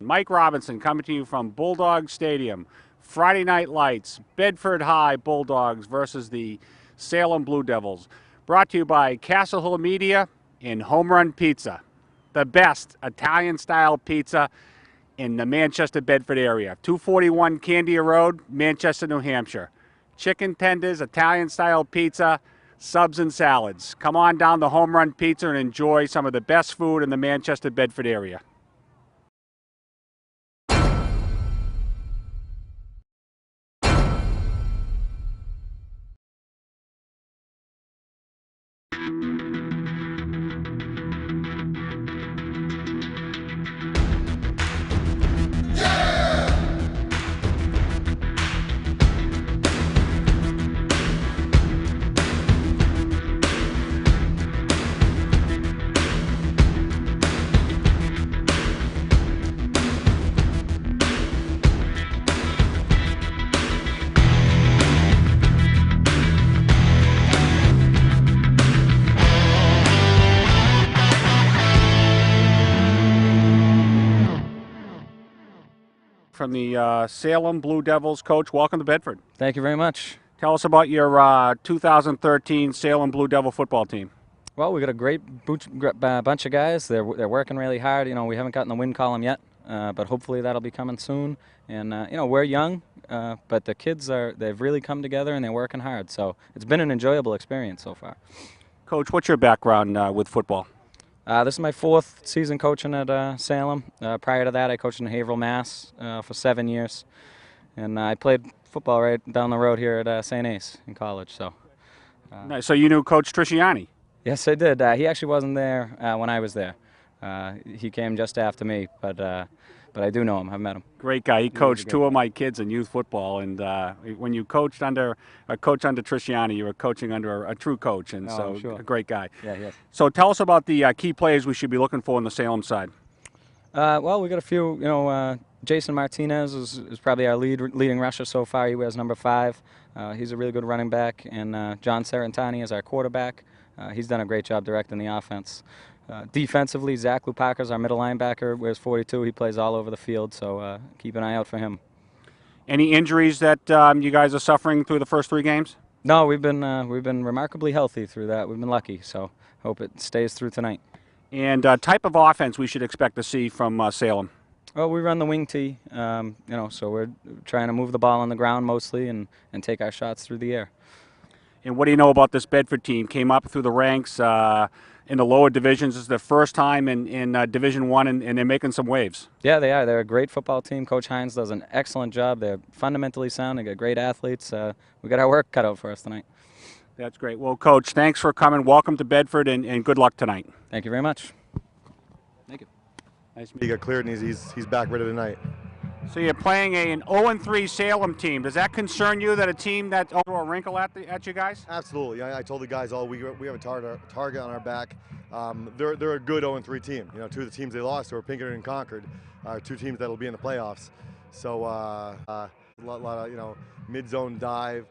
Mike Robinson coming to you from Bulldog Stadium. Friday Night Lights, Bedford High Bulldogs versus the Salem Blue Devils. Brought to you by CastleHill Media and Home Run Pizza, the best Italian-style pizza in the Manchester-Bedford area. 241 Candia Road, Manchester, New Hampshire. Chicken tenders, Italian-style pizza, subs and salads. Come on down to Home Run Pizza and enjoy some of the best food in the Manchester-Bedford area. From the Salem Blue Devils, Coach, welcome to Bedford. Thank you very much. Tell us about your 2013 Salem Blue Devil football team. Well, we got a great bunch of guys. They're working really hard. You know, we haven't gotten the win column yet, but hopefully that'll be coming soon. And you know, we're young, but the kids they've really come together and they're working hard. So it's been an enjoyable experience so far. Coach, what's your background with football? This is my 4th season coaching at Salem. Prior to that, I coached in Haverhill, Mass. For 7 years, and I played football right down the road here at St. Ace in college. So, Nice. So you knew Coach Trisciani? Yes, I did. He actually wasn't there when I was there. He came just after me, but I do know him. I've met him. Great guy. He coached 2 of my kids in youth football, and when you coached under a coach under Trisciani, you were coaching under a true coach, and so sure. A great guy. Yeah, yes. So tell us about the key players we should be looking for on the Salem side. Well, we got a few. You know, Jason Martinez is probably our leading rusher so far. He wears number 5. He's a really good running back, and John Serentani is our quarterback. He's done a great job directing the offense. Defensively, Zach Lupaca is our middle linebacker, wears 42. He plays all over the field, so keep an eye out for him. Any injuries that you guys are suffering through the first 3 games? No, we've been remarkably healthy through that. We've been lucky, so hope it stays through tonight. And type of offense we should expect to see from Salem? Well, we run the wing tee, you know, so we're trying to move the ball on the ground mostly and take our shots through the air. And what do you know about this Bedford team? Came up through the ranks in the lower divisions. This is their first time in Division I, and they're making some waves. Yeah, they are. They're a great football team. Coach Hines does an excellent job. They're fundamentally sound. They got great athletes. We got our work cut out for us tonight. That's great. Well, Coach, thanks for coming. Welcome to Bedford, and good luck tonight. Thank you very much. Thank you. Nice He got cleared, and he's back ready tonight. So you're playing an 0-3 Salem team. Does that concern you that a team that's throw a wrinkle at you guys? Absolutely. I told the guys all week we have a target on our back. They're a good 0-3 team. You know, 2 of the teams they lost were Pinkerton and Concord, 2 teams that'll be in the playoffs. So a lot of, you know, mid-zone dive.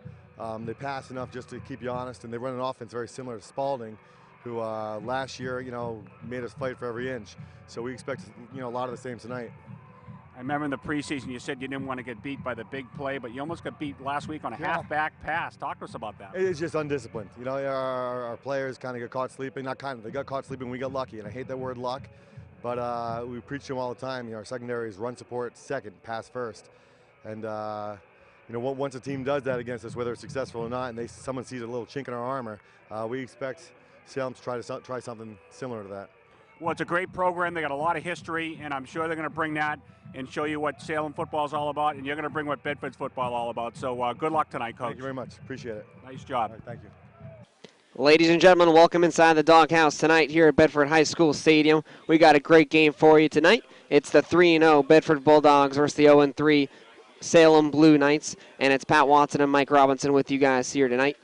They pass enough just to keep you honest, and they run an offense very similar to Spalding, who last year, you know, made us fight for every inch. So we expect, you know, a lot of the same tonight. I remember in the preseason you said you didn't want to get beat by the big play, but you almost got beat last week on a halfback pass. Talk to us about that. It's just undisciplined. You know, our players kind of got caught sleeping. They got caught sleeping. We got lucky, and I hate that word luck, but we preach to them all the time. You know, our secondary is run support second, pass first, and you know, once a team does that against us, whether it's successful or not, and someone sees a little chink in our armor, we expect Salem to try something similar to that. Well, it's a great program. They got a lot of history, and I'm sure they're going to bring that and show you what Salem football is all about, and you're going to bring what Bedford's football is all about. So good luck tonight, Coach. Thank you very much. Appreciate it. Nice job. All right, thank you. Ladies and gentlemen, welcome inside the Doghouse tonight here at Bedford High School Stadium. We got a great game for you tonight. It's the 3-0 Bedford Bulldogs versus the 0-3 Salem Blue Knights, and it's Pat Watson and Mike Robinson with you guys here tonight.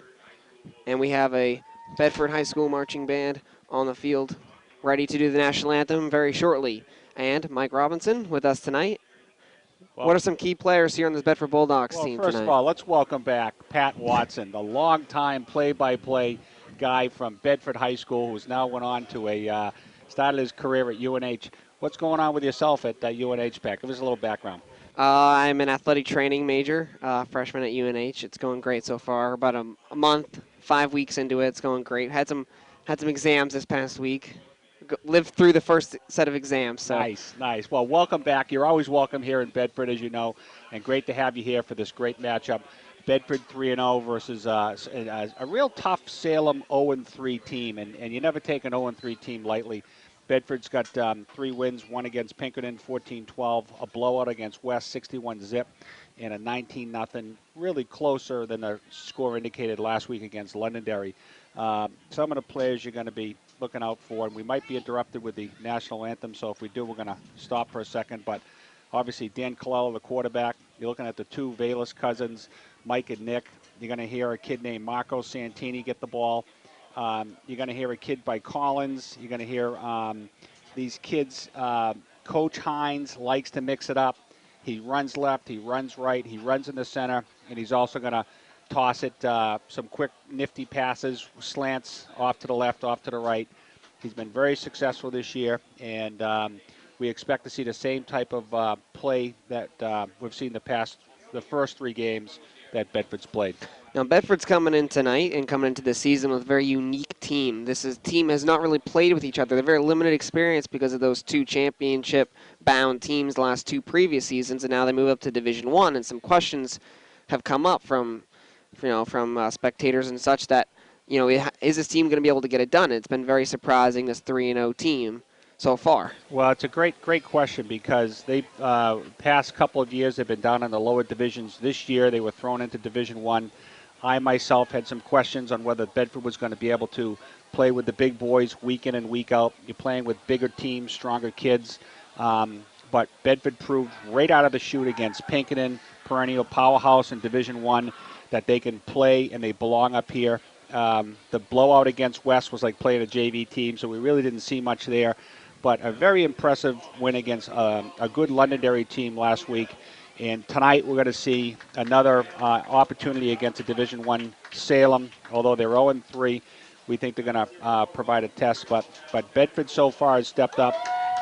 And we have a Bedford High School marching band on the field ready to do the national anthem very shortly. And Mike Robinson with us tonight. Well, what are some key players here on this Bedford Bulldogs team tonight? First of all, let's welcome back Pat Watson, the longtime play-by-play guy from Bedford High School, who's now went on to started his career at UNH. What's going on with yourself at UNH Pack? Give us a little background. I'm an athletic training major, freshman at UNH. It's going great so far. About a month, 5 weeks into it. It's going great. Had some exams this past week. Lived through the first set of exams. So. Nice, nice. Well, welcome back. You're always welcome here in Bedford, as you know, and great to have you here for this great matchup. Bedford 3-0 versus a real tough Salem 0-3 team, and you never take an 0-3 team lightly. Bedford's got 3 wins, one against Pinkerton, 14-12, a blowout against West, 61-zip, and a 19-0, really closer than the score indicated last week against Londonderry. Some of the players you're going to be looking out for, and we might be interrupted with the national anthem, so if we do, we're going to stop for a second. But obviously, Dan Colella, the quarterback. You're looking at the 2 Valus cousins, Mike and Nick. You're going to hear a kid named Marco Santini get the ball. You're going to hear a kid by Collins. You're going to hear these kids. Coach Hines likes to mix it up. He runs left, he runs right, he runs in the center, and he's also going to toss it, some quick, nifty passes, slants off to the left, off to the right. He's been very successful this year, and we expect to see the same type of play that we've seen the first 3 games that Bedford's played. Now, Bedford's coming in tonight and coming into the season with a very unique team. Team has not really played with each other. They're very limited experience because of those 2 championship-bound teams the last 2 previous seasons, and now they move up to Division I, and some questions have come up from spectators and such that, is this team going to be able to get it done? It's been very surprising, this 3-0 team so far. Well, it's a great question because they past couple of years they've been down in the lower divisions. This year they were thrown into Division I. I myself had some questions on whether Bedford was going to be able to play with the big boys week in and week out. You're playing with bigger teams, stronger kids. But Bedford proved right out of the chute against Pinkerton, perennial powerhouse in Division I, that they can play and they belong up here. The blowout against West was like playing a JV team, so we really didn't see much there. But a very impressive win against a good Londonderry team last week. And tonight we're going to see another opportunity against a Division I Salem. Although they're 0-3, we think they're going to provide a test. But Bedford so far has stepped up.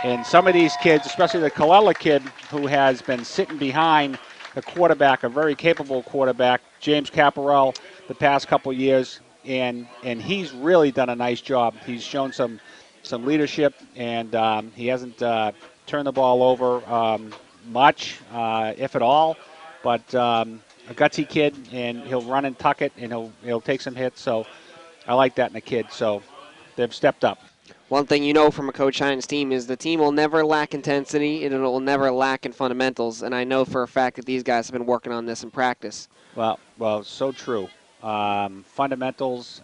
And some of these kids, especially the Colella kid, who has been sitting behind the quarterback, a very capable quarterback, James Caparel, the past couple years, and he's really done a nice job. He's shown some leadership, and he hasn't turned the ball over much, if at all. But a gutsy kid, and he'll run and tuck it, and he'll take some hits. So I like that in a kid. So they've stepped up. One thing from a Coach Hines team is the team will never lack intensity and it will never lack in fundamentals. And I know for a fact that these guys have been working on this in practice. Well, so true. Fundamentals,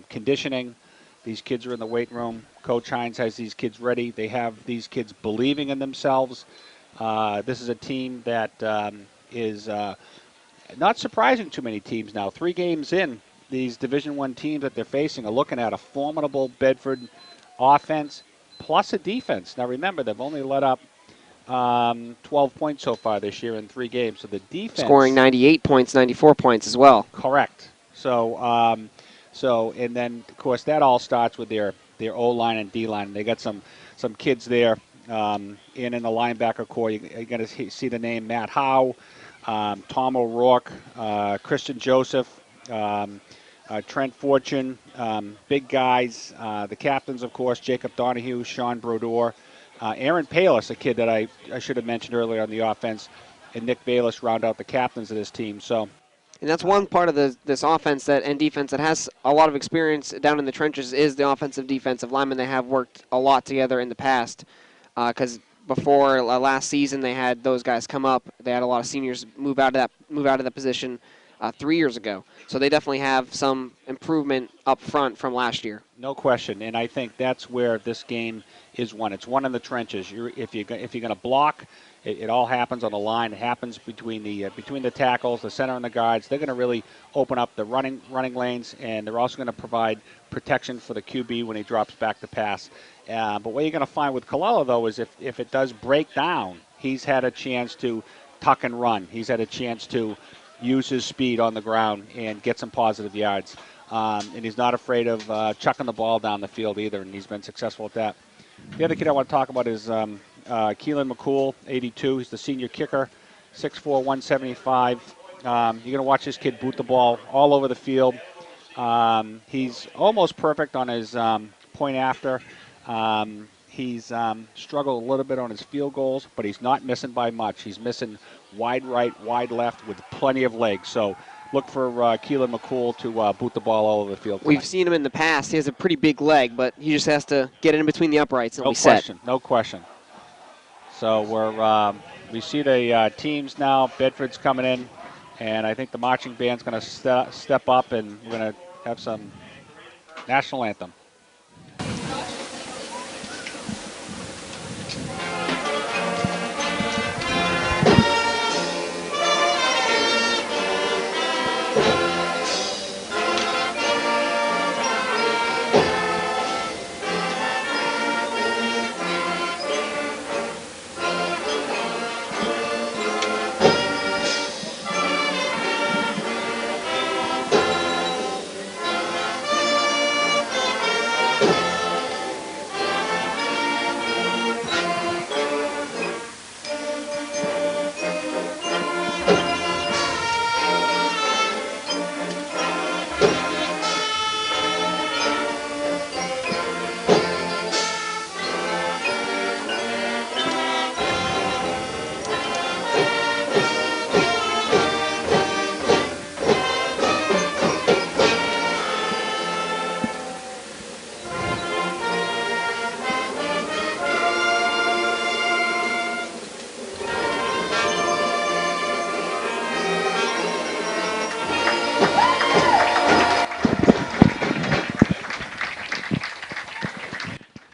conditioning. These kids are in the weight room. Coach Hines has these kids ready. They have these kids believing in themselves. This is a team that is not surprising too many teams now. 3 games in, these Division I teams that they're facing are looking at a formidable Bedford offense plus a defense. Now remember, they've only let up 12 points so far this year in 3 games. So the defense scoring 98 points, 94 points as well. Correct. So and then of course that all starts with their O-line and D-line. They got some kids there in the linebacker core. You're going to see the name Matt Howe, Tom O'Rourke, Christian Joseph, Trent Fortune, big guys. The captains, of course, Jacob Donahue, Sean Brodeur, Aaron Palis, a kid that I should have mentioned earlier on the offense, and Nick Bayless round out the captains of this team. So, and that's one part of this offense and defense that has a lot of experience down in the trenches is the offensive defensive linemen. They have worked a lot together in the past because before last season they had those guys come up. They had a lot of seniors move out of that position 3 years ago. So they definitely have some improvement up front from last year. No question, and I think that's where this game is won. It's won in the trenches. If you're going to block, it all happens on the line. It happens between the tackles, the center, and the guards. They're going to really open up the running lanes, and they're also going to provide protection for the QB when he drops back to pass. But what you're going to find with Colella, though, is if it does break down, he's had a chance to tuck and run. He's had a chance to use his speed on the ground and get some positive yards. And he's not afraid of chucking the ball down the field either, and he's been successful at that. The other kid I want to talk about is Keelan McCool, 82. He's the senior kicker, 6'4", 175. You're going to watch this kid boot the ball all over the field. He's almost perfect on his point after. He's struggled a little bit on his field goals, but he's not missing by much. He's missing wide right, wide left with plenty of legs. So look for Keelan McCool to boot the ball all over the field tonight. We've seen him in the past. He has a pretty big leg, but he just has to get in between the uprights and no be set. No question. So we see the teams now. Bedford's coming in, and I think the marching band's going to step up, and we're going to have some national anthem.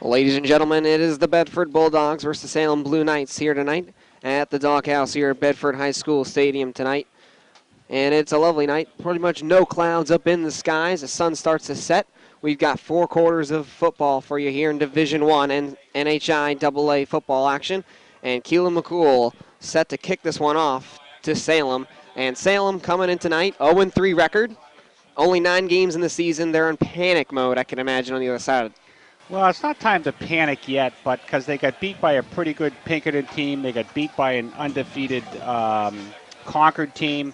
Ladies and gentlemen, it is the Bedford Bulldogs versus the Salem Blue Knights here tonight at the Doghouse here at Bedford High School Stadium tonight. And it's a lovely night. Pretty much no clouds up in the skies. The sun starts to set. We've got 4 quarters of football for you here in Division I and NHIAA football action. And Keelan McCool set to kick this one off to Salem. And Salem coming in tonight, 0-3 record. Only 9 games in the season. They're in panic mode, I can imagine, on the other side. Well, it's not time to panic yet, but because they got beat by a pretty good Pinkerton team, they got beat by an undefeated Concord team,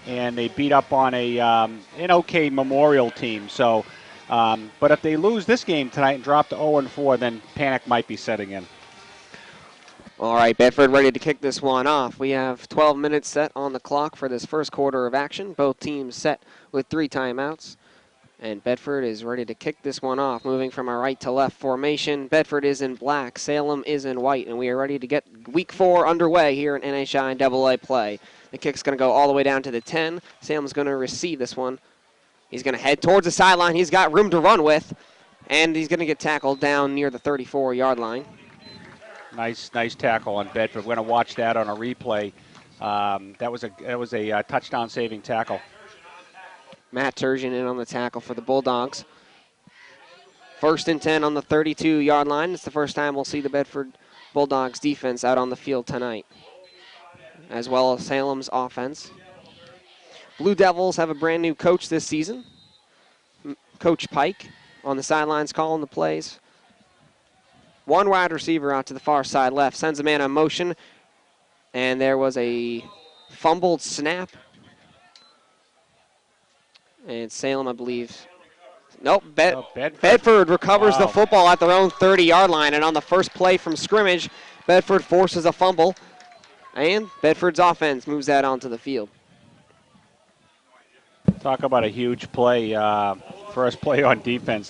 and they beat up on an okay Memorial team. So, but if they lose this game tonight and drop to 0-4, then panic might be setting in. All right, Bedford ready to kick this one off. We have 12 minutes set on the clock for this first quarter of action. Both teams set with 3 timeouts. And Bedford is ready to kick this one off, moving from a right to left formation. Bedford is in black, Salem is in white, and we are ready to get week 4 underway here in NHIAA play. The kick's going to go all the way down to the 10. Salem's going to receive this one. He's going to head towards the sideline. He's got room to run with, and he's going to get tackled down near the 34-yard line. Nice tackle on Bedford. We're going to watch that on a replay. That was a touchdown-saving tackle. Matt Turgeon in on the tackle for the Bulldogs. 1st and 10 on the 32-yard line. It's the first time we'll see the Bedford Bulldogs defense out on the field tonight, as well as Salem's offense. Blue Devils have a brand new coach this season. Coach Pike on the sidelines calling the plays. 1 wide receiver out to the far side left, sends a man on motion, and there was a fumbled snap. And Salem, I believe. Nope, Bedford recovers the football at their own 30-yard line. And on the first play from scrimmage, Bedford forces a fumble. And Bedford's offense moves that onto the field. Talk about a huge play. First play on defense.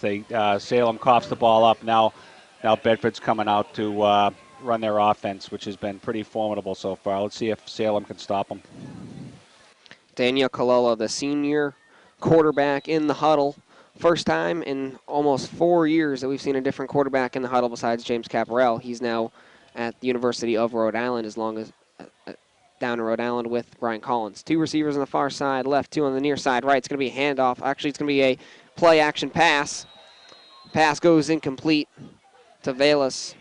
Salem coughs the ball up. Now Bedford's coming out to run their offense, which has been pretty formidable so far. Let's see if Salem can stop them. Daniel Cololo, the senior quarterback in the huddle. First time in almost 4 years that we've seen a different quarterback in the huddle besides James Caparell. He's now at the University of Rhode Island, as long as down in Rhode Island with Brian Collins. 2 receivers on the far side left, 2 on the near side right. It's going to be a handoff. Actually, it's going to be a play-action pass. Pass goes incomplete to Velas.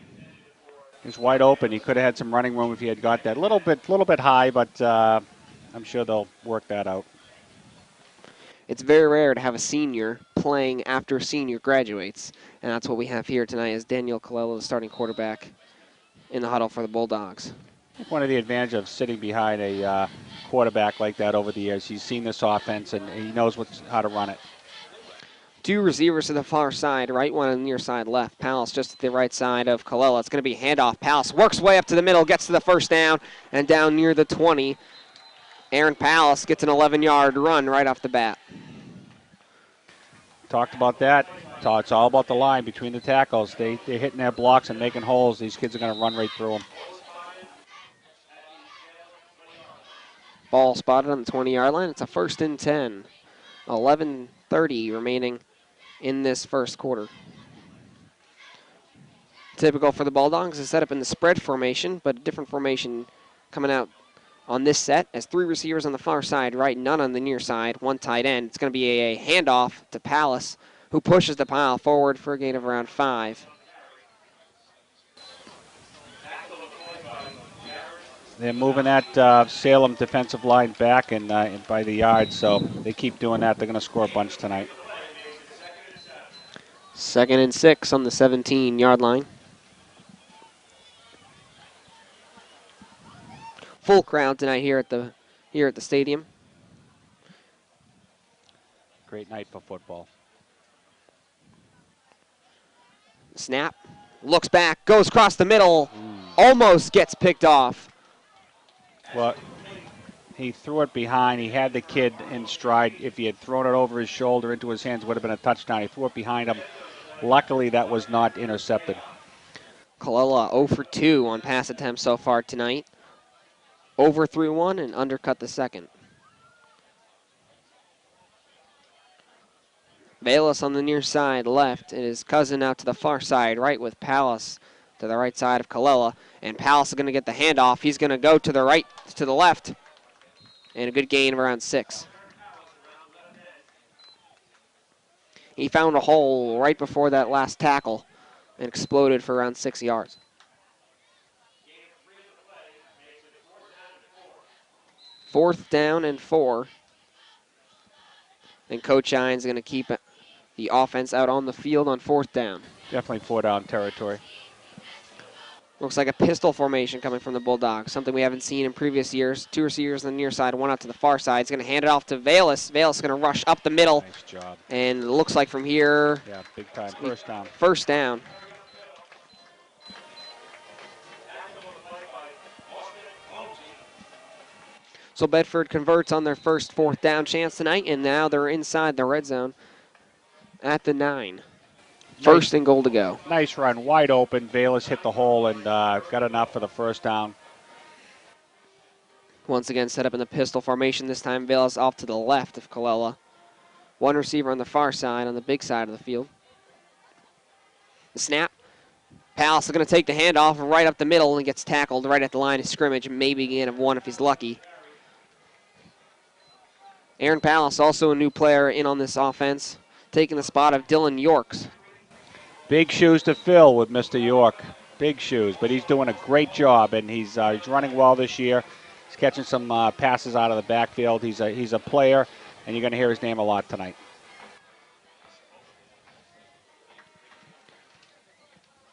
He's wide open. He could have had some running room if he had got that. A little bit high, but I'm sure they'll work that out. It's very rare to have a senior playing after a senior graduates, and that's what we have here tonight is Daniel Colello, the starting quarterback in the huddle for the Bulldogs. One of the advantages of sitting behind a quarterback like that over the years, he's seen this offense and he knows how to run it. Two receivers to the far side, right one on the near side left. Palace just at the right side of Colella. It's going to be a handoff. Palace works way up to the middle, gets to the first down, and down near the 20. Aaron Palace gets an 11-yard run right off the bat. Talked about that. It's all about the line between the tackles. They're hitting their blocks and making holes. These kids are going to run right through them. Ball spotted on the 20-yard line. It's a 1st and 10. 11:30 remaining in this first quarter. Typical for the Bulldogs is set up in the spread formation, but a different formation coming out on this set as 3 receivers on the far side, right, none on the near side, 1 tight end. It's going to be a handoff to Palace, who pushes the pile forward for a gain of around 5. They're moving that Salem defensive line back and by the yard, so they keep doing that. They're going to score a bunch tonight. 2nd and 6 on the 17-yard line. Full crowd tonight here at the stadium. Great night for football. Snap, looks back, goes across the middle, almost gets picked off. Well, he threw it behind. He had the kid in stride. If he had thrown it over his shoulder into his hands, it would have been a touchdown. He threw it behind him. Luckily, that was not intercepted. Colella 0 for 2 on pass attempts so far tonight. Over through 1 and undercut the second. Bayless on the near side left, and his cousin out to the far side right with Palace to the right side of Colella. And Palace is going to get the handoff. He's going to go to the right, to the left, and a good gain of around 6. He found a hole right before that last tackle and exploded for around 6 yards. Fourth down and 4. And Coach Hines is going to keep the offense out on the field on 4th down. Definitely 4-down territory. Looks like a pistol formation coming from the Bulldogs, something we haven't seen in previous years. 2 receivers on the near side, 1 out to the far side. He's going to hand it off to Bayless. Bayless is going to rush up the middle. Nice job. And it looks like from here. Yeah, big time. First down. First down. So Bedford converts on their first 4th down chance tonight, and now they're inside the red zone at the 9. First and goal to go. Nice run, wide open. Bayless hit the hole and got enough for the first down. Once again, set up in the pistol formation. This time, Bayless off to the left of Colella. 1 receiver on the far side, on the big side of the field. The snap. Palace is going to take the handoff right up the middle and gets tackled right at the line of scrimmage. Maybe a gain of 1 if he's lucky. Aaron Palace, also a new player in on this offense, taking the spot of Dylan Yorks. Big shoes to fill with Mr. York. Big shoes, but he's doing a great job, and he's running well this year. He's catching some passes out of the backfield. He's a player, and you're going to hear his name a lot tonight.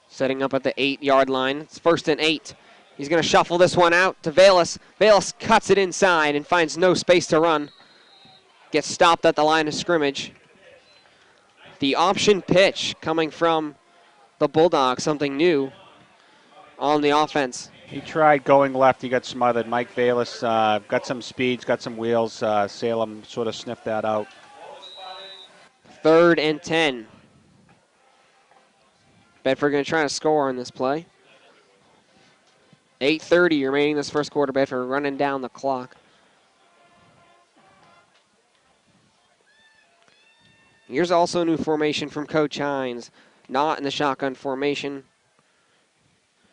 Setting up at the 8-yard line. It's 1st and 8. He's going to shuffle this one out to Bayless. Bayless cuts it inside and finds no space to run. Gets stopped at the line of scrimmage. The option pitch coming from the Bulldogs, something new on the offense. He tried going left. He got smothered. Mike Bayless got some speeds, got some wheels. Salem sort of sniffed that out. 3rd and 10. Bedford going to try to score on this play. 8:30 remaining this first quarter. Bedford running down the clock. Here's also a new formation from Coach Hines. Not in the shotgun formation.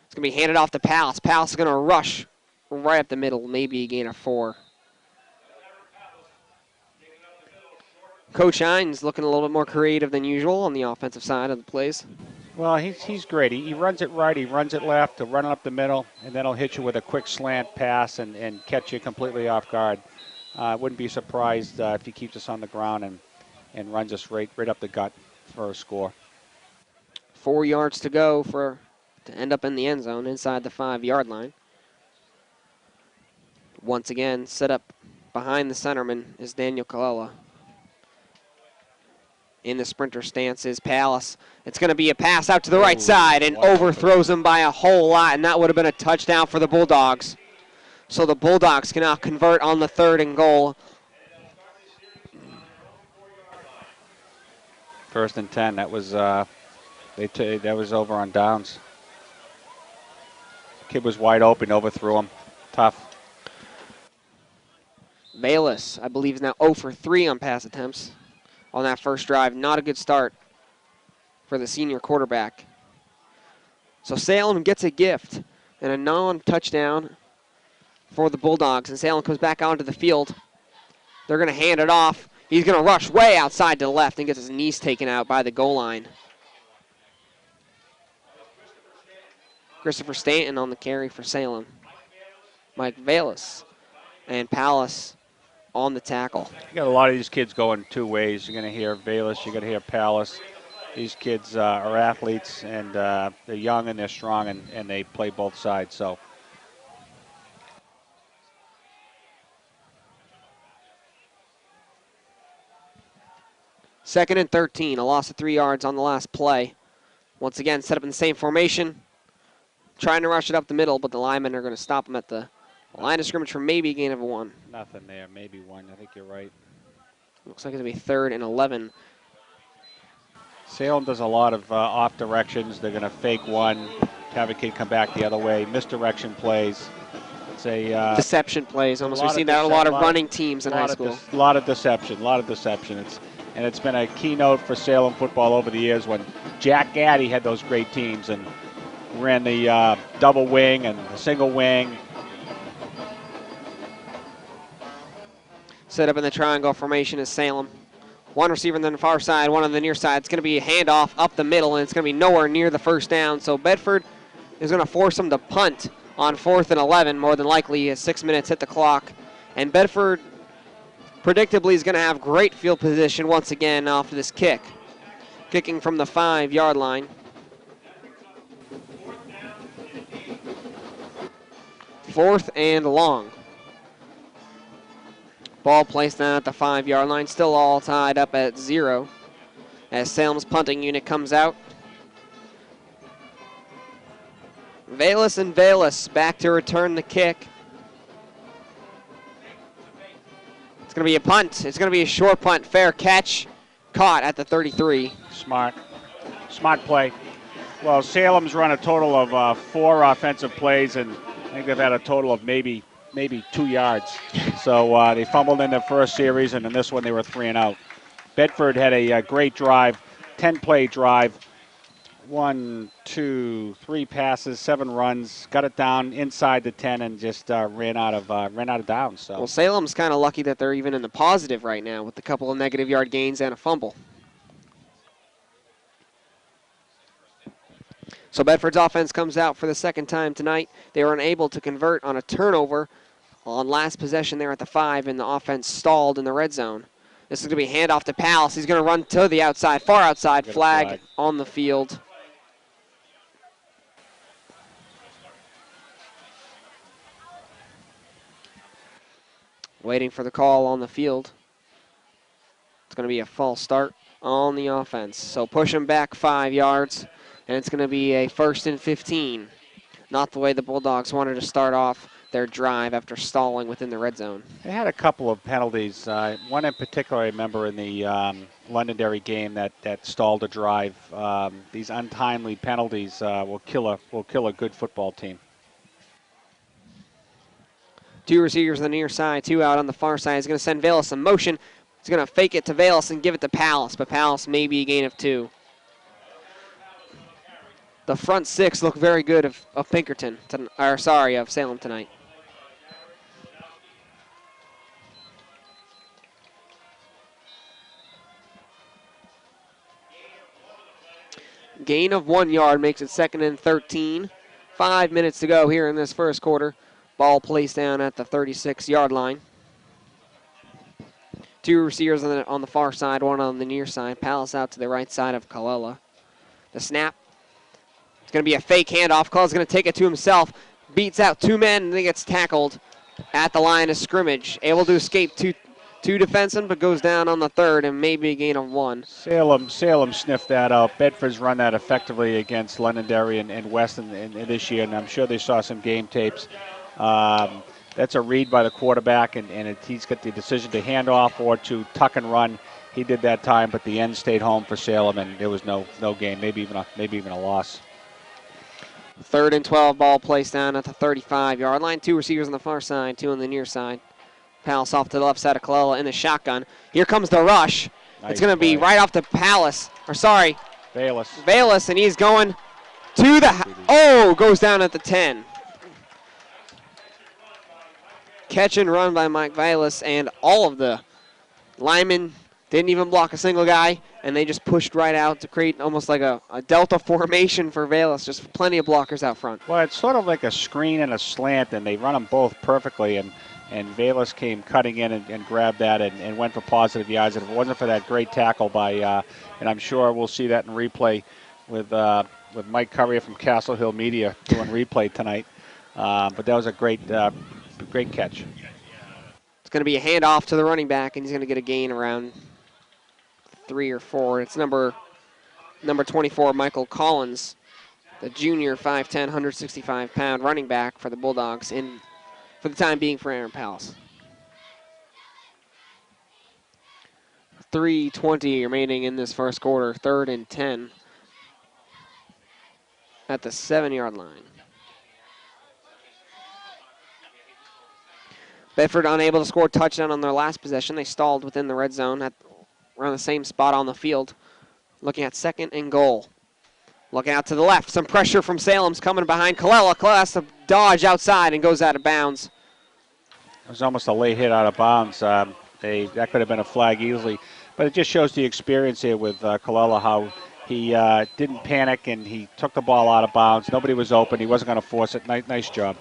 It's going to be handed off to Palace. Palace is going to rush right up the middle, maybe a gain of 4. Coach Hines looking a little bit more creative than usual on the offensive side of the plays. Well, he's great. He runs it right, he runs it left, he'll run it up the middle, and then he'll hit you with a quick slant pass and catch you completely off guard. Wouldn't be surprised if he keeps us on the ground and runs us right up the gut for a score. 4 yards to go for to end up in the end zone inside the 5-yard line. Once again, set up behind the centerman is Daniel Colella. In the sprinter stance is Palace. It's going to be a pass out to the right side and overthrows him by a whole lot, and that would have been a touchdown for the Bulldogs. So the Bulldogs can now convert on the 3rd and goal. 1st and 10. That was that was over on downs. Kid was wide open, overthrew him. Tough. Bayless, I believe, is now 0 for 3 on pass attempts on that first drive. Not a good start for the senior quarterback. So Salem gets a gift and a non-touchdown for the Bulldogs, and Salem comes back onto the field. They're going to hand it off. He's going to rush way outside to the left and gets his knees taken out by the goal line. Christopher Stanton on the carry for Salem. Mike Bayless and Palace on the tackle. You got a lot of these kids going 2 ways. You're going to hear Bayless, you're going to hear Palace. These kids are athletes, and they're young and they're strong, and they play both sides. So. Second and 13, a loss of 3 yards on the last play. Once again, set up in the same formation. Trying to rush it up the middle, but the linemen are going to stop him at the line of scrimmage for maybe a gain of 1. Nothing there, maybe 1. I think you're right. Looks like it's going to be 3rd and 11. Salem does a lot of off directions. They're going to fake one, have a kid come back the other way, misdirection plays. It's a deception plays. Almost we've seen that a lot of running teams in high school. A lot of deception. And it's been a keynote for Salem football over the years when Jack Gaddy had those great teams and ran the double wing and the single wing. Set up in the triangle formation is Salem. One receiver on the far side, one on the near side. It's going to be a handoff up the middle, and it's going to be nowhere near the first down. So Bedford is going to force them to punt on 4th and 11, more than likely as 6 minutes hit the clock. And Bedford predictably is going to have great field position once again off this kick. Kicking from the 5-yard line. Fourth and long. Ball placed down at the 5-yard line, still all tied up at 0 as Salem's punting unit comes out. Bayless and Bayless back to return the kick. It's going to be a punt. It's going to be a short punt. Fair catch. Caught at the 33. Smart play. Well, Salem's run a total of 4 offensive plays, and I think they've had a total of maybe 2 yards. So they fumbled in their first series, and in this one they were 3 and out. Bedford had a great drive, 10-play drive. 1, 2, 3 passes, 7 runs, got it down inside the 10, and just ran out of downs. So. Well, Salem's kind of lucky that they're even in the positive right now with a couple of negative yard gains and a fumble. So Bedford's offense comes out for the second time tonight. They were unable to convert on a turnover on last possession there at the 5, and the offense stalled in the red zone. This is going to be a handoff to Palace. He's going to run to the outside, far outside, flag on the field. Waiting for the call on the field. It's going to be a false start on the offense. So push him back 5 yards, and it's going to be a 1st and 15. Not the way the Bulldogs wanted to start off their drive after stalling within the red zone. They had a couple of penalties. One in particular I remember in the Londonderry game that stalled a drive. These untimely penalties will kill a good football team. 2 receivers on the near side, 2 out on the far side. He's going to send Bayless in motion. He's going to fake it to Bayless and give it to Palace, but Palace may be a gain of 2. The front 6 look very good of Pinkerton, of Salem tonight. Gain of 1 yard makes it 2nd and 13. 5 minutes to go here in this first quarter. Ball placed down at the 36-yard line. 2 receivers on the far side, 1 on the near side. Palace out to the right side of Colella. The snap It's going to be a fake handoff. Call's going to take it to himself. Beats out 2 men and then gets tackled at the line of scrimmage. Able to escape two defensemen, but goes down on the 3rd and maybe a gain of 1. Salem sniffed that out. Bedford's run that effectively against Londonderry and Weston in this year, and I'm sure they saw some game tapes. That's a read by the quarterback, and he's got the decision to hand off or to tuck and run. He did that time, but the end stayed home for Salem, and there was no gain, maybe even a loss. 3rd and 12, ball placed down at the 35-yard line. 2 receivers on the far side, 2 on the near side. Palace off to the left side of Colella in the shotgun. Here comes the rush. Nice it's going to be play. right off to Bayless, and he's going to the, goes down at the 10. Catch and run by Mike Bayless, and all of the linemen didn't even block a single guy, and they just pushed right out to create almost like a delta formation for Bayless. Just plenty of blockers out front. Well, it's sort of like a screen and a slant, and they run them both perfectly, and Bayless came cutting in and grabbed that and went for positive yards. And if it wasn't for that great tackle by, and I'm sure we'll see that in replay with Mike Currier from CastleHill Media doing replay tonight. But that was a great catch. It's going to be a handoff to the running back, and he's going to get a gain around 3 or 4. It's number 24, Michael Collins, the junior 5'10", 165-pound running back for the Bulldogs, in for the time being for Aaron Palace. 3:20 remaining in this first quarter, 3rd and 10 at the 7-yard line. Bedford unable to score a touchdown on their last possession. They stalled within the red zone around the same spot on the field. Looking at 2nd and goal. Looking out to the left. Some pressure from Salem's coming behind Colella. Colella has to dodge outside and goes out of bounds. It was almost a late hit out of bounds. That could have been a flag easily. But it just shows the experience here with Colella, how he didn't panic and he took the ball out of bounds. Nobody was open. He wasn't going to force it. Nice job.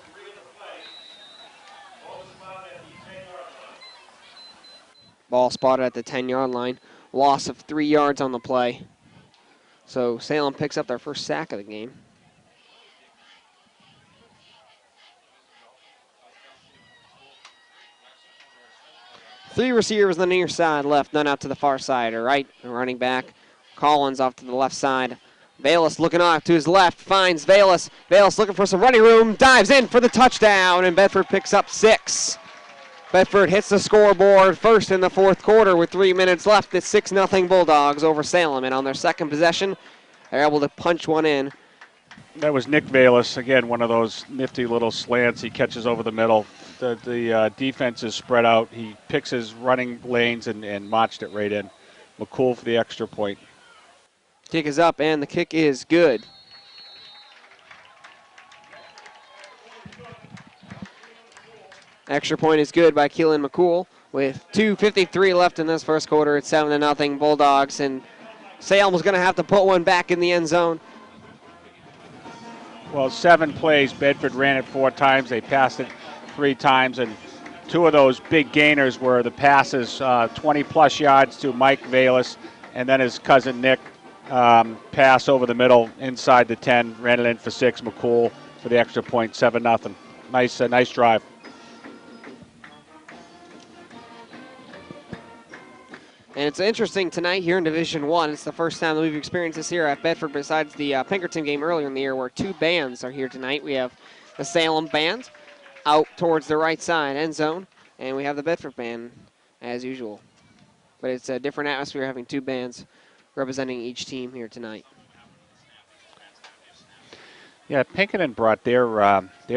Ball spotted at the 10-yard line. Loss of 3 yards on the play. So Salem picks up their first sack of the game. Three receivers on the near side left, none out to the far side. Or right, running back. Collins off to the left side. Bayless looking off to his left, finds Bayless. Bayless looking for some running room, dives in for the touchdown, and Bedford picks up 6. Bedford hits the scoreboard first in the fourth quarter with 3 minutes left. It's 6-0 Bulldogs over Salem, and on their second possession, they're able to punch one in. That was Nick Bayless, again, one of those nifty little slants he catches over the middle. The defense is spread out. He picks his running lanes and marched it right in. McCool for the extra point. Kick is up, and the kick is good. Extra point is good by Keelan McCool. With 2:53 left in this first quarter, it's 7-0 Bulldogs, and Salem was going to have to put one back in the end zone. Well, 7 plays. Bedford ran it 4 times. They passed it 3 times, and 2 of those big gainers were the passes, 20-plus yards to Mike Bayless, and then his cousin Nick pass over the middle inside the 10, ran it in for 6. McCool for the extra point, 7-0. Nice drive. And it's interesting tonight here in Division I. It's the first time that we've experienced this here at Bedford besides the Pinkerton game earlier in the year where 2 bands are here tonight. We have the Salem band out towards the right side end zone, and we have the Bedford band as usual. But it's a different atmosphere having 2 bands representing each team here tonight. Yeah, Pinkerton brought their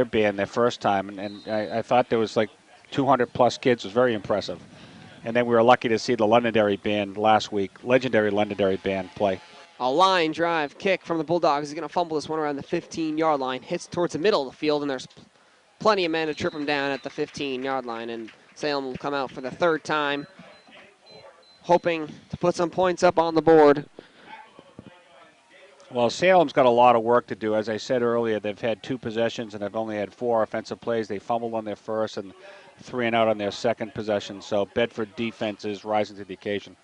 band their first time, and I thought there was like 200-plus kids. It was very impressive. And then we were lucky to see the Londonderry band last week, legendary Londonderry band play. A line drive kick from the Bulldogs. He's going to fumble this one around the 15-yard line. Hits towards the middle of the field, and there's plenty of men to trip him down at the 15-yard line. And Salem will come out for the 3rd time, hoping to put some points up on the board. Well, Salem's got a lot of work to do. As I said earlier, they've had 2 possessions, and they've only had 4 offensive plays. They fumbled on their first and 3 and out on their second possession. So Bedford defense is rising to the occasion.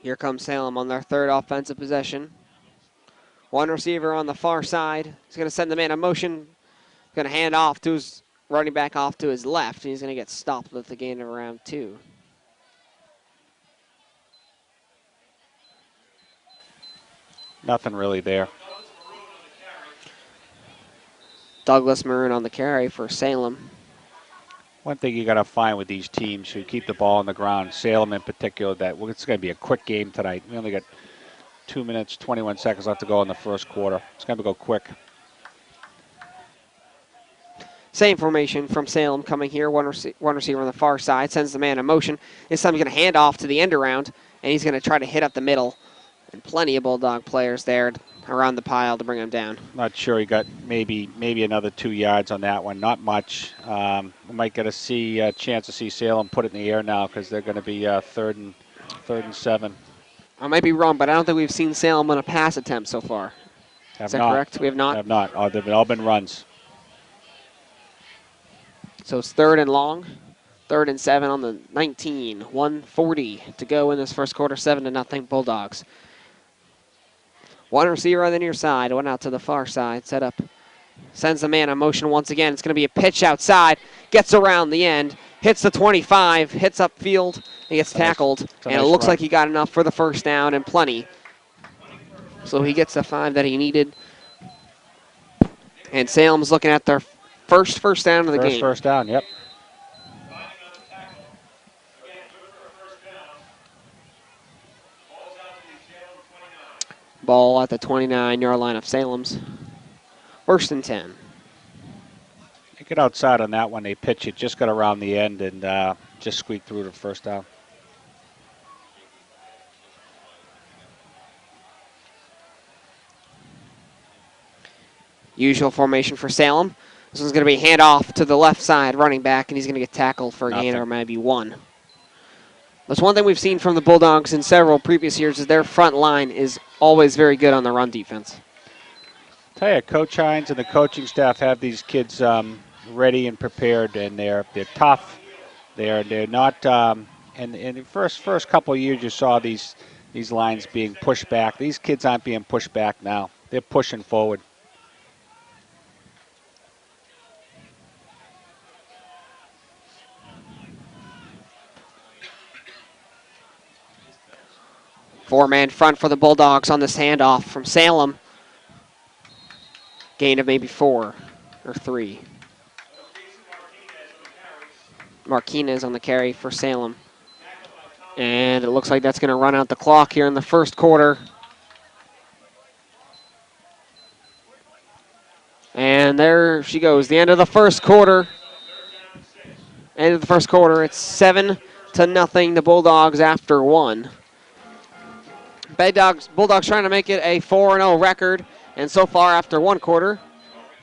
Here comes Salem on their third offensive possession. One receiver on the far side. He's going to send the man in motion. Going to hand off to his running back off to his left. He's going to get stopped with the gain of around 2. Nothing really there. Douglas Maroon on the carry for Salem. One thing you got to find with these teams who keep the ball on the ground, Salem in particular, that it's going to be a quick game tonight. We only got 2 minutes, 21 seconds left to go in the first quarter. It's going to go quick. Same formation from Salem coming here. One receiver on the far side, sends the man in motion. This time he's going to hand off to the end around, and he's going to try to hit up the middle. And plenty of Bulldog players there around the pile to bring him down. Not sure. He got maybe another 2 yards on that one. Not much. We might get a chance to see Salem put it in the air now because they're going to be third and 7. I might be wrong, but I don't think we've seen Salem on a pass attempt so far. Is that correct? We have not? Have not. Oh, they've all been runs. So it's 3rd and long. 3rd and 7 on the 19. 1:40 to go in this first quarter. 7-0 Bulldogs. One receiver on the near side. One out to the far side. Set up. Sends the man in motion once again. It's going to be a pitch outside. Gets around the end. Hits the 25. Hits upfield. He gets tackled. And it looks like he got enough for the first down and plenty. So he gets the 5 that he needed. And Salem's looking at their first down of the game. First down, yep. Ball at the 29-yard line of Salem's. 1st and 10. They get outside on that one. They pitch it. Just got around the end and just squeaked through to first down. Usual formation for Salem. This one's going to be handoff to the left side running back, and he's going to get tackled for a gain or maybe 1. That's one thing we've seen from the Bulldogs in several previous years is their front line is always very good on the run defense. Tell you, Coach Hines and the coaching staff have these kids ready and prepared, and they're tough. They're not. And in the first couple of years, you saw these lines being pushed back. These kids aren't being pushed back now. They're pushing forward. Four-man front for the Bulldogs on this handoff from Salem. Gain of maybe 4 or 3. Martinez on the carry for Salem. And it looks like that's going to run out the clock here in the first quarter. And there she goes, the end of the first quarter. End of the first quarter, it's 7-0, the Bulldogs after 1. Bulldogs trying to make it a 4-0 record, and so far after 1 quarter,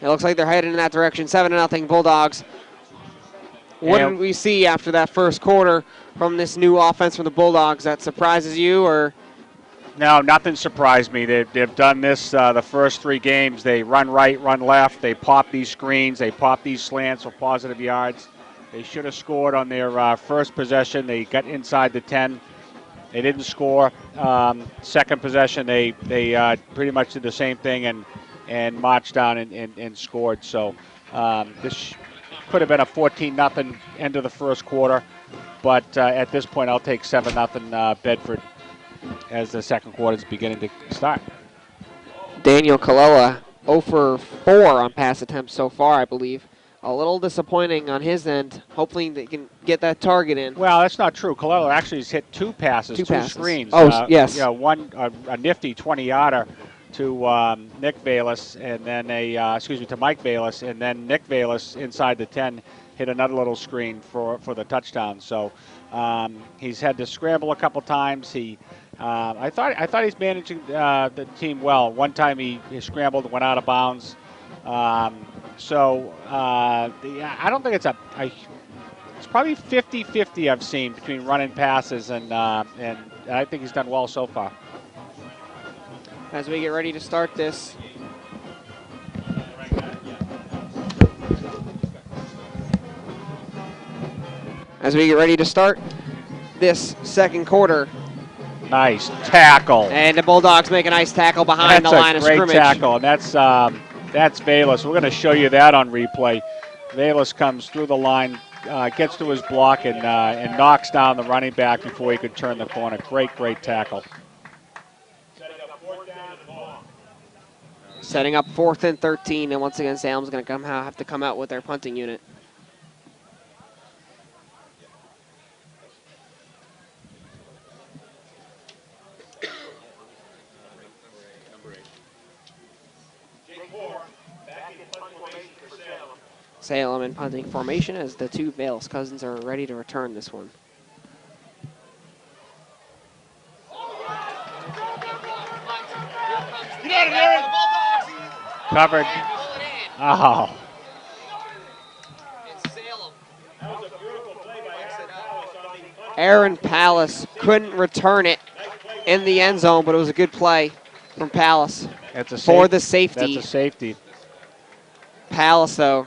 it looks like they're heading in that direction. 7-0 Bulldogs. What did we see after that first quarter from this new offense from the Bulldogs that surprises you, or? No, nothing surprised me. They've done this the first 3 games. They run right, run left. They pop these screens. They pop these slants for positive yards. They should have scored on their first possession. They got inside the 10. They didn't score. Second possession, they pretty much did the same thing and marched down and scored. So this could have been a 14-0 end of the first quarter. But at this point, I'll take 7-0 Bedford as the second quarter is beginning to start. Daniel Colella 0 for 4 on pass attempts so far, I believe. A little disappointing on his end. Hopefully they can get that target in. Well, that's not true. Colella actually has hit 2 passes, 2 screens. Oh, yes. Yeah, one a nifty 20-yarder to Nick Bayless, and then to Mike Bayless, and then Nick Bayless inside the 10 hit another little screen for the touchdown. So he's had to scramble a couple times. I thought he's managing the team well. One time he scrambled, went out of bounds. I don't think it's it's probably 50-50 I've seen between running passes and I think he's done well so far. As we get ready to start this. As we get ready to start this second quarter, Nice tackle. And the Bulldogs make a nice tackle behind the line of scrimmage. That's a great tackle, and that's Valus. We're going to show you that on replay. Valus comes through the line, gets to his block, and knocks down the running back before he could turn the corner. Great tackle. Setting up 4th and 13, and once again, Salem's going to have to come out with their punting unit. Salem in punting formation as the two Valus cousins are ready to return this one. Covered. Oh. Aaron Pallas couldn't return it in the end zone, but it was a good play from Pallas for the safety. That's a safety. Pallas, though,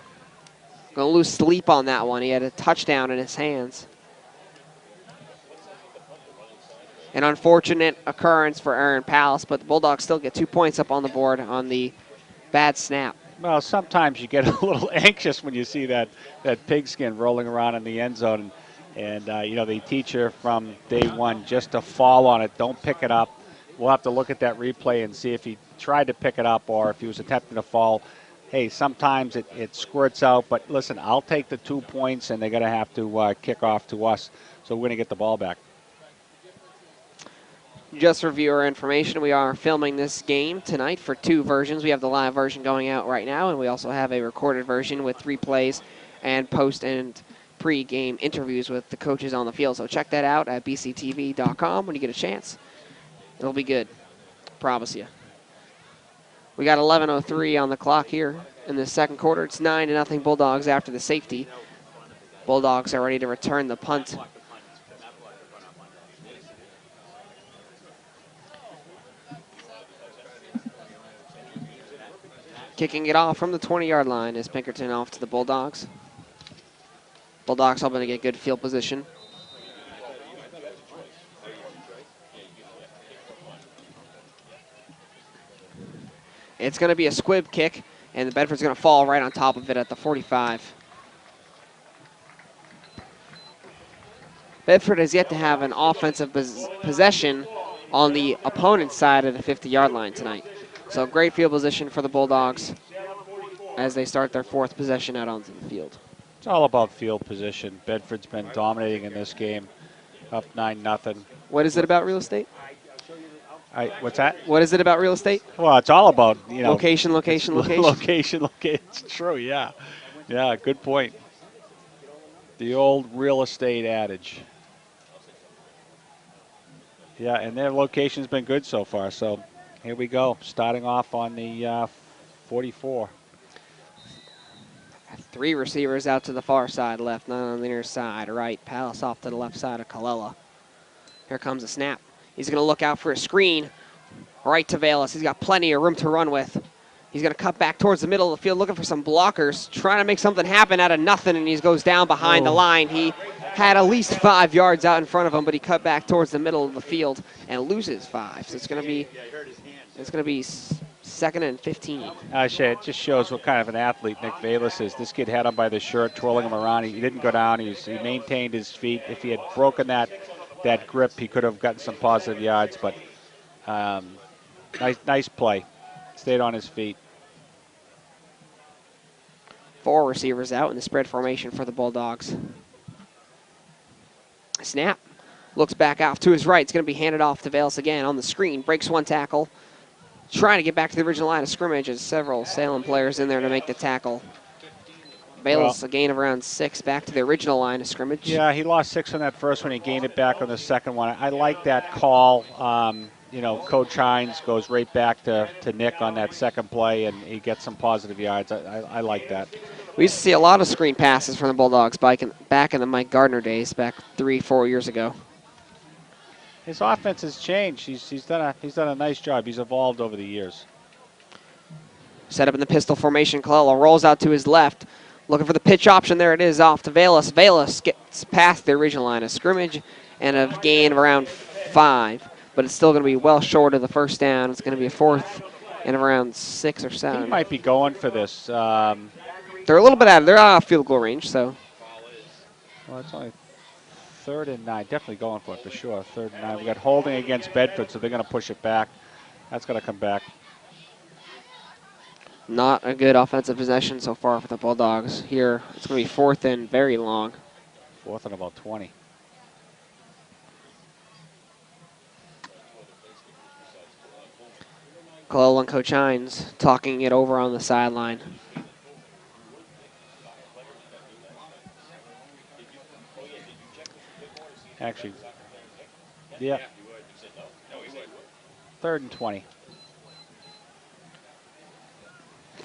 going to lose sleep on that one. He had a touchdown in his hands. An unfortunate occurrence for Aaron Pallas, but the Bulldogs still get 2 points up on the board on the bad snap. Well, sometimes you get a little anxious when you see that pigskin rolling around in the end zone. And you know, they teach you from day one just to fall on it. Don't pick it up. We'll have to look at that replay and see if he tried to pick it up or if he was attempting to fall. Hey, sometimes it squirts out. But listen, I'll take the 2 points, and they're going to have to kick off to us. So we're going to get the ball back. Just review our information. We are filming this game tonight for 2 versions. We have the live version going out right now, and we also have a recorded version with replays and post and pre-game interviews with the coaches on the field. So check that out at bctv.com when you get a chance. It'll be good. Promise you. We got 11:03 on the clock here in the second quarter. It's 9-0 Bulldogs after the safety. Bulldogs are ready to return the punt. Kicking it off from the 20-yard line is Pinkerton off to the Bulldogs. Bulldogs hoping to get good field position. It's going to be a squib kick, and the Bedford's going to fall right on top of it at the 45. Bedford has yet to have an offensive possession on the opponent's side of the 50-yard line tonight. So great field position for the Bulldogs as they start their 4th possession out onto the field. It's all about field position. Bedford's been dominating in this game, up 9-0. What is it about real estate? What's that? What is it about real estate? Well, it's all about, you know. Location. Location. It's true, yeah. Yeah, good point. The old real estate adage. Yeah, and their location's been good so far, so here we go, starting off on the 44. 3 receivers out to the far side left, none on the near side right. Pallas off to the left side of Colella. Here comes a snap. He's going to look out for a screen right to Valus. He's got plenty of room to run with. He's going to cut back towards the middle of the field looking for some blockers, trying to make something happen out of nothing, and he goes down behind the line. He had at least 5 yards out in front of him, but he cut back towards the middle of the field and loses 5. So it's going to be 2nd and 15. It just shows what kind of an athlete Nick Valus is. This kid had him by the shirt, twirling him around. He didn't go down. He maintained his feet. If he had broken that grip, he could have gotten some positive yards. But nice play. Stayed on his feet. 4 receivers out in the spread formation for the Bulldogs. Snap. Looks back off to his right. It's going to be handed off to Valus again on the screen. Breaks 1 tackle. Trying to get back to the original line of scrimmage as several Salem players in there to make the tackle. Valus, a gain of around 6 back to the original line of scrimmage. Yeah, he lost 6 on that first one. He gained it back on the second one. I like that call. You know, Coach Hines goes right back to Nick on that second play, and he gets some positive yards. I like that. We used to see a lot of screen passes from the Bulldogs back in the Mike Gardner days, back 3-4 years ago. His offense has changed. He's done a nice job. He's evolved over the years. Set up in the pistol formation. Colella rolls out to his left, looking for the pitch option. There it is, off to Valus. Valus gets past the original line of scrimmage and a gain of around 5. but it's still going to be well short of the first down. It's going to be a 4th and around 6 or 7. He might be going for this. They're a little bit they're out of field goal range, so. Well, it's only 3rd and 9. Definitely going for it for sure. 3rd and 9. We got holding against Bedford, so they're going to push it back. That's going to come back. Not a good offensive possession so far for the Bulldogs. Here, it's going to be 4th and very long. 4th and about 20. Colella and Coach Hines talking it over on the sideline. Actually, yeah. 3rd and 20.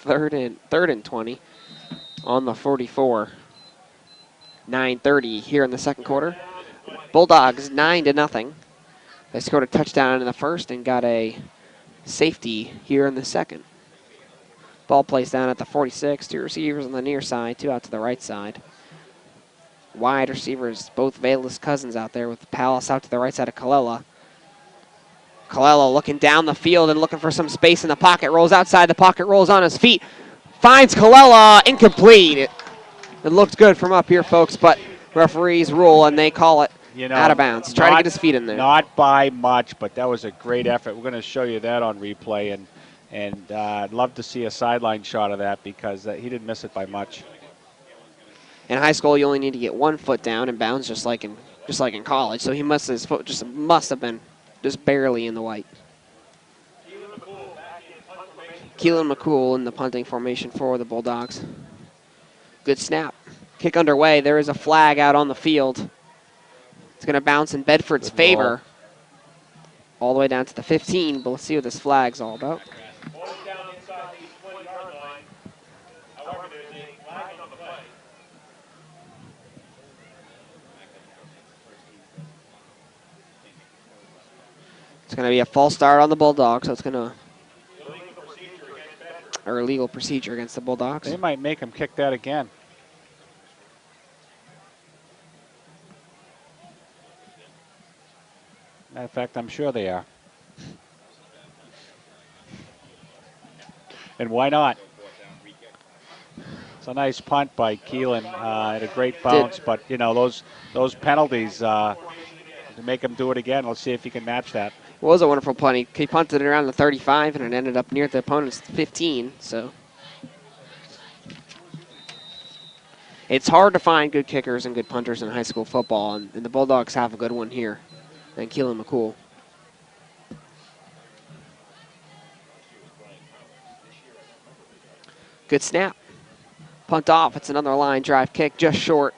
3rd and 20 on the 44. 9:30 here in the second quarter. Bulldogs 9-0. They scored a touchdown in the first and got a safety here in the second. Ball placed down at the 46. 2 receivers on the near side, 2 out to the right side. Wide receivers, both Vela's cousins out there with Palace out to the right side of Colella. Colella looking down the field and looking for some space in the pocket. Rolls outside the pocket, rolls on his feet. Finds Colella, incomplete. It looked good from up here, folks, but referees rule and they call it out of bounds. Try to get his feet in there. Not by much, but that was a great effort. We're going to show you that on replay, and I'd love to see a sideline shot of that because he didn't miss it by much. In high school, you only need to get 1 foot down in bounds, just like in college. So his foot must have been just barely in the white. Keelan McCool in the punting formation for the Bulldogs. Good snap. Kick underway. There is a flag out on the field. It's going to bounce in Bedford's favor. All the way down to the 15, but let's see what this flag's all about. It's going to be a false start on the Bulldogs, so it's going to, or illegal procedure against the Bulldogs. They might make him kick that again. Matter of fact, I'm sure they are. And why not? It's a nice punt by Keelan and a great bounce, but you know those penalties to make him do it again. Let's see if he can match that. It was a wonderful punt. He punted it around the 35, and it ended up near the opponent's 15. So it's hard to find good kickers and good punters in high school football, and the Bulldogs have a good one here. And Keelan McCool. Good snap. Punt off. It's another line drive kick, just short.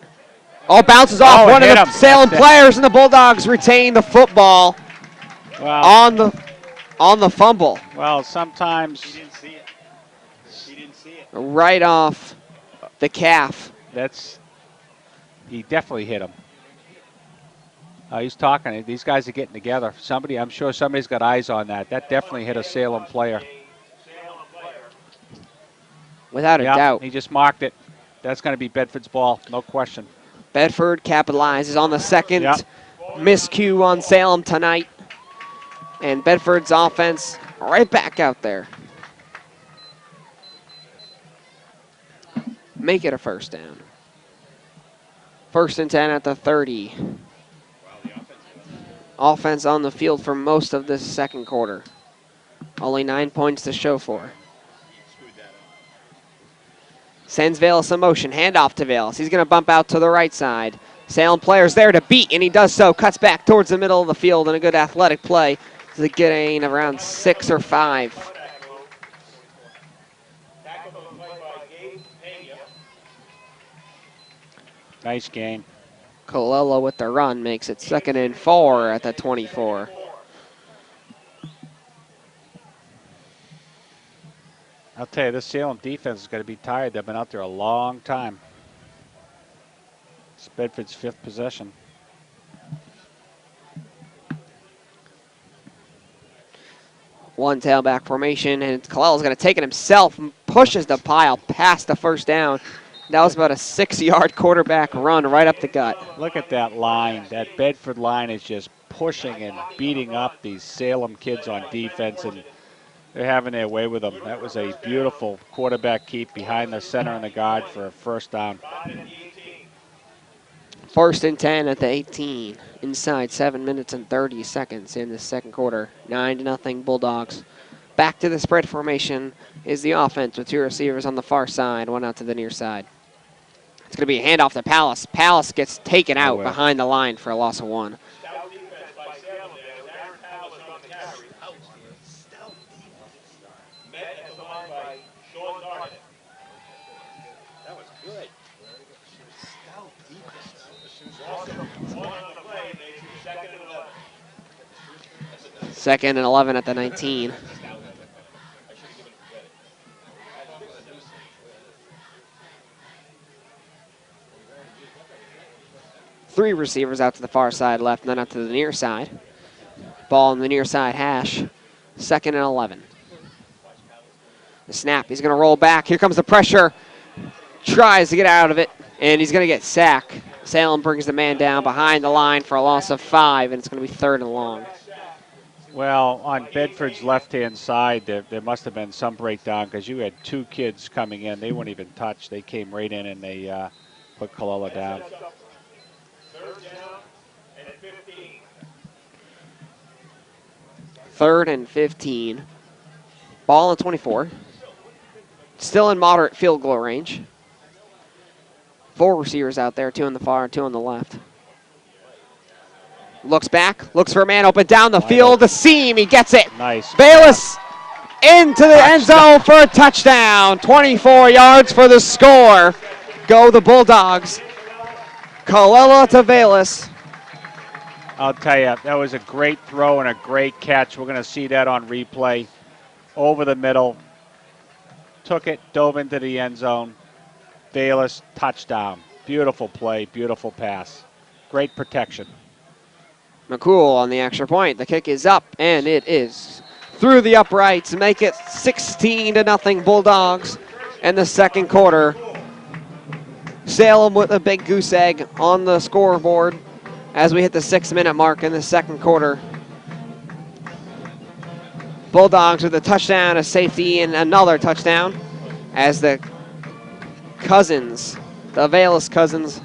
Oh, bounces off one of the Salem players, and the Bulldogs retain the football. Well, on the fumble. Well, sometimes He didn't see it. Right off the calf. He definitely hit him. He's talking. These guys are getting together. I'm sure somebody's got eyes on that. That definitely hit a Salem player. Without a doubt. He just marked it. That's going to be Bedford's ball, no question. Bedford capitalizes on the second miscue on Salem tonight. And Bedford's offense right back out there. Make it a first down. 1st and 10 at the 30. Offense on the field for most of this second quarter. Only 9 points to show for. Sends Velas in motion. Handoff to Velas. He's going to bump out to the right side. Salem player's there to beat, and he does so. Cuts back towards the middle of the field, and a good athletic play to gain around 6 or 5. Nice gain. Colella with the run makes it 2nd and 4 at the 24. I'll tell you, this Salem defense is going to be tired. They've been out there a long time. It's Bedford's 5th possession. One tailback formation, and Colella's going to take it himself and pushes the pile past the first down. That was about a 6-yard quarterback run right up the gut. Look at that line. That Bedford line is just pushing and beating up these Salem kids on defense, and they're having their way with them. That was a beautiful quarterback keep behind the center and the guard for a first down. 1st and 10 at the 18. Inside 7 minutes and 30 seconds in the second quarter. 9-0 Bulldogs. Back to the spread formation is the offense with 2 receivers on the far side, 1 out to the near side. It's going to be a handoff to Palace. Palace gets taken out behind the line for a loss of 1. Second and 11 at the 19. Three receivers out to the far side left, none out to the near side. Ball in the near side hash. 2nd and 11. The snap, he's going to roll back. Here comes the pressure. Tries to get out of it, and he's going to get sacked. Salem brings the man down behind the line for a loss of 5, and it's going to be 3rd and long. Well, on Bedford's left-hand side, there must have been some breakdown because you had 2 kids coming in. They weren't even touched. They came right in and they put Kalila down. 3rd and 15. Ball on 24. Still in moderate field goal range. 4 receivers out there, 2 on the far, 2 on the left. Looks back, looks for a man open down the field. The seam, he gets it. Nice. Bayless into the end zone for a touchdown. 24 yards for the score. Go the Bulldogs. Kalila to Bayless. I'll tell you, that was a great throw and a great catch. We're going to see that on replay. Over the middle. Took it, dove into the end zone. Bayless, touchdown. Beautiful play, beautiful pass. Great protection. McCool on the extra point. The kick is up, and it is through the uprights to make it 16-0 Bulldogs in the second quarter. Salem with a big goose egg on the scoreboard as we hit the 6-minute mark in the second quarter. Bulldogs with a touchdown, a safety, and another touchdown as the Cousins, the Bayless Cousins,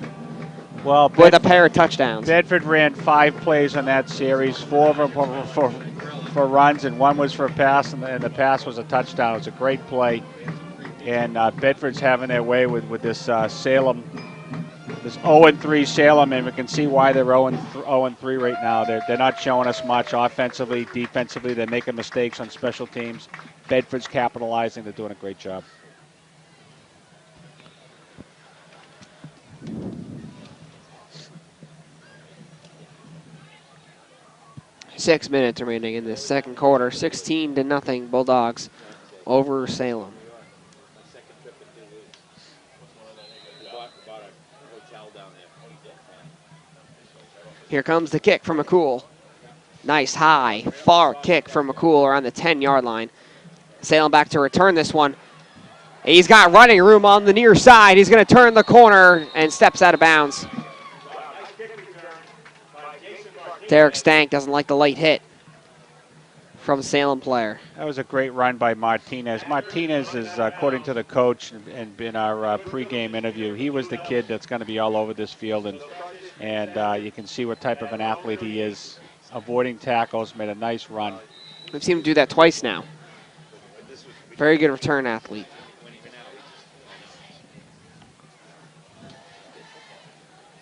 with a pair of touchdowns. Bedford ran 5 plays on that series, 4 of them for runs, and 1 was for a pass, and the pass was a touchdown. It was a great play, and Bedford's having their way with this Salem, this 0-3 Salem, and we can see why they're 0-3 right now. They're not showing us much offensively, defensively. They're making mistakes on special teams. Bedford's capitalizing. They're doing a great job. Six minutes remaining in this second quarter. 16-0 Bulldogs over Salem. Here comes the kick from McCool. Nice high, far kick from McCool around the 10-yard line. Salem back to return this one. He's got running room on the near side. He's going to turn the corner and steps out of bounds. Derek Stank doesn't like the late hit from Salem player. That was a great run by Martinez. Martinez is, according to the coach and in our pregame interview, he was the kid that's going to be all over this field, and you can see what type of an athlete he is. Avoiding tackles, made a nice run. We've seen him do that twice now. Very good return athlete.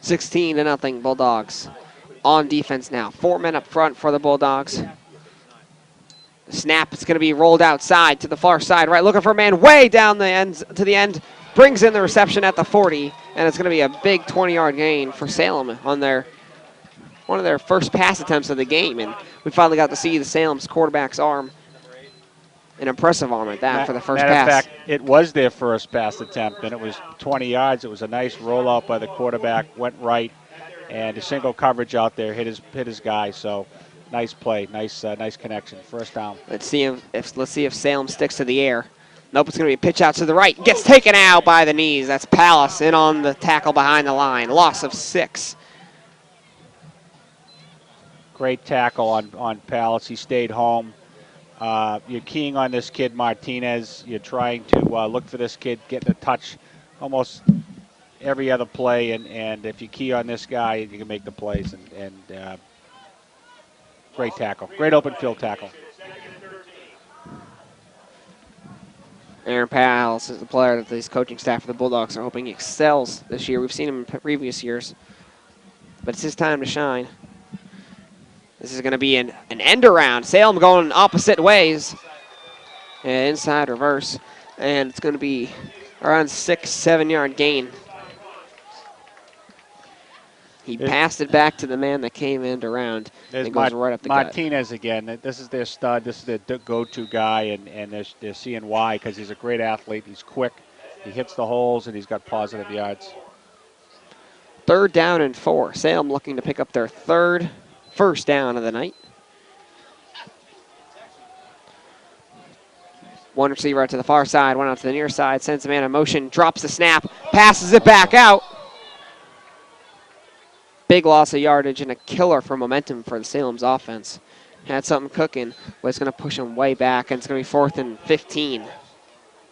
$16-0 Bulldogs. On defense now. 4 men up front for the Bulldogs. The snap is going to be rolled outside to the far side right. Looking for a man way down the end to the end. Brings in the reception at the 40, and it's going to be a big 20-yard gain for Salem on one of their first pass attempts of the game. And we finally got to see the Salem's quarterback's arm. An impressive arm at that for the first pass. Matter of fact, it was their first pass attempt, and it was 20 yards. It was a nice rollout by the quarterback, went right. And a single coverage out there hit his guy. So nice play, nice connection. First down. Let's see if Salem sticks to the air. Nope, it's going to be a pitch out to the right. Gets taken out by the knees. That's Palace in on the tackle behind the line. Loss of 6. Great tackle on Palace. He stayed home. You're keying on this kid, Martinez. You're trying to look for this kid getting a touch almost every other play, and if you key on this guy, you can make the plays. And great tackle. Great open field tackle. Aaron Palace is the player that this coaching staff for the Bulldogs are hoping excels this year. We've seen him in previous years, but it's his time to shine. This is going to be an end around. Salem going opposite ways. And inside reverse. And it's going to be around 6-7 yard gain. He passed it back to the man that came in around. And goes right up the gut. Martinez again. This is their stud. This is their go-to guy, and they're seeing why, because he's a great athlete. He's quick. He hits the holes, and he's got positive yards. 3rd down and 4. Salem looking to pick up their first down of the night. One receiver out to the far side, one out to the near side, sends a man in motion, drops the snap, passes it back out. Big loss of yardage and a killer for momentum for the Salem's offense. Had something cooking, but it's going to push them way back, and it's going to be 4th and 15.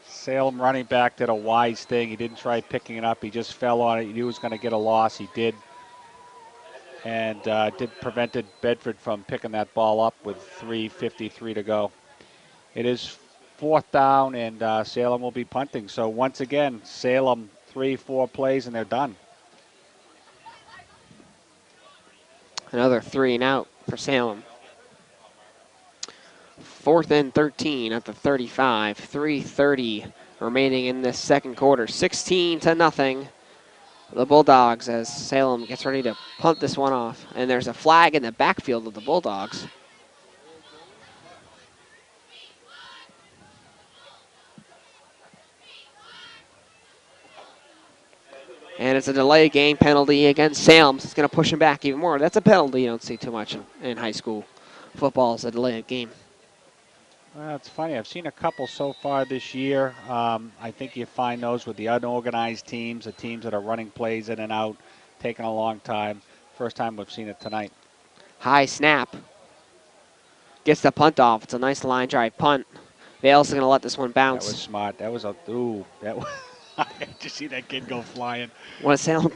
Salem running back did a wise thing. He didn't try picking it up. He just fell on it. He knew he was going to get a loss. He did. And prevented Bedford from picking that ball up with 3:53 to go. It is 4th down, and Salem will be punting. So once again, Salem 3-4 plays, and they're done. Another 3 and out for Salem. 4th and 13 at the 35. 3:30 remaining in this second quarter. 16-0. The Bulldogs as Salem gets ready to punt this one off. And there's a flag in the backfield of the Bulldogs. And it's a delay game penalty against Salem. So it's going to push him back even more. That's a penalty you don't see too much in high school football, is a delay game. Well, it's funny. I've seen a couple so far this year. I think you find those with the unorganized teams, the teams that are running plays in and out, taking a long time. First time we've seen it tonight. High snap. Gets the punt off. It's a nice line drive punt. Vale's going to let this one bounce. That was smart. That was that was. Did you see that kid go flying? Well, Salem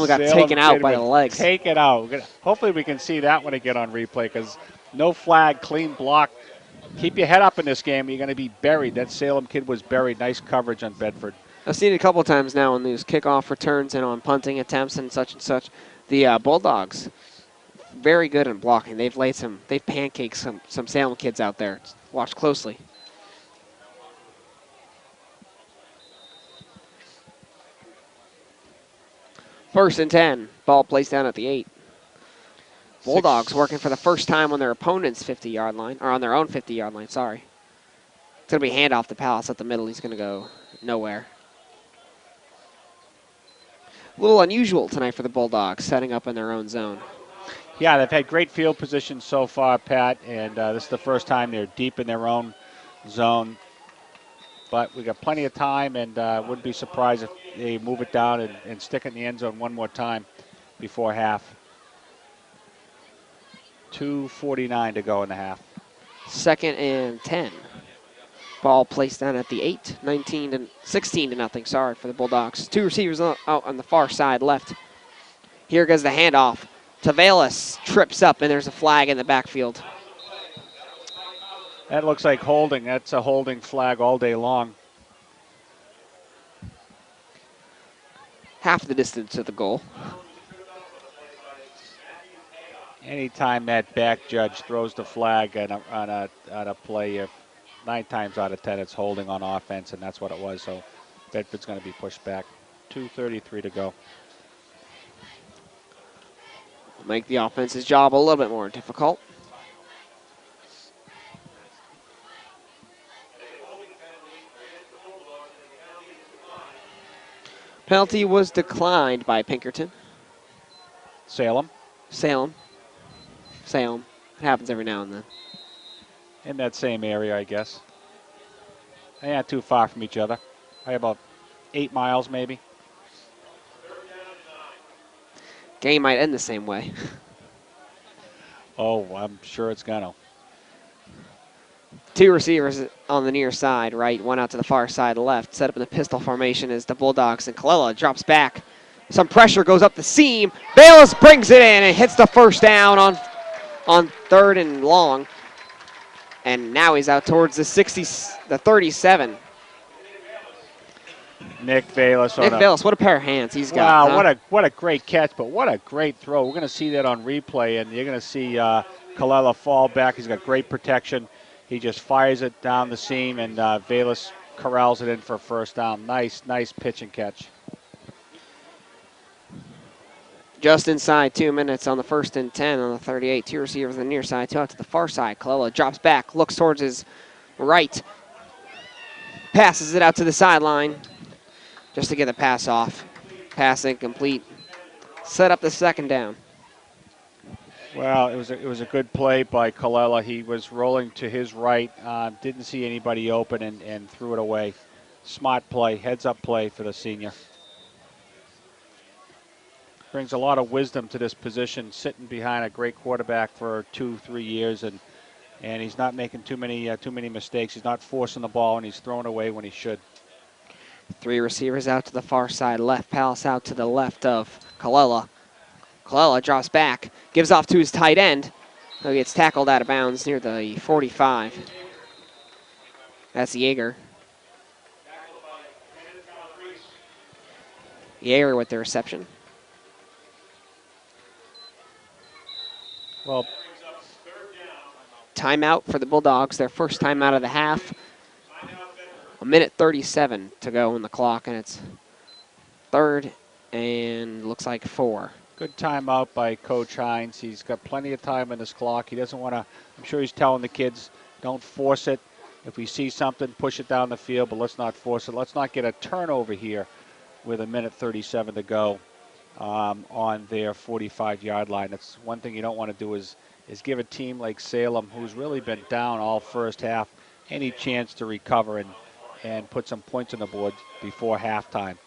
got taken out by the legs. Taken out. Hopefully we can see that one again on replay, because no flag, clean block. Keep your head up in this game. You're going to be buried. That Salem kid was buried. Nice coverage on Bedford. I've seen it a couple of times now on these kickoff returns and on punting attempts and such and such. The Bulldogs, very good in blocking. They've pancaked some Salem kids out there. Watch closely. First and 10. Ball placed down at the 8. Bulldogs working for the first time on their opponent's 50-yard line, or on their own 50-yard line, sorry. It's going to be a handoff to Palace at the middle. He's going to go nowhere. A little unusual tonight for the Bulldogs, setting up in their own zone. Yeah, they've had great field position so far, Pat, and this is the first time they're deep in their own zone. But we got plenty of time, and wouldn't be surprised if they move it down and stick it in the end zone one more time before half. 2:49 to go in the half. 2nd and 10. Ball placed down at the 8. 16-0, sorry, for the Bulldogs. 2 receivers out on the far side left. Here goes the handoff. Tavalis trips up, and there's a flag in the backfield. That looks like holding. That's a holding flag all day long. Half the distance to the goal. Anytime that back judge throws the flag on a play, if 9 times out of 10 it's holding on offense, and that's what it was. So Bedford's going to be pushed back. 2:33 to go. Make the offense's job a little bit more difficult. Penalty was declined by Pinkerton. Salem. It happens every now and then. In that same area, I guess. They're not too far from each other. Probably about 8 miles, maybe. Game might end the same way. Oh, I'm sure it's going to. Two receivers on the near side, right, one out to the far side left. Set up in the pistol formation is the Bulldogs, and Colella drops back. Some pressure goes up the seam. Bayless brings it in and hits the first down on 3rd and long. And now he's out towards the 37. Nick Bayless. Nick Bayless, what a pair of hands he's got. Wow, huh? what a great catch, but what a great throw. We're going to see that on replay, and you're going to see Colella fall back. He's got great protection. He just fires it down the seam, and Bayless corrals it in for a first down. Nice pitch and catch. Just inside 2 minutes on the 1st and 10 on the 38. Two receivers on the near side, two out to the far side. Colella drops back, looks towards his right, passes it out to the sideline just to get the pass off. Pass incomplete. Set up the 2nd down. Well, it was a good play by Colella. He was rolling to his right, didn't see anybody open, and threw it away. Smart play, heads-up play for the senior. Brings a lot of wisdom to this position, sitting behind a great quarterback for 2-3 years, and he's not making too many mistakes. He's not forcing the ball, and he's throwing away when he should. Three receivers out to the far side left. Pass out to the left of Colella. Colella drops back, gives off to his tight end, who gets tackled out of bounds near the 45. That's Yeager. Yeager with the reception. Well, timeout for the Bulldogs, their first timeout of the half. 1:37 to go in the clock, and it's 3rd and looks like 4. good timeout by Coach Hines. He's got plenty of time in this clock. He doesn't want to, I'm sure he's telling the kids, don't force it. If we see something, push it down the field, but let's not force it. Let's not get a turnover here with 1:37 to go on their 45-yard line. That's one thing you don't want to do is give a team like Salem, who's really been down all first half, any chance to recover and put some points on the board before halftime.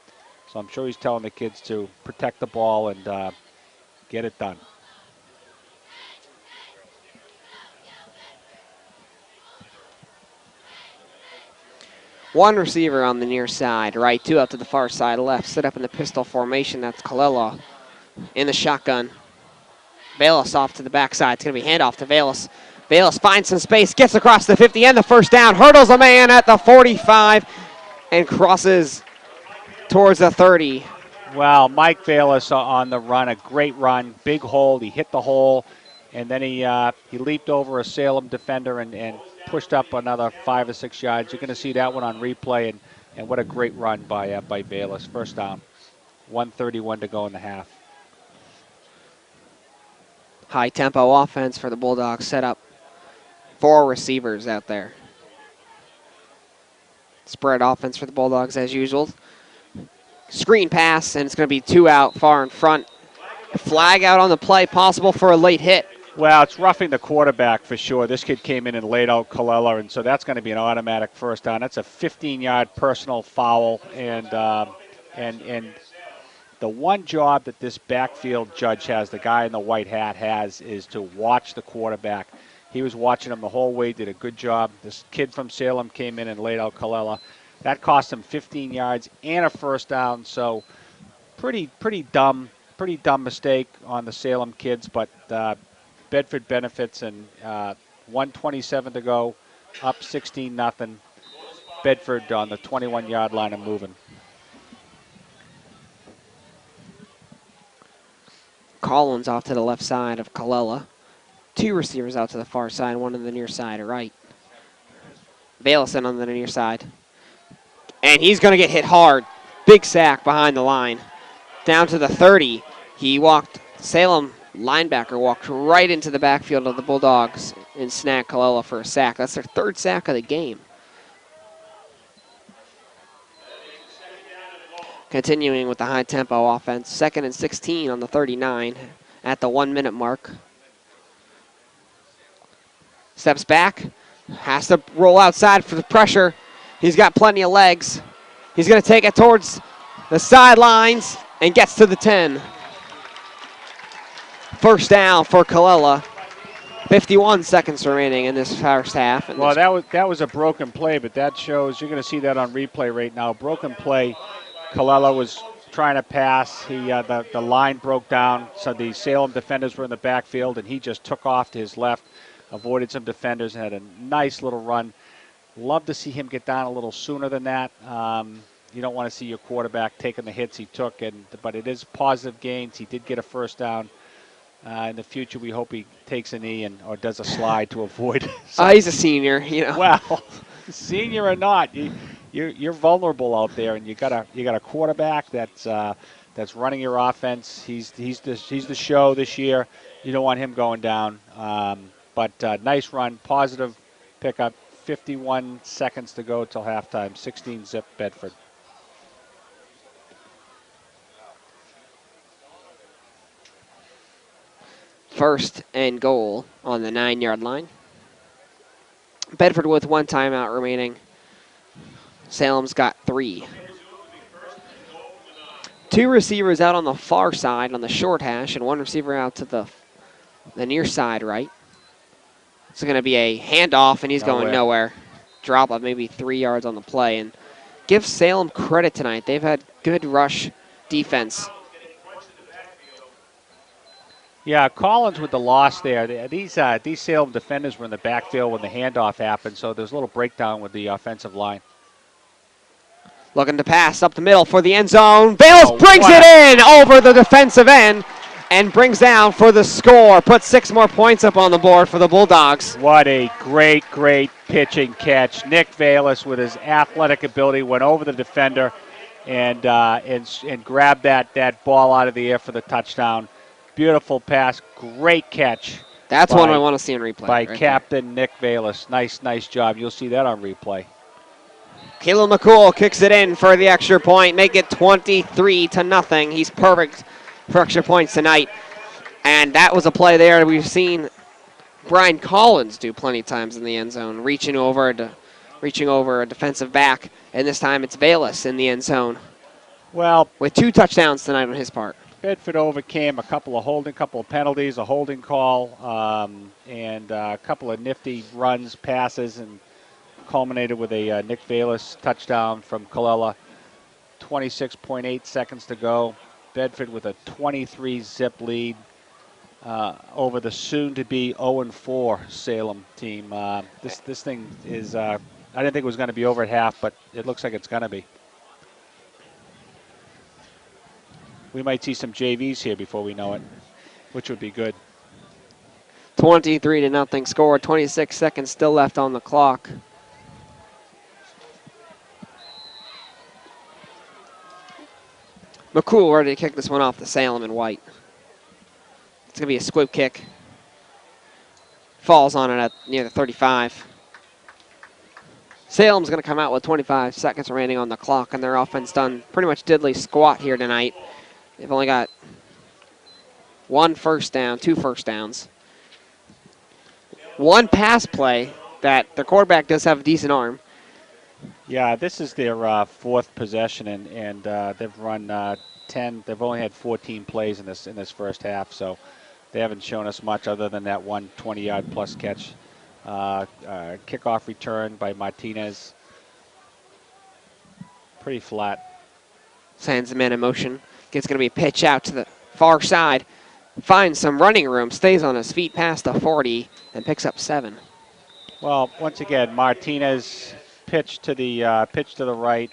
So I'm sure he's telling the kids to protect the ball and get it done. One receiver on the near side, right, two out to the far side left, set up in the pistol formation. That's Colella in the shotgun. Bayless off to the backside. It's going to be handoff to Bayless. Bayless finds some space, gets across the 50 and the first down, hurdles a man at the 45 and crosses towards the 30. Well, Mike Bayless on the run, a great run, big hold. He hit the hole, and then he leaped over a Salem defender and pushed up another 5 or 6 yards. You're going to see that one on replay, and what a great run by Bayless. First down, 1:31 to go in the half. High tempo offense for the Bulldogs, set up 4 receivers out there. Spread offense for the Bulldogs as usual. Screen pass, and it's going to be 2 out far in front. Flag out on the play, possible for a late hit. Well, it's roughing the quarterback for sure. This kid came in and laid out Colella, and so that's going to be an automatic first down. That's a 15-yard personal foul, and the one job that this backfield judge has, the guy in the white hat has, is to watch the quarterback. He was watching him the whole way, did a good job. This kid from Salem came in and laid out Colella. That cost him 15 yards and a first down, so pretty dumb mistake on the Salem kids, but Bedford benefits, and 1:27 to go, up 16-0. Bedford on the 21-yard line and moving. Collins off to the left side of Colella. 2 receivers out to the far side, 1 on the near side right. Baylison on the near side. And he's going to get hit hard. Big sack behind the line. Down to the 30. He walked, Salem linebacker walked right into the backfield of the Bulldogs and snagged Colella for a sack. That's their 3rd sack of the game. Continuing with the high tempo offense. 2nd and 16 on the 39 at the 1-minute mark. Steps back, has to roll outside for the pressure. He's got plenty of legs. He's going to take it towards the sidelines and gets to the 10. First down for Colella. 51 seconds remaining in this first half. Well, that was a broken play, but that shows, you're going to see that on replay right now. Broken play, Colella was trying to pass. The line broke down, so the Salem defenders were in the backfield, and he just took off to his left, avoided some defenders, and had a nice little run. Love to see him get down a little sooner than that. You don't want to see your quarterback taking the hits he took, but it is positive gains. He did get a first down. In the future, we hope he takes a knee or does a slide to avoid. He's a senior, you know. Well, senior or not, you're vulnerable out there, and you got a quarterback that's running your offense. He's the show this year. You don't want him going down. But nice run, positive pickup. 51 seconds to go till halftime. 16-zip Bedford. First and goal on the 9-yard line. Bedford with 1 timeout remaining. Salem's got 3. 2 receivers out on the far side on the short hash, and 1 receiver out to the near side right. It's going to be a handoff, and he's going nowhere. Drop of maybe 3 yards on the play. And give Salem credit tonight. They've had good rush defense. Yeah, Collins with the loss there. These Salem defenders were in the backfield when the handoff happened, so there's a little breakdown with the offensive line. Looking to pass up the middle for the end zone. Bayless brings it in over the defensive end and brings down for the score. Put 6 more points up on the board for the Bulldogs. What a great pitching catch. Nick Bayless, with his athletic ability, went over the defender and grabbed that ball out of the air for the touchdown. Beautiful pass, great catch. That's one I want to see in replay. By Captain Nick Bayless. Nice job. You'll see that on replay. Caleb McCool kicks it in for the extra point, make it 23-0. He's perfect for extra points tonight. And that was a play there we've seen Brian Collins do plenty of times in the end zone, reaching over a defensive back, and this time it's Bayless in the end zone. Well, with 2 touchdowns tonight on his part. Bedford overcame a couple of penalties, a holding call, and a couple of nifty runs, passes, and culminated with a Nick Bayless touchdown from Colella. 26.8 seconds to go. Bedford with a 23-zip lead over the soon-to-be 0-4 Salem team. This thing is, I didn't think it was going to be over at half, but it looks like it's going to be. We might see some JVs here before we know it, which would be good. 23-0 score, 26 seconds still left on the clock. McCool ready to kick this one off the Salem in white. It's going to be a squib kick. Falls on it near the 35. Salem's going to come out with 25 seconds remaining on the clock, and their offense done pretty much diddly squat here tonight. They've only got 1 first down, 2 first downs. 1 pass play that their quarterback does have a decent arm. Yeah, this is their 4th possession, and they've run 10. They've only had 14 plays in this first half, so they haven't shown us much other than that 1 20-yard plus catch. Kickoff return by Martinez. Pretty flat. Sends him in motion. It's going to be a pitch out to the far side. Finds some running room. Stays on his feet past the 40 and picks up 7. Well, once again, Martinez pitched to the right.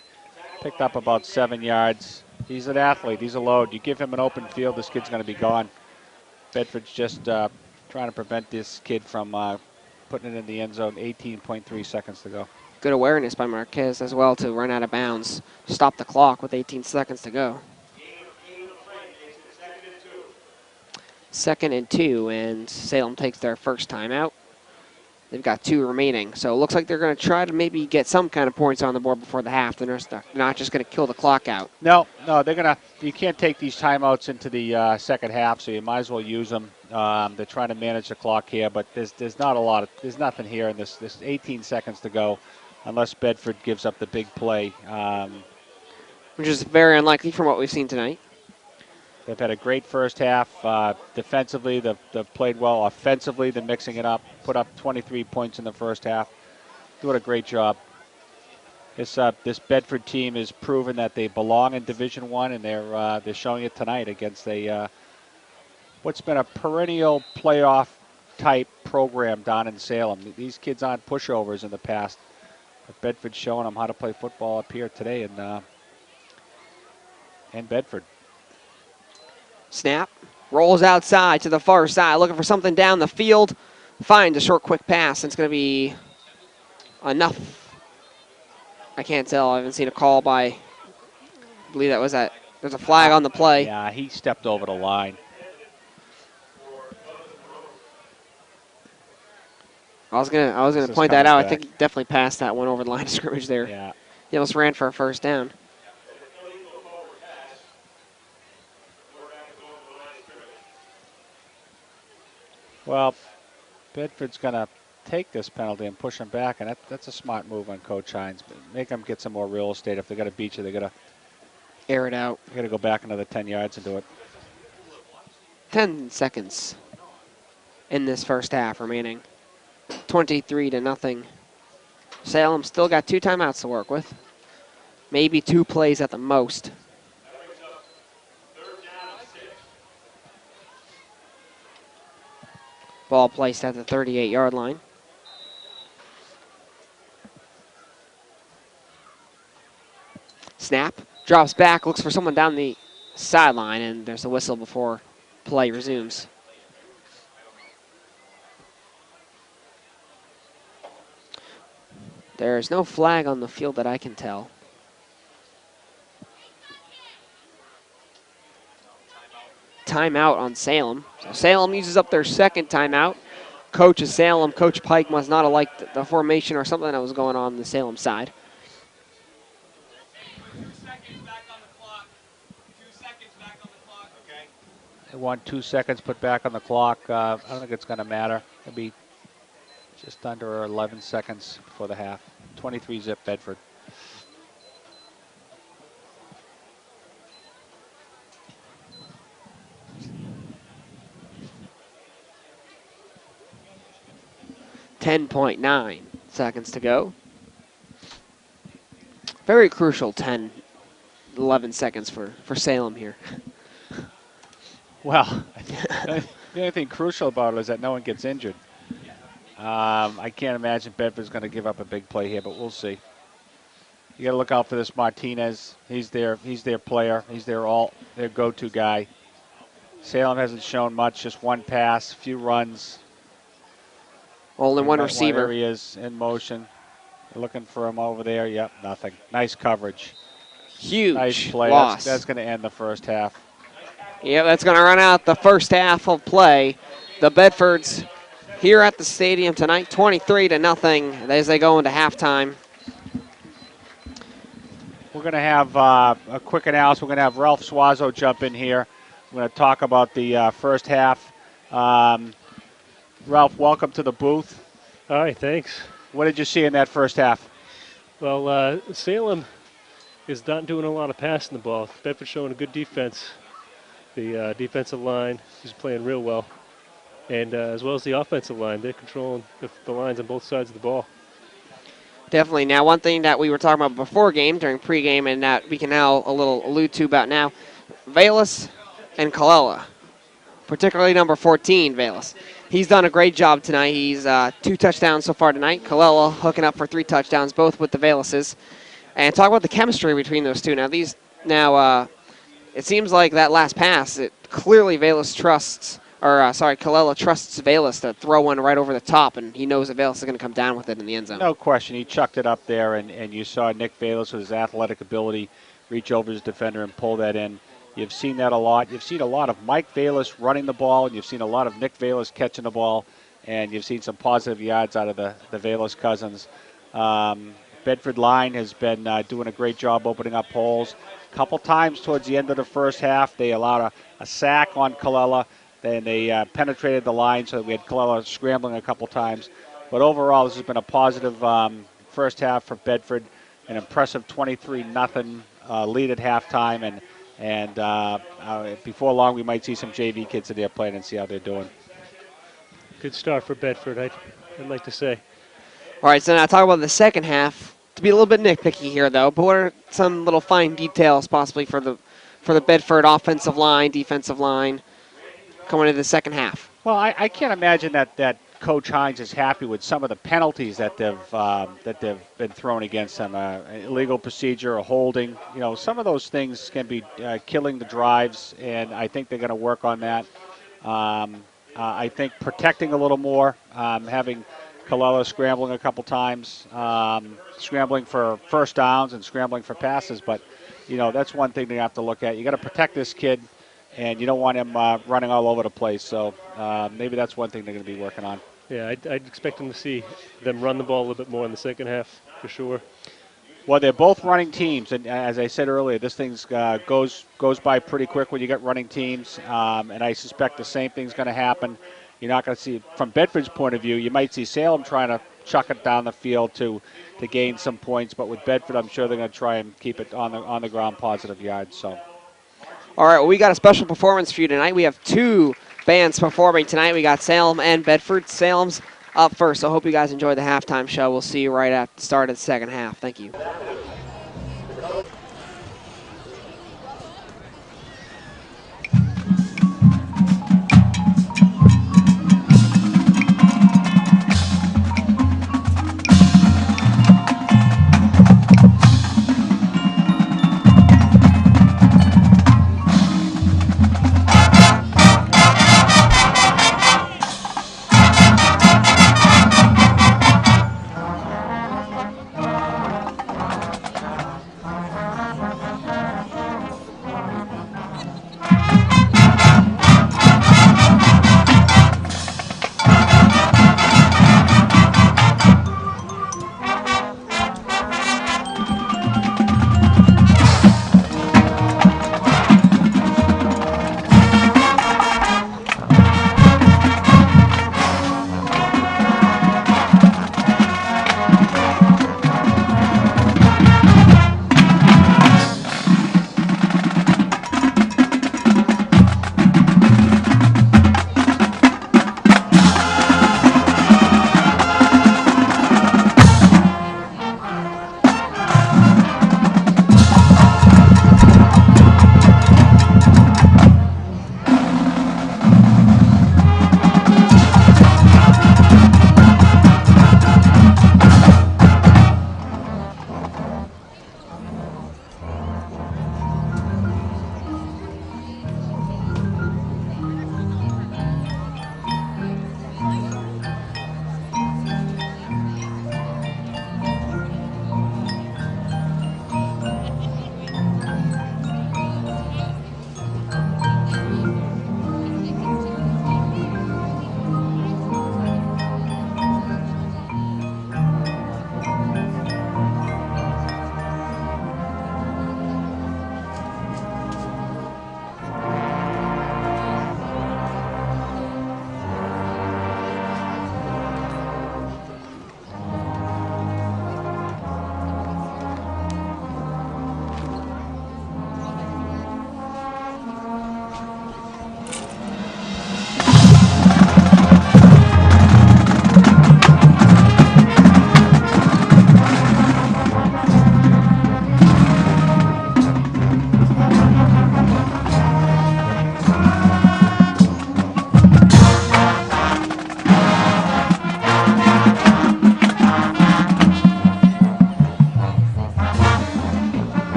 Picked up about 7 yards. He's an athlete. He's a load. You give him an open field, this kid's going to be gone. Bedford's just trying to prevent this kid from putting it in the end zone. 18.3 seconds to go. Good awareness by Marquez as well to run out of bounds. Stop the clock with 18 seconds to go. 2nd and 2, and Salem takes their first timeout. They've got 2 remaining, so it looks like they're going to try to maybe get some kind of points on the board before the half. They're not just going to kill the clock out. No, they're going to. You can't take these timeouts into the second half, so you might as well use them. They're trying to manage the clock here, but there's not a lot. There's nothing here in this 18 seconds to go, unless Bedford gives up the big play, which is very unlikely from what we've seen tonight. They've had a great first half. Defensively, they've played well. Offensively, they're mixing it up. Put up 23 points in the first half. Doing a great job. This Bedford team has proven that they belong in Division I, and they're showing it tonight against what's been a perennial playoff type program down in Salem. These kids aren't pushovers in the past. But Bedford's showing them how to play football up here today in Bedford. Snap, rolls outside to the far side, looking for something down the field. Finds a short, quick pass, and it's going to be enough. I can't tell. I haven't seen a call by, I believe that was that. There's a flag on the play. Yeah, he stepped over the line. I was gonna point that out. I think he definitely passed that one over the line of scrimmage there. Yeah. He almost ran for a first down. Well, Bedford's going to take this penalty and push him back, and that's a smart move on Coach Hines. Make them get some more real estate. If they're going to beat you, they're going to air it out. They're going to go back another 10 yards and do it. 10 seconds in this first half remaining. 23-0. Salem still got 2 timeouts to work with. Maybe 2 plays at the most. Ball placed at the 38-yard line. Snap, drops back, looks for someone down the sideline, and there's a whistle before play resumes. There's no flag on the field that I can tell. Timeout on Salem. So Salem uses up their second timeout. Coach of Salem, Coach Pike, must not have liked the formation or something that was going on the Salem side. 2 seconds back on the clock. 2 seconds back on the clock, okay? They want 2 seconds put back on the clock. I don't think it's going to matter. It'll be just under 11 seconds before the half. 23-zip Bedford. .9 seconds to go. Very crucial 10, 11 seconds for Salem here. Well, the only thing crucial about it is that no one gets injured. I can't imagine Bedford's going to give up a big play here, but we'll see. You got to look out for this Martinez. He's their player. He's their go-to guy. Salem hasn't shown much, just one pass, few runs. Only one receiver. There he is in motion. They're looking for him over there. Yep, nothing. Nice coverage. Huge nice play. Loss. That's going to end the first half. Yeah, that's going to run out the first half of play. The Bedfords here at the stadium tonight, 23-0 as they go into halftime. We're going to have a quick analysis. We're going to have Ralph Suazo jump in here. We're going to talk about the first half. Ralph, welcome to the booth. Hi, thanks. What did you see in that first half? Well, Salem is not doing a lot of passing the ball. Bedford showing a good defense. The defensive line is playing real well. And as well as the offensive line, they're controlling the lines on both sides of the ball. Definitely. Now, one thing that we were talking about before game, during pregame, and that we can now allude to about now, Velas and Colella, particularly number 14, Velas. He's done a great job tonight. He's 2 touchdowns so far tonight. Colella hooking up for 3 touchdowns, both with the Velases. And talk about the chemistry between those two. Now, it seems like that last pass, clearly Colella trusts Velas to throw one right over the top, and he knows that Velas is going to come down with it in the end zone. No question. He chucked it up there, and you saw Nick Velas with his athletic ability reach over his defender and pull that in. You've seen that a lot. You've seen a lot of Mike Velas running the ball, and you've seen a lot of Nick Velas catching the ball, and you've seen some positive yards out of the Velas cousins. Bedford line has been doing a great job opening up holes. A couple times towards the end of the first half, they allowed a sack on Colella. Then they penetrated the line, so we had Colella scrambling a couple times. But overall, this has been a positive first half for Bedford, an impressive 23-0 lead at halftime, and And before long, we might see some JV kids in there playing and see how they're doing. Good start for Bedford, I'd like to say. All right, so now talk about the second half. To be a little bit nitpicky here, though, but what are some little fine details possibly for the Bedford offensive line, defensive line coming into the second half? Well, I can't imagine that Coach Hines is happy with some of the penalties that they've been thrown against them. Illegal procedure, a holding. You know, some of those things can be killing the drives, and I think they're going to work on that. I think protecting a little more, having Colella scrambling a couple times, scrambling for first downs and scrambling for passes. But, you know, that's one thing they have to look at. You got to protect this kid, and you don't want him running all over the place. So maybe that's one thing they're going to be working on. Yeah, I'd expect them to see them run the ball a little bit more in the second half, for sure. Well, they're both running teams, and as I said earlier, this thing goes by pretty quick when you get running teams, and I suspect the same thing's going to happen. You're not going to see, from Bedford's point of view, you might see Salem trying to chuck it down the field to gain some points, but with Bedford, I'm sure they're going to try and keep it on the ground, positive yards. So. All right, well, we got a special performance for you tonight. We have two bands performing tonight. We got Salem and Bedford. Salem's up first, so I hope you guys enjoy the halftime show. We'll see you right at the start of the second half. Thank you.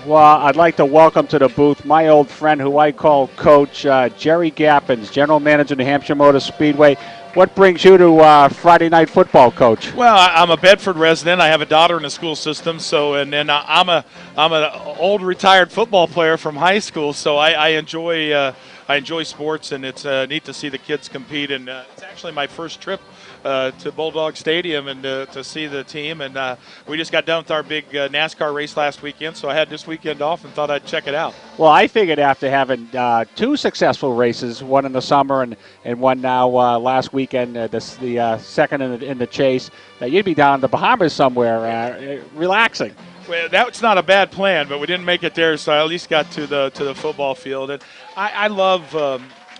Well, I'd like to welcome to the booth my old friend who I call Coach, Jerry Gappins, General Manager, New Hampshire Motor Speedway. What brings you to Friday Night Football, Coach? Well, I'm a Bedford resident. I have a daughter in the school system, and then I'm an old retired football player from high school, so I enjoy sports, and it's neat to see the kids compete. And it's actually my first trip to Bulldog Stadium and to see the team. And we just got done with our big NASCAR race last weekend, so I had this weekend off and thought I'd check it out. Well, I figured after having two successful races, one in the summer and one now last weekend, the second in the Chase, that you'd be down in the Bahamas somewhere relaxing. Well, that's not a bad plan, but we didn't make it there, so I at least got to the football field. And I love,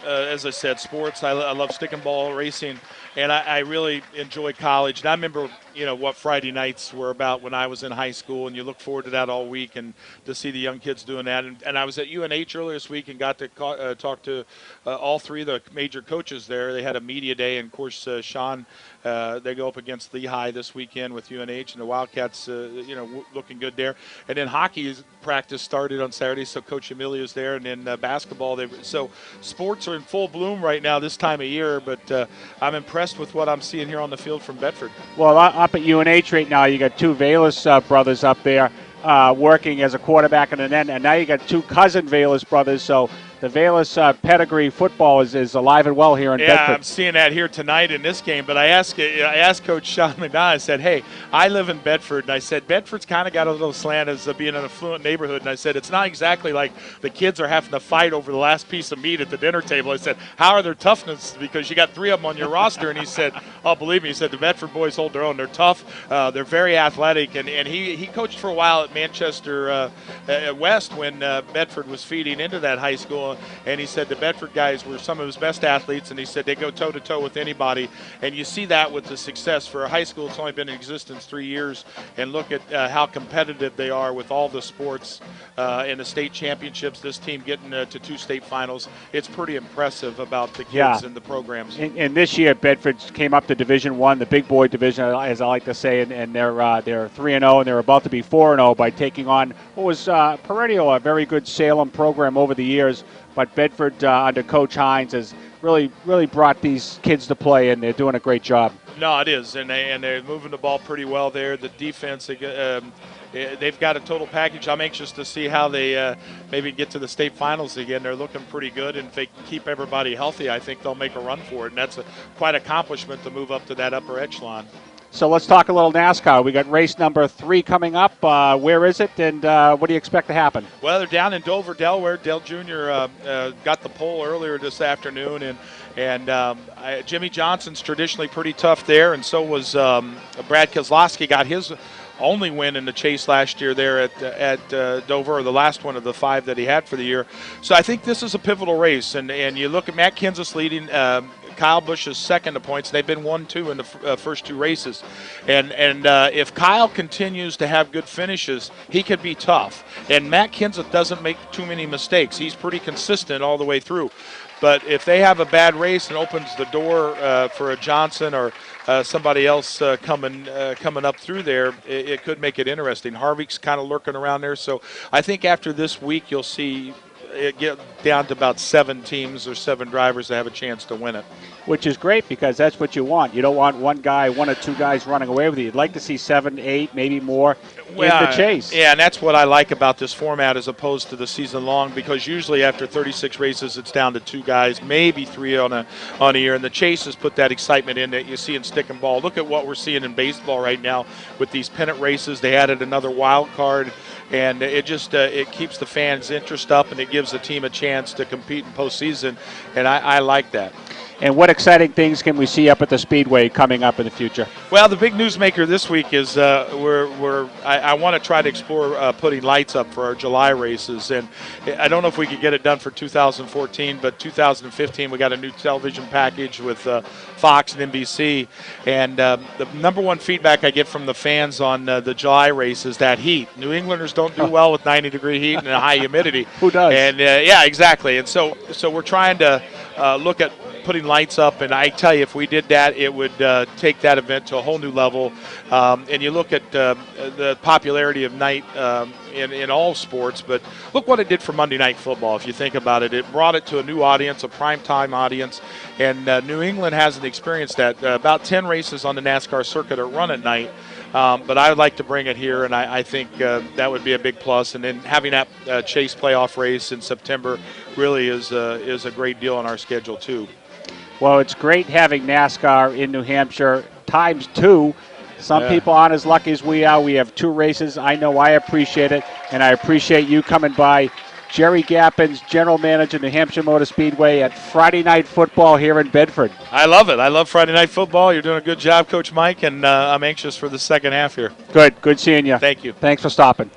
as I said, sports. I love stick and ball racing, and I really enjoy college. And I remember, what Friday nights were about when I was in high school, and you look forward to that all week and to see the young kids doing that. And I was at UNH earlier this week and got to talk to all three of the major coaches there. They had a media day, and of course, Sean, they go up against Lehigh this weekend with UNH, and the Wildcats, looking good there. And then hockey practice started on Saturday, so Coach Emilio's there, and then basketball. So sports are in full bloom right now this time of year, but I'm impressed with what I'm seeing here on the field from Bedford. Well, up at UNH right now, you got two Valus brothers up there working as a quarterback and an end, and now you got two cousin Valus brothers, so the Valus pedigree football is alive and well here in Bedford. Yeah, I'm seeing that here tonight in this game. But I asked Coach Sean McDonough, I said, hey, I live in Bedford. And I said, Bedford's kind of got a little slant as being an affluent neighborhood. And I said, it's not exactly like the kids are having to fight over the last piece of meat at the dinner table. I said, how are their toughness? Because you got three of them on your roster. And he said, oh, believe me, he said, the Bedford boys hold their own. They're tough. They're very athletic. And he coached for a while at Manchester West when Bedford was feeding into that high school. And he said the Bedford guys were some of his best athletes, and he said they go toe-to-toe with anybody. And you see that with the success. For a high school that's only been in existence 3 years, and look at how competitive they are with all the sports in the state championships, this team getting to 2 state finals. It's pretty impressive about the kids and the programs. And this year, Bedford came up to Division I, the big boy division, as I like to say, and they're 3-0, and they're about to be 4-0 by taking on what was perennial, a very good Salem program over the years. But Bedford, under Coach Hines, has really brought these kids to play, and they're doing a great job. No, it is, and they're moving the ball pretty well there. The defense, they've got a total package. I'm anxious to see how they maybe get to the state finals again. They're looking pretty good, and if they keep everybody healthy, I think they'll make a run for it, and that's quite an accomplishment to move up to that upper echelon. So let's talk a little NASCAR. We got race number 3 coming up. Where is it, and what do you expect to happen? Well, they're down in Dover, Delaware. Dale Jr. Got the pole earlier this afternoon, and Jimmy Johnson's traditionally pretty tough there, and so was Brad Kozlowski. Got his only win in the Chase last year there at Dover, or the last one of the 5 that he had for the year. So I think this is a pivotal race, and you look at Matt Kenseth leading. Kyle Busch is second to points. They've been 1-2 in the first 2 races. And if Kyle continues to have good finishes, he could be tough. And Matt Kenseth doesn't make too many mistakes. He's pretty consistent all the way through. But if they have a bad race and opens the door for a Johnson or somebody else coming up through there, it could make it interesting. Harvick's kind of lurking around there. So I think after this week you'll see it get down to about 7 teams or 7 drivers that have a chance to win it. Which is great, because that's what you want. You don't want one or 2 guys running away with you. You'd like to see 7, 8, maybe more in the chase. Yeah, and that's what I like about this format as opposed to the season long, because usually after 36 races it's down to 2 guys, maybe 3 on a year, and the chase has put that excitement in that you see in stick and ball. Look at what we're seeing in baseball right now with these pennant races. They added another wild card, and it just it keeps the fans' interest up, and it gives the team a chance to compete in postseason, and I like that. And what exciting things can we see up at the Speedway coming up in the future? Well, the big newsmaker this week is I want to try to explore putting lights up for our July races, and I don't know if we could get it done for 2014, but 2015 we got a new television package with Fox and NBC, and the number one feedback I get from the fans on the July race is that heat. New Englanders don't do well with 90-degree heat and high humidity. Who does? And yeah, exactly. And so we're trying to look at putting lights up, and I tell you, if we did that, it would take that event to a whole new level. And you look at the popularity of night in all sports. But look what it did for Monday Night Football. If you think about it, it brought it to a new audience, a primetime audience, and New England hasn't experienced that. About 10 races on the NASCAR circuit are run at night. But I would like to bring it here, and I think that would be a big plus. And then having that Chase playoff race in September really is a great deal on our schedule too. Well, it's great having NASCAR in New Hampshire ×2. Some people aren't as lucky as we are. We have 2 races. I know I appreciate it, and I appreciate you coming by. Jerry Gappins, General Manager, New Hampshire Motor Speedway, at Friday Night Football here in Bedford. I love it. I love Friday Night Football. You're doing a good job, Coach Mike, and I'm anxious for the second half here. Good seeing you. Thank you. Thanks for stopping.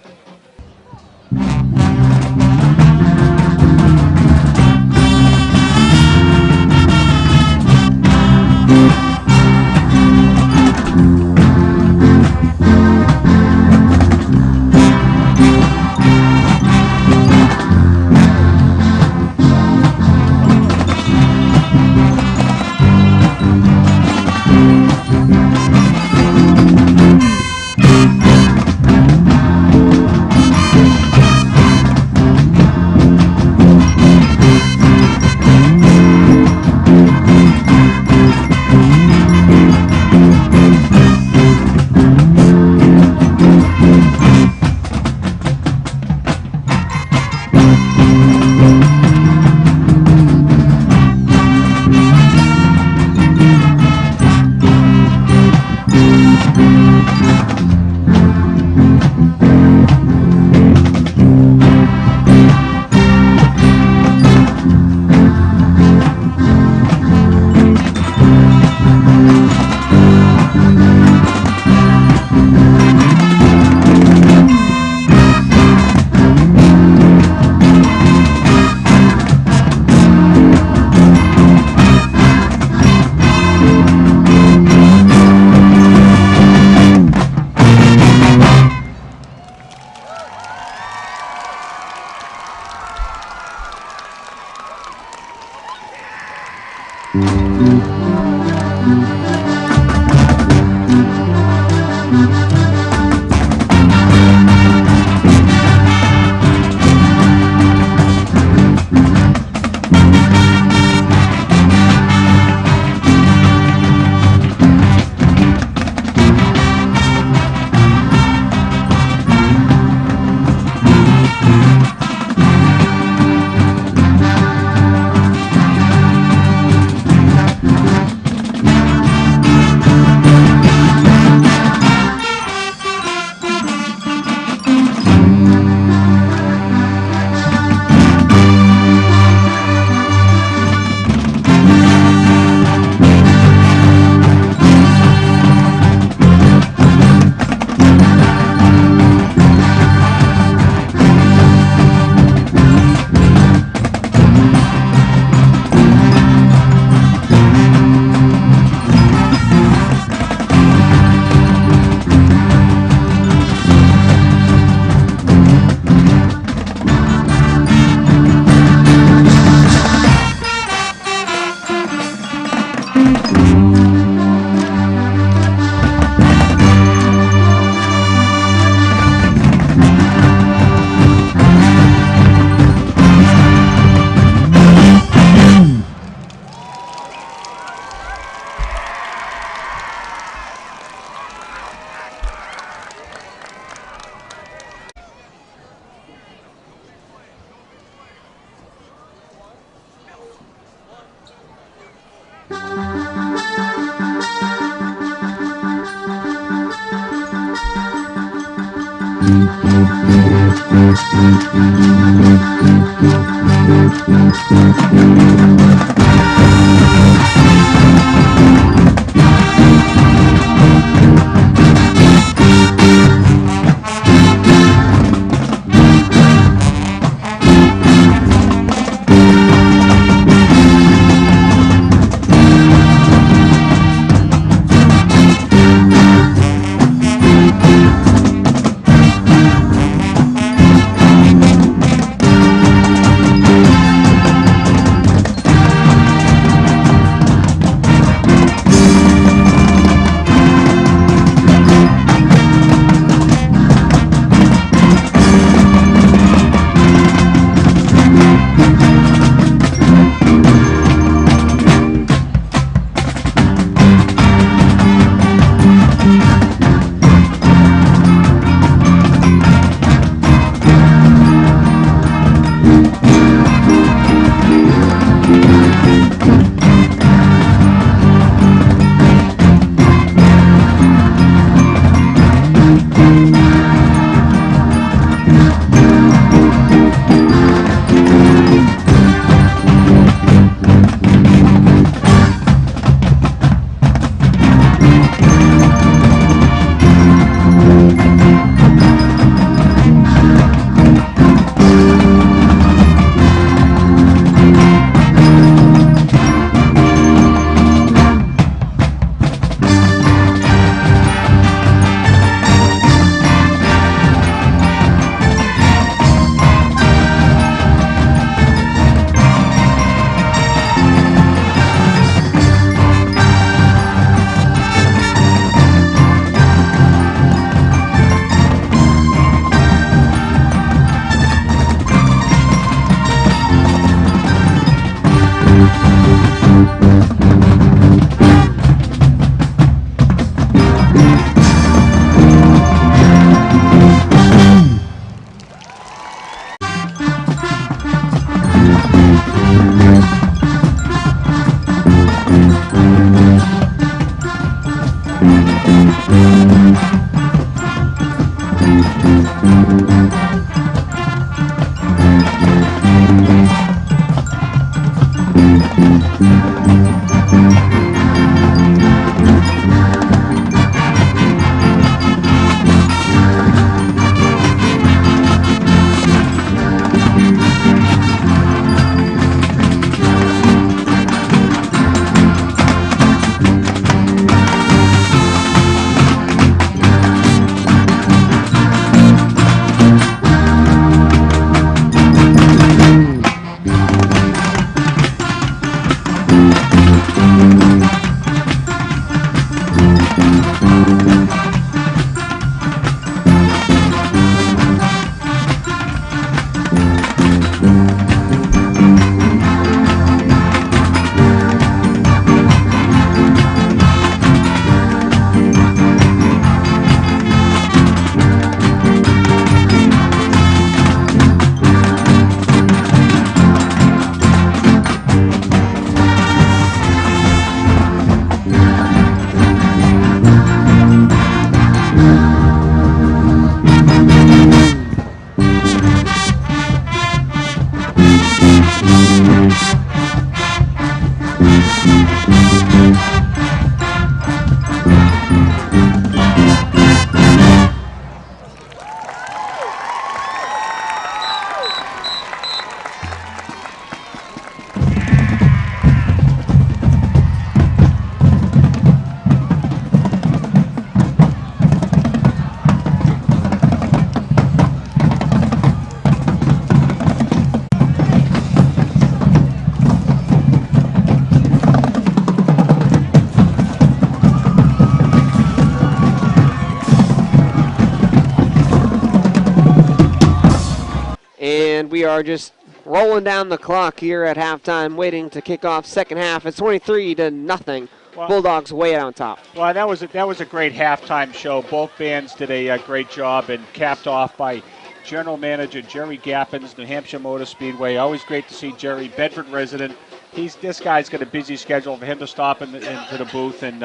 And we are just rolling down the clock here at halftime, waiting to kick off second half. It's 23-0. Well, Bulldogs way out on top. Well, that was a great halftime show. Both bands did a great job, and capped off by General Manager Jerry Gappins, New Hampshire Motor Speedway. Always great to see Jerry, Bedford resident. This guy's got a busy schedule. For him to stop into the booth and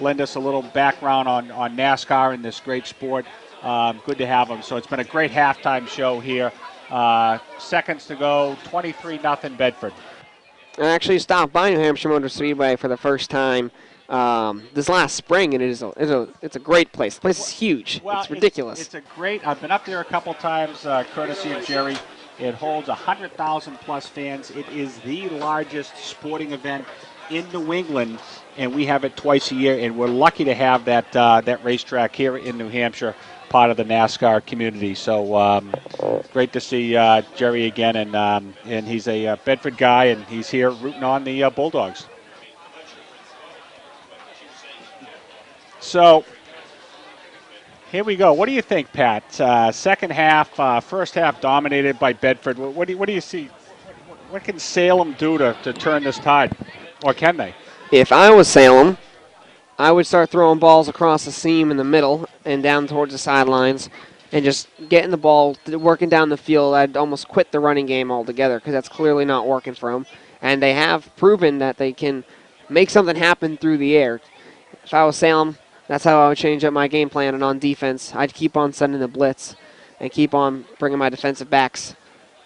lend us a little background on NASCAR and this great sport. Good to have him. So it's been a great halftime show here. Seconds to go, 23-0 Bedford. I actually stopped by New Hampshire Motor Speedway for the first time this last spring, and it's a great place. The place is huge. Well, it's ridiculous. It's a great. I've been up there a couple times, courtesy of Jerry. It holds 100,000 plus fans. It is the largest sporting event in New England, and we have it twice a year. And we're lucky to have that racetrack here in New Hampshire, part of the NASCAR community. So great to see Jerry again, and he's a Bedford guy, and he's here rooting on the Bulldogs. So here we go. What do you think, Pat? Second half, first half dominated by Bedford. What do you see? What can Salem do to turn this tide, or can they? If I was Salem, I would start throwing balls across the seam in the middle and down towards the sidelines and just getting the ball, working down the field. I'd almost quit the running game altogether because that's clearly not working for them. And they have proven that they can make something happen through the air. If I was Salem, that's how I would change up my game plan. And on defense, I'd keep on sending the blitz and keep on bringing my defensive backs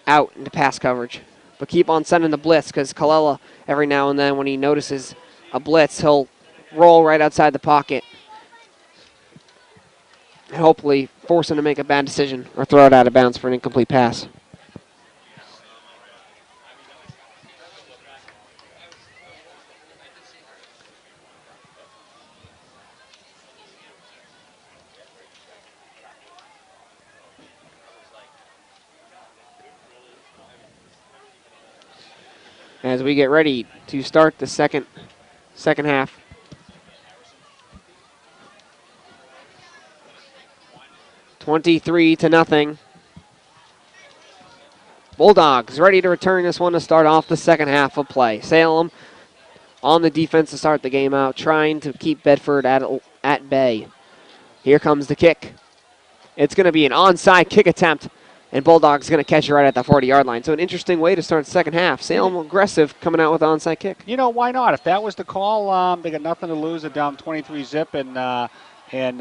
out into pass coverage. But keep on sending the blitz because Colella, every now and then when he notices a blitz, he'll roll right outside the pocket and hopefully force him to make a bad decision or throw it out of bounds for an incomplete pass. As we get ready to start the second half. (23-0). Bulldogs ready to return this one to start off the second half of play. Salem on the defense to start the game out, trying to keep Bedford at bay. Here comes the kick. It's going to be an onside kick attempt, and Bulldogs going to catch it right at the 40-yard line. So an interesting way to start the second half. Salem aggressive coming out with an onside kick. You know, why not? If that was the call, they got nothing to lose. They're down 23-zip, and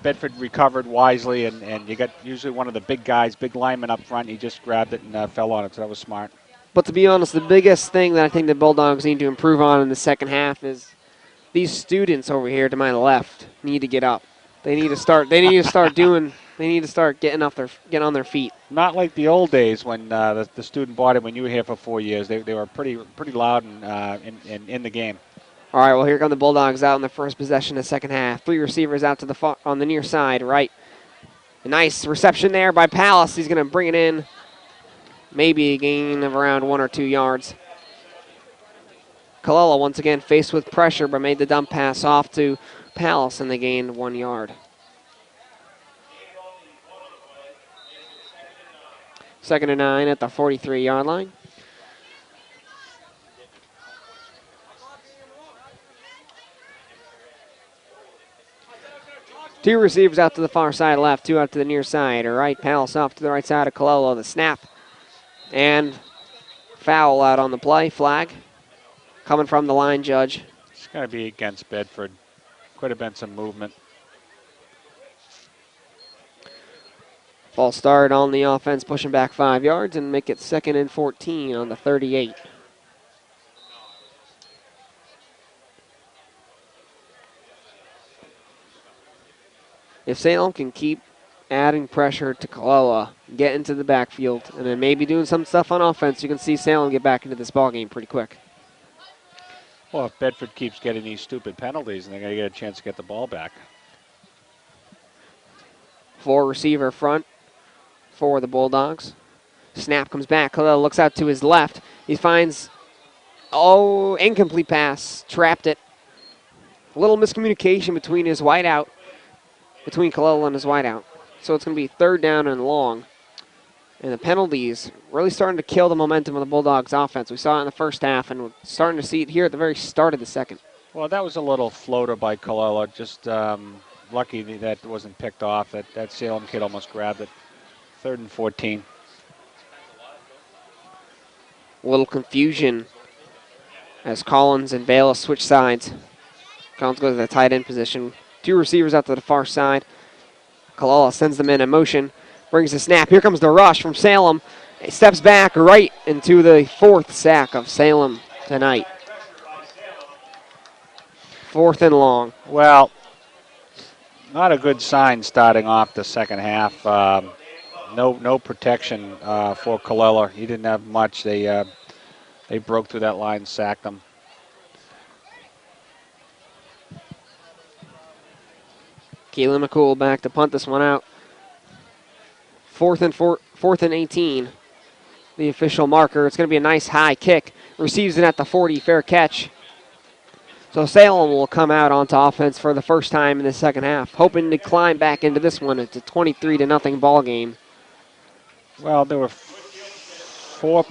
Bedford recovered wisely, and you got usually one of the big guys, big lineman up front. He just grabbed it and fell on it, so that was smart. But to be honest, the biggest thing that I think the Bulldogs need to improve on in the second half is these students over here to my left need to get up. They need to start. They need to start doing. They need to start getting on their feet. Not like the old days when the student body when you were here for 4 years. They were pretty loud and in the game. All right, well, here come the Bulldogs out in the first possession of the second half. Three receivers out to on the near side, right. A nice reception there by Palace. He's going to bring it in. Maybe a gain of around 1 or 2 yards. Colella once again faced with pressure, but made the dump pass off to Palace, and they gained 1 yard. Second and 9 at the 43-yard line. Two receivers out to the far side left, two out to the near side. All right, Palace off to the right side of Colella. The snap and foul out on the play. Flag coming from the line judge. It's going to be against Bedford. Could have been some movement. False start on the offense, pushing back 5 yards and make it 2nd and 14 on the 38. If Salem can keep adding pressure to Colella, get into the backfield, and then maybe doing some stuff on offense, you can see Salem get back into this ballgame pretty quick. Well, if Bedford keeps getting these stupid penalties, and they're going to get a chance to get the ball back. 4 receiver front for the Bulldogs. Snap comes back. Colella looks out to his left. He finds, incomplete pass. Trapped it. A little miscommunication between his wideout. Between Colella and his wideout. So it's going to be 3rd down and long. And the penalties really starting to kill the momentum of the Bulldogs offense. We saw it in the first half, and we're starting to see it here at the very start of the second. Well, that was a little floater by Colella. Just lucky that wasn't picked off. That Salem kid almost grabbed it. 3rd and 14. A little confusion as Collins and Bayless switch sides. Collins goes to the tight end position. 2 receivers out to the far side. Colella sends them in motion. Brings the snap. Here comes the rush from Salem. He steps back right into the 4th sack of Salem tonight. 4th and long. Well, not a good sign starting off the second half. No protection for Colella. He didn't have much. They broke through that line and sacked him. Keelan McCool back to punt this one out. 4th and 18. The official marker. It's going to be a nice high kick. Receives it at the 40. Fair catch. So Salem will come out onto offense for the first time in the second half, hoping to climb back into this one. It's a 23-0 ball game. Well, there were 3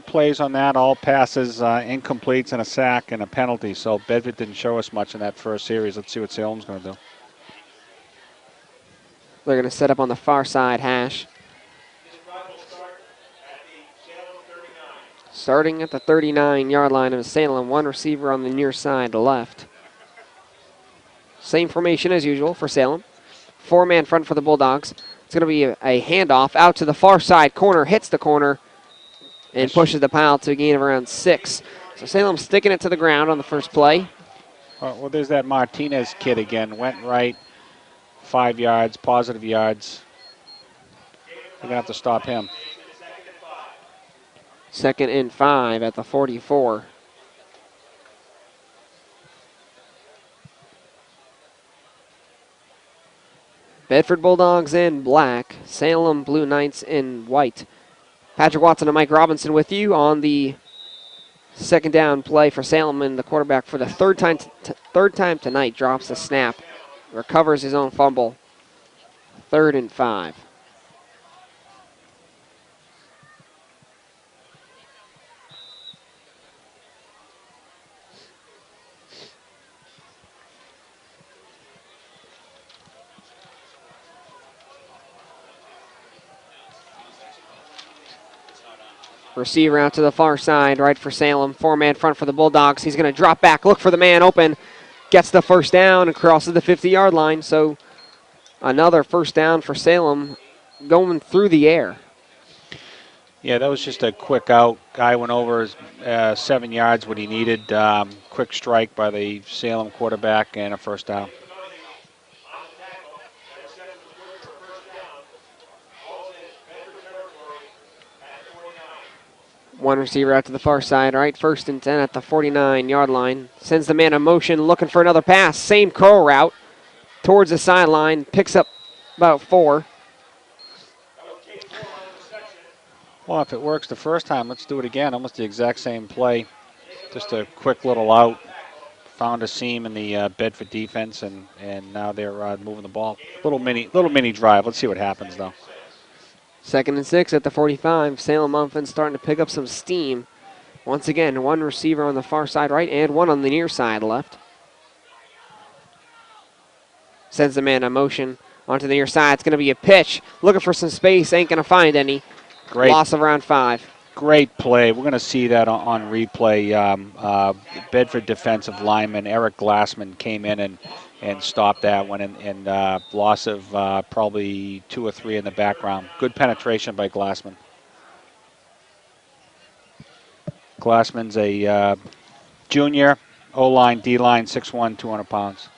plays on that, all passes, incompletes, and a sack and a penalty. So Bedford didn't show us much in that first series. Let's see what Salem's going to do. They're going to set up on the far side hash. Starting at the 39-yard line of Salem, 1 receiver on the near side left. Same formation as usual for Salem. 4-man front for the Bulldogs. It's going to be a handoff out to the far side corner, hits the corner, and pushes the pile to a gain of around 6. So Salem sticking it to the ground on the first play. Well, there's that Martinez kid again. Went right, 5 yards, positive yards. They're going to have to stop him. 2nd and 5 at the 44. Bedford Bulldogs in black, Salem Blue Knights in white. Patrick Watson and Mike Robinson with you on the 2nd down play for Salem, and the quarterback for the third time tonight drops the snap, recovers his own fumble. 3rd and 5. Receiver out to the far side, right for Salem. 4-man front for the Bulldogs. He's going to drop back, look for the man open, gets the first down and crosses the 50-yard line. So another first down for Salem going through the air. Yeah, that was just a quick out. Guy went over 7 yards what he needed. Quick strike by the Salem quarterback and a first down. One receiver out to the far side, right? 1st and 10 at the 49-yard line. Sends the man in motion, looking for another pass. Same curl route towards the sideline. Picks up about 4. Well, if it works the first time, let's do it again. Almost the exact same play. Just a quick little out. Found a seam in the Bedford defense, and now they're moving the ball. Little mini drive. Let's see what happens, though. 2nd and 6 at the 45. Salem offense starting to pick up some steam. Once again, 1 receiver on the far side right and 1 on the near side left. Sends the man in motion onto the near side. It's going to be a pitch. Looking for some space. Ain't going to find any. Great. Loss of around 5. Great play. We're going to see that on replay. Bedford defensive lineman Eric Glassman came in and stopped that one, and loss of probably 2 or 3 in the background. Good penetration by Glassman. Glassman's a junior, O-line, D-line, 6'1", 200 pounds.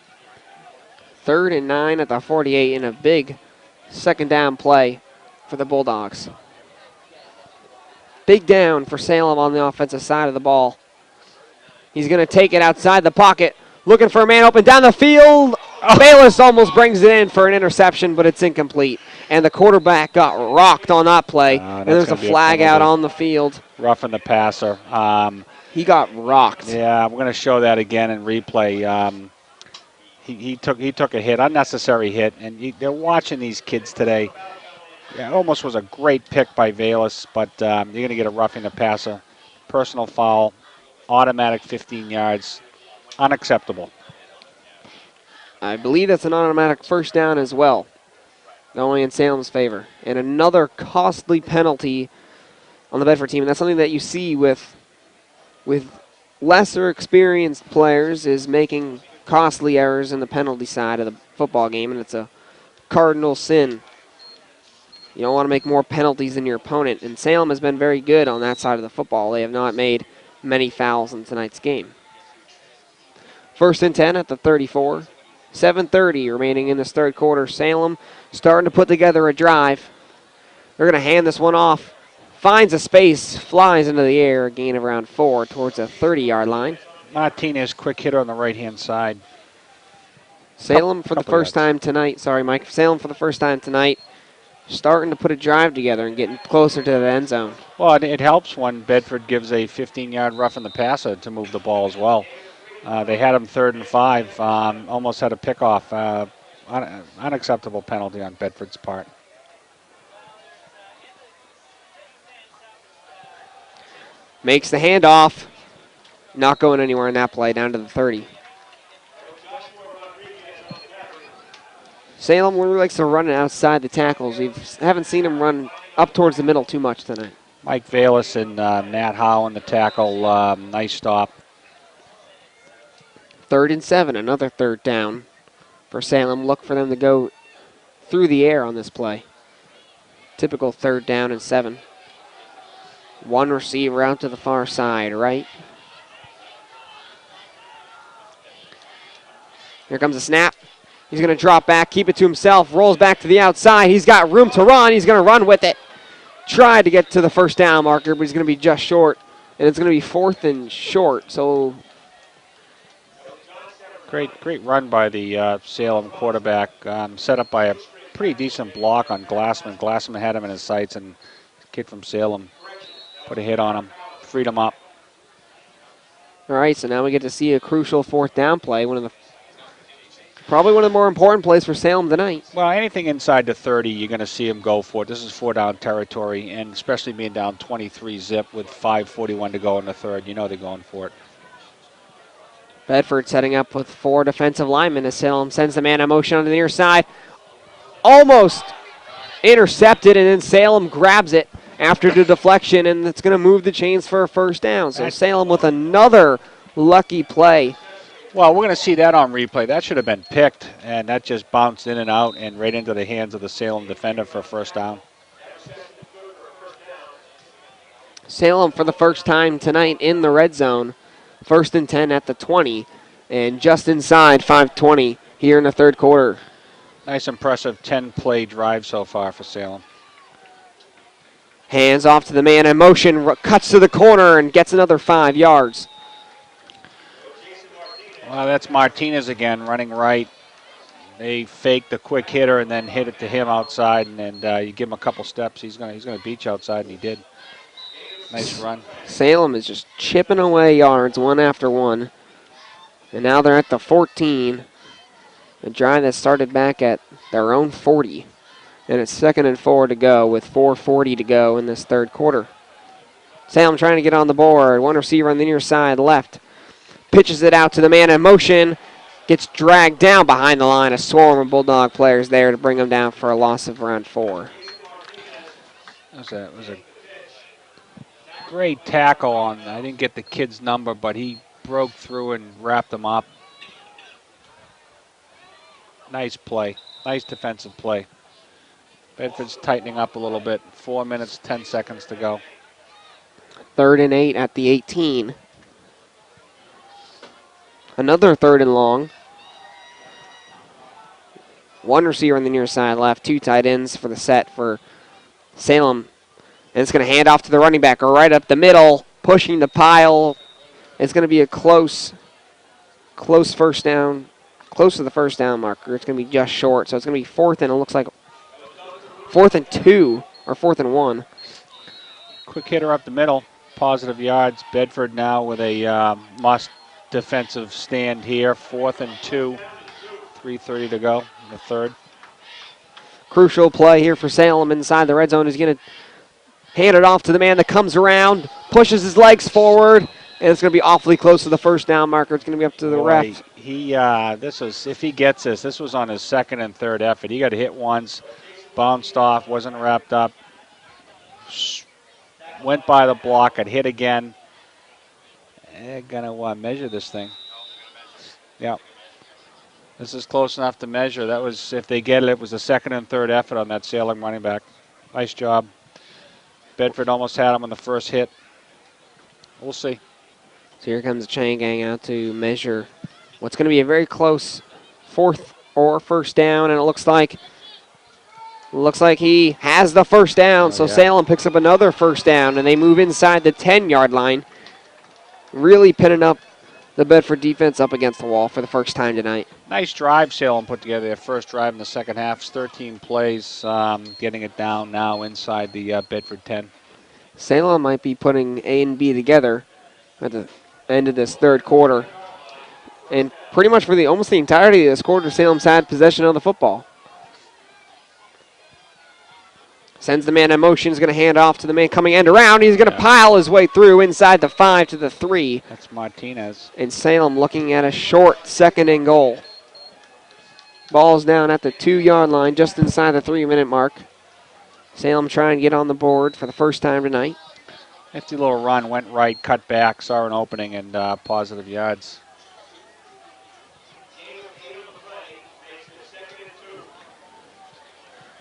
3rd and 9 at the 48 in a big 2nd down play for the Bulldogs. Big down for Salem on the offensive side of the ball. He's going to take it outside the pocket. Looking for a man open down the field. Bayless almost brings it in for an interception, but it's incomplete. And the quarterback got rocked on that play. And there's a flag out on the field. Roughing the passer. He got rocked. Yeah, we're going to show that again in replay. He took a hit, unnecessary hit, and they're watching these kids today. Yeah, it almost was a great pick by Valus, but you're going to get a roughing the passer. Personal foul, automatic 15 yards, unacceptable. I believe that's an automatic first down as well, only in Salem's favor. And another costly penalty on the Bedford team, and that's something that you see with lesser experienced players, is making costly errors in the penalty side of the football game, and it's a cardinal sin. You don't want to make more penalties than your opponent, and Salem has been very good on that side of the football. They have not made many fouls in tonight's game. 1st and 10 at the 34. 7:30 remaining in this third quarter. Salem starting to put together a drive. They're going to hand this one off. Finds a space, flies into the air, a gain of around 4 towards the 30-yard line. Martinez, quick hitter on the right-hand side. Salem for the first time tonight. Sorry, Mike. Salem for the first time tonight, starting to put a drive together and getting closer to the end zone. Well, it helps when Bedford gives a 15-yard roughing the passer to move the ball as well. They had him 3rd and 5, almost had a pickoff. Unacceptable penalty on Bedford's part. Makes the handoff. Not going anywhere in that play, down to the 30. Salem really likes to run it outside the tackles. We haven't seen him run up towards the middle too much tonight. Mike Valus and Matt Howe on the tackle. Nice stop. 3rd and 7, another third down for Salem. Look for them to go through the air on this play. Typical 3rd down and 7. One receiver out to the far side, right? Here comes a snap. He's going to drop back, keep it to himself, rolls back to the outside. He's got room to run. He's going to run with it. Tried to get to the first down marker, but he's going to be just short. And it's going to be 4th and short. So Great run by the Salem quarterback, set up by a pretty decent block on Glassman. Glassman had him in his sights, and the kid from Salem put a hit on him, freed him up. all right, so now we get to see a crucial 4th down play, probably one of the more important plays for Salem tonight. Well, anything inside the 30, you're going to see him go for it. This is 4-down territory, and especially being down 23 zip with 5:41 to go in the third, you know they're going for it. Bedford setting up with 4 defensive linemen as Salem sends the man in motion on the near side. Almost intercepted, and then Salem grabs it after the deflection, and it's going to move the chains for a first down. So Salem with another lucky play. Well, we're going to see that on replay. That should have been picked, and that just bounced in and out and right into the hands of the Salem defender for a first down. Salem for the first time tonight in the red zone. 1st and 10 at the 20, and just inside 5:20 here in the third quarter. Nice, impressive 10-play drive so far for Salem. Hands off to the man in motion, cuts to the corner, and gets another 5 yards. Well, that's Martinez again, running right. They fake the quick hitter and then hit it to him outside, and you give him a couple steps, he's gonna beat you outside, and he did. Nice run. Salem is just chipping away yards one after one. And now they're at the 14. A drive that started back at their own 40. And it's 2nd and 4 to go with 4:40 to go in this third quarter. Salem trying to get on the board. One receiver on the near side left. Pitches it out to the man in motion. Gets dragged down behind the line. A swarm of Bulldog players there to bring him down for a loss of around 4. It was a great tackle on, I didn't get the kid's number, but he broke through and wrapped him up. Nice play, nice defensive play. Bedford's tightening up a little bit. 4 minutes, 10 seconds to go. 3rd and 8 at the 18. Another 3rd and long. One receiver on the near side left, 2 tight ends for the set for Salem. And it's going to hand off to the running back right up the middle, pushing the pile. It's going to be a close first down, close to the first down marker. It's going to be just short, so it's going to be 4th and it looks like 4th and 2 or 4th and 1. Quick hitter up the middle, positive yards. Bedford now with a must defensive stand here. 4th and 2, 3:30 to go in the third. Crucial play here for Salem inside the red zone. He's going to hand it off to the man that comes around, pushes his legs forward, and it's going to be awfully close to the first down marker. It's going to be up to the ref. This was, if he gets this was on his second and third effort. He got hit once, bounced off, wasn't wrapped up, went by the block, got hit again. They're going to measure this thing. Yeah. This is close enough to measure. That was, if they get it, it was the second and third effort on that Salem running back. Nice job. Bedford almost had him on the first hit. We'll see. So here comes the chain gang out to measure what's going to be a very close fourth or first down, and it looks like he has the first down. So Salem picks up another first down, and they move inside the 10-yard line, really pinning up the Bedford defense up against the wall for the first time tonight. Nice drive Salem put together. Their first drive in the second half. It's 13 plays, getting it down now inside the Bedford 10. Salem might be putting A and B together at the end of this third quarter. And pretty much for almost the entirety of this quarter, Salem's had possession of the football. Sends the man in motion. He's going to hand off to the man coming end around. He's going to pile his way through inside the 5 to the 3. That's Martinez. And Salem looking at a short second and goal. Ball's down at the 2-yard line, just inside the 3-minute mark. Salem trying to get on the board for the first time tonight. Nifty little run, went right, cut back, saw an opening, and positive yards.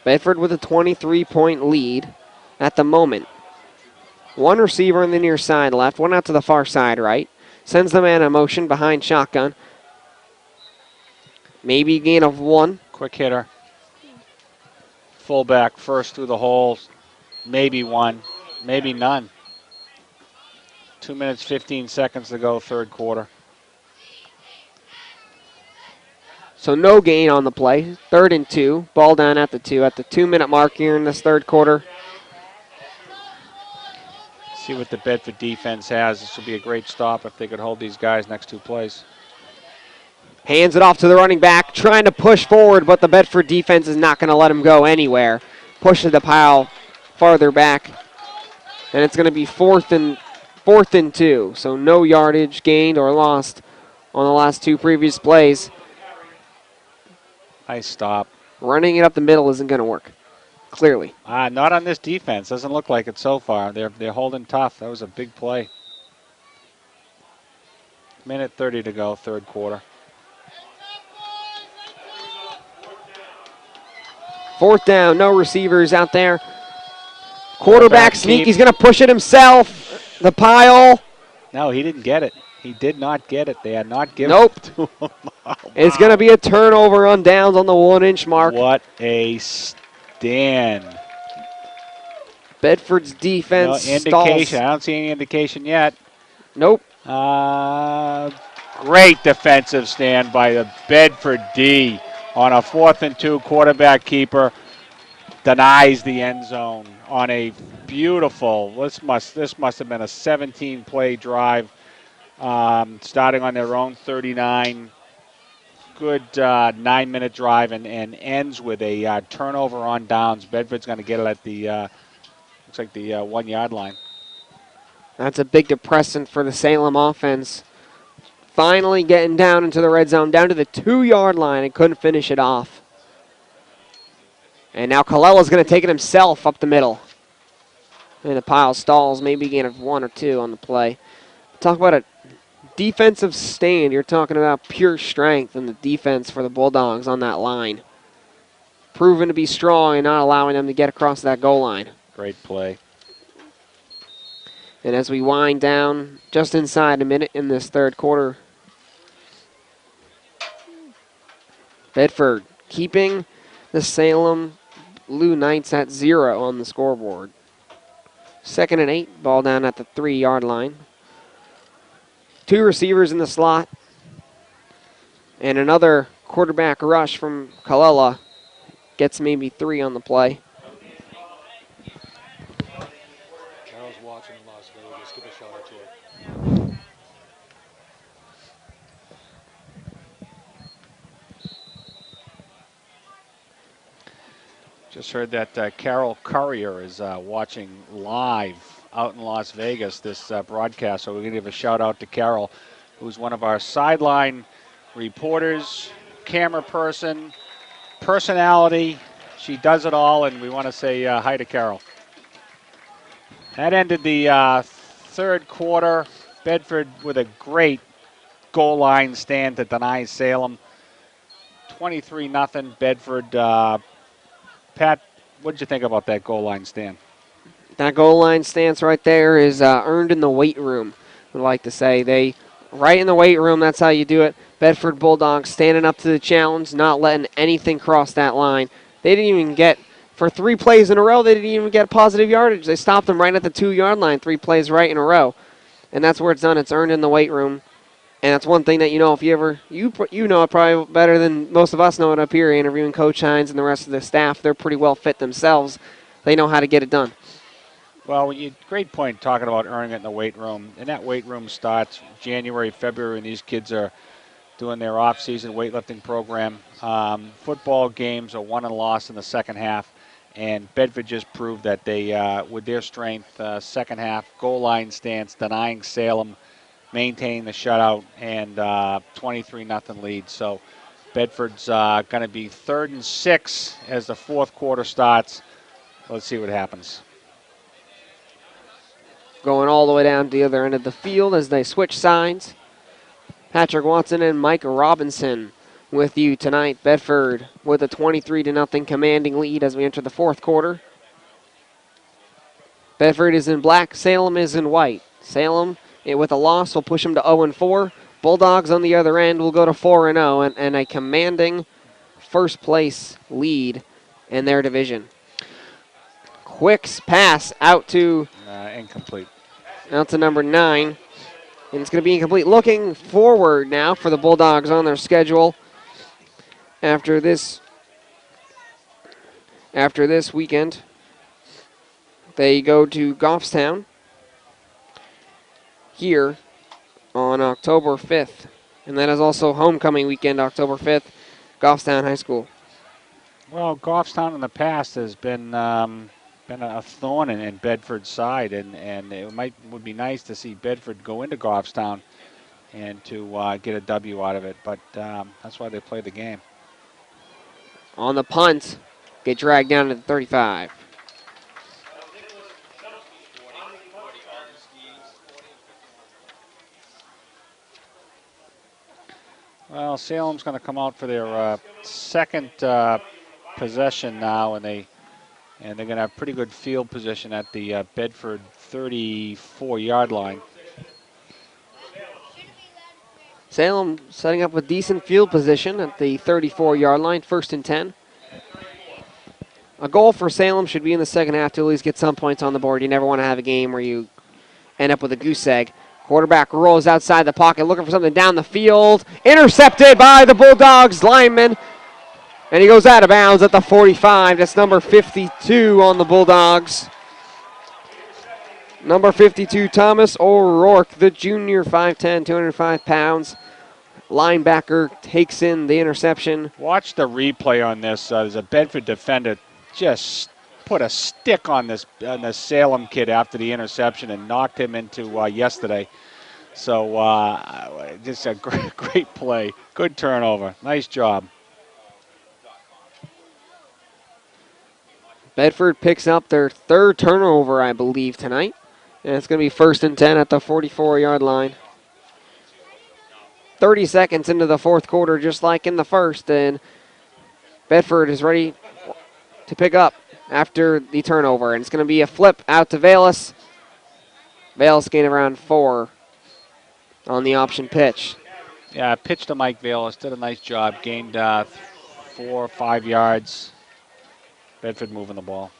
Bedford with a 23-point lead at the moment. One receiver in the near side left, one out to the far side right. Sends the man in motion behind shotgun. Maybe a gain of 1. Quick hitter. Fullback first through the holes. Maybe 1, maybe none. 2 minutes, 15 seconds to go, third quarter. So no gain on the play. 3rd and 2. Ball down at the 2 at the 2-minute mark here in this third quarter. See what the Bedford defense has. This will be a great stop if they could hold these guys next 2 plays. Hands it off to the running back, trying to push forward, but the Bedford defense is not going to let him go anywhere. Pushes the pile farther back, and it's going to be fourth and 2. So no yardage gained or lost on the last 2 previous plays. Nice stop. Running it up the middle isn't going to work, clearly. Not on this defense. Doesn't look like it so far. They're holding tough. That was a big play. Minute 30 to go, third quarter. 4th down, no receivers out there. Quarterback sneak, he's going to push it himself. The pile. No, he didn't get it. He did not get it. They had not given it to him. Wow. It's going to be a turnover on downs on the 1-inch mark. What a stand. Bedford's defense no indication. stalls. I don't see any indication yet. Nope. Great defensive stand by the Bedford D on a 4th and 2 quarterback keeper. Denies the end zone on a beautiful, this must have been a 17-play drive, starting on their own 39. Good 9-minute drive and ends with a turnover on downs. Bedford's going to get it at the, looks like the 1-yard line. That's a big depressant for the Salem offense. Finally getting down into the red zone, down to the 2-yard line, and couldn't finish it off. And now Colella's going to take it himself up the middle. And the pile stalls, maybe a gain of 1 or 2 on the play. Talk about a defensive stand. You're talking about pure strength in the defense for the Bulldogs on that line. Proven to be strong and not allowing them to get across that goal line. Great play. And as we wind down just inside a minute in this third quarter, Bedford keeping the Salem Blue Knights at 0 on the scoreboard. 2nd and 8, ball down at the 3-yard line. 2 receivers in the slot. And another quarterback rush from Colella gets maybe 3 on the play. Carol's watching in Las Vegas. Give a shout out to her. Just heard that Carol Currier is watching live out in Las Vegas this broadcast, so we're going to give a shout out to Carol, who's one of our sideline reporters, camera person, personality. She does it all, and we want to say hi to Carol. That ended the third quarter. Bedford with a great goal line stand to deny Salem. 23-0 Bedford. Pat, what did you think about that goal line stand? That goal line stance right there is earned in the weight room, I'd like to say. Right in the weight room, that's how you do it. Bedford Bulldogs standing up to the challenge, not letting anything cross that line. They didn't even get, for 3 plays in a row, they didn't even get positive yardage. They stopped them right at the 2-yard line, 3 plays right in a row. And that's where it's done. It's earned in the weight room. And that's one thing that you know, if you ever, you know it probably better than most of us know it up here, interviewing Coach Hines and the rest of the staff. They're pretty well fit themselves. They know how to get it done. Well, great point talking about earning it in the weight room. And that weight room starts January, February, and these kids are doing their off-season weightlifting program. Football games are won and lost in the second half. And Bedford just proved that they, with their strength, second half, goal line stance, denying Salem, maintaining the shutout, and 23-0 lead. So Bedford's going to be 3rd and 6 as the fourth quarter starts. Let's see what happens. Going all the way down to the other end of the field as they switch sides. Patrick Watson and Mike Robinson with you tonight. Bedford with a 23-0 commanding lead as we enter the fourth quarter. Bedford is in black, Salem is in white. Salem, with a loss, will push them to 0-4. Bulldogs on the other end will go to 4-0 and a commanding first place lead in their division. Quick pass out to incomplete. Out to number 9. And it's going to be incomplete. Looking forward now for the Bulldogs on their schedule after this weekend. They go to Goffstown here on October 5th. And that is also homecoming weekend, October 5th, Goffstown High School. Well, Goffstown in the past has been a thorn in Bedford's side, and it would be nice to see Bedford go into Goffstown and to get a W out of it, but that's why they play the game. On the punt, get dragged down to the 35. Well, Salem's going to come out for their second possession now, and they're going to have pretty good field position at the Bedford 34-yard line. Salem setting up with decent field position at the 34-yard line, 1st and 10. A goal for Salem should be in the second half to at least get some points on the board. You never want to have a game where you end up with a goose egg. Quarterback rolls outside the pocket, looking for something down the field. Intercepted by the Bulldogs lineman. And he goes out of bounds at the 45. That's number 52 on the Bulldogs. Number 52, Thomas O'Rourke, the junior, 5'10", 205 pounds. Linebacker takes in the interception. Watch the replay on this. There's a Bedford defender just put a stick on this Salem kid after the interception and knocked him into yesterday. So just a great play. Good turnover. Nice job. Bedford picks up their 3rd turnover, I believe, tonight. And it's going to be 1st and 10 at the 44-yard line. 30 seconds into the fourth quarter, just like in the first, and Bedford is ready to pick up after the turnover. And it's going to be a flip out to Vallis. Vallis gained around 4 on the option pitch. Yeah, pitch to Mike Vallis. Did a nice job. Gained 4 or 5 yards. Bedford moving the ball.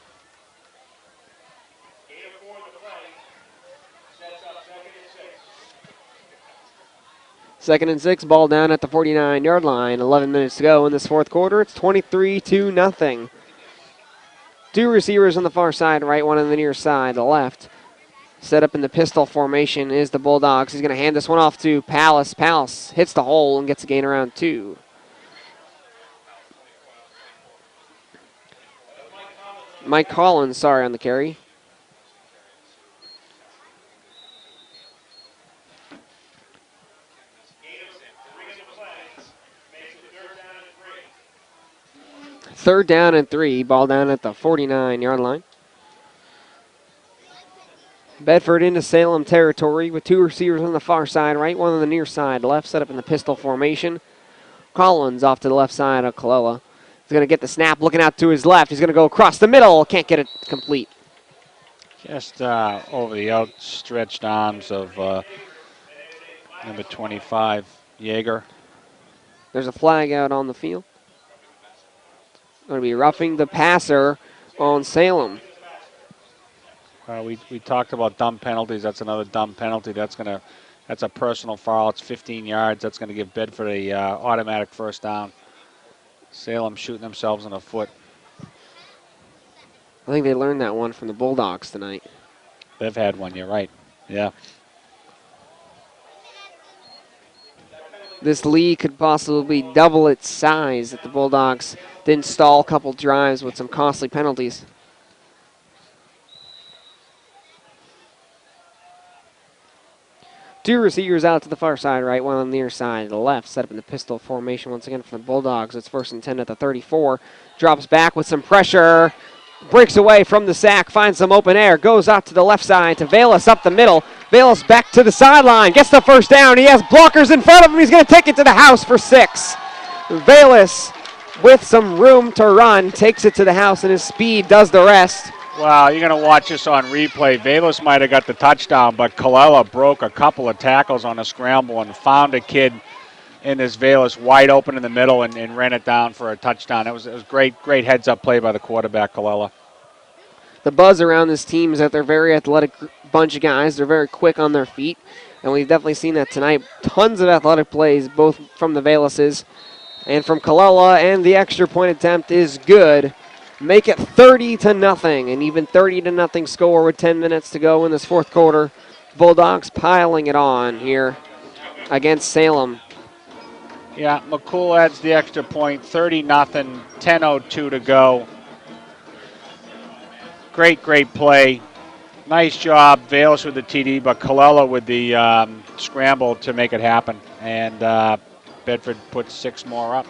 Second and 6, ball down at the 49-yard line. 11 minutes to go in this fourth quarter. It's 23-0. 2 receivers on the far side, right, 1 on the near side, the left. Set up in the pistol formation is the Bulldogs. He's going to hand this one off to Pallas. Pallas hits the hole and gets a gain around 2. Mike Collins, sorry, on the carry. Third down and 3, ball down at the 49-yard line. Bedford into Salem territory with 2 receivers on the far side, right, 1 on the near side, left, set up in the pistol formation. Collins off to the left side of Colella. He's going to get the snap, looking out to his left. He's going to go across the middle, can't get it complete. Just over the outstretched arms of number 25, Yeager. There's a flag out on the field. Going to be roughing the passer on Salem. We talked about dumb penalties. That's another dumb penalty. That's a personal foul. It's 15 yards. That's going to give Bedford a automatic first down. Salem shooting themselves in the foot. I think they learned that one from the Bulldogs tonight. They've had one. You're right. Yeah. This lead could possibly double its size if the Bulldogs didn't stall a couple drives with some costly penalties. Two receivers out to the far side, right, 1 on the near side, the left, set up in the pistol formation once again for the Bulldogs. It's 1st and 10 at the 34. Drops back with some pressure, breaks away from the sack, finds some open air, goes out to the left side to Valus up the middle. Valus back to the sideline, gets the first down. He has blockers in front of him. He's going to take it to the house for 6. Valus, with some room to run, takes it to the house, and his speed does the rest. Wow, you're going to watch this on replay. Valus might have got the touchdown, but Colella broke a couple of tackles on a scramble and found a kid in this Valus wide open in the middle and ran it down for a touchdown. It was great heads-up play by the quarterback, Colella. The buzz around this team is that they're a very athletic bunch of guys. They're very quick on their feet, and we've definitely seen that tonight. Tons of athletic plays, both from the Valuses and from Colella, and the extra point attempt is good. Make it 30-0, an even 30-0 score with 10 minutes to go in this 4th quarter. Bulldogs piling it on here against Salem. Yeah, McCool adds the extra point, 30-0, 10:02 to go. Great play. Nice job, Valus with the TD, but Colella with the scramble to make it happen. And Bedford puts 6 more up.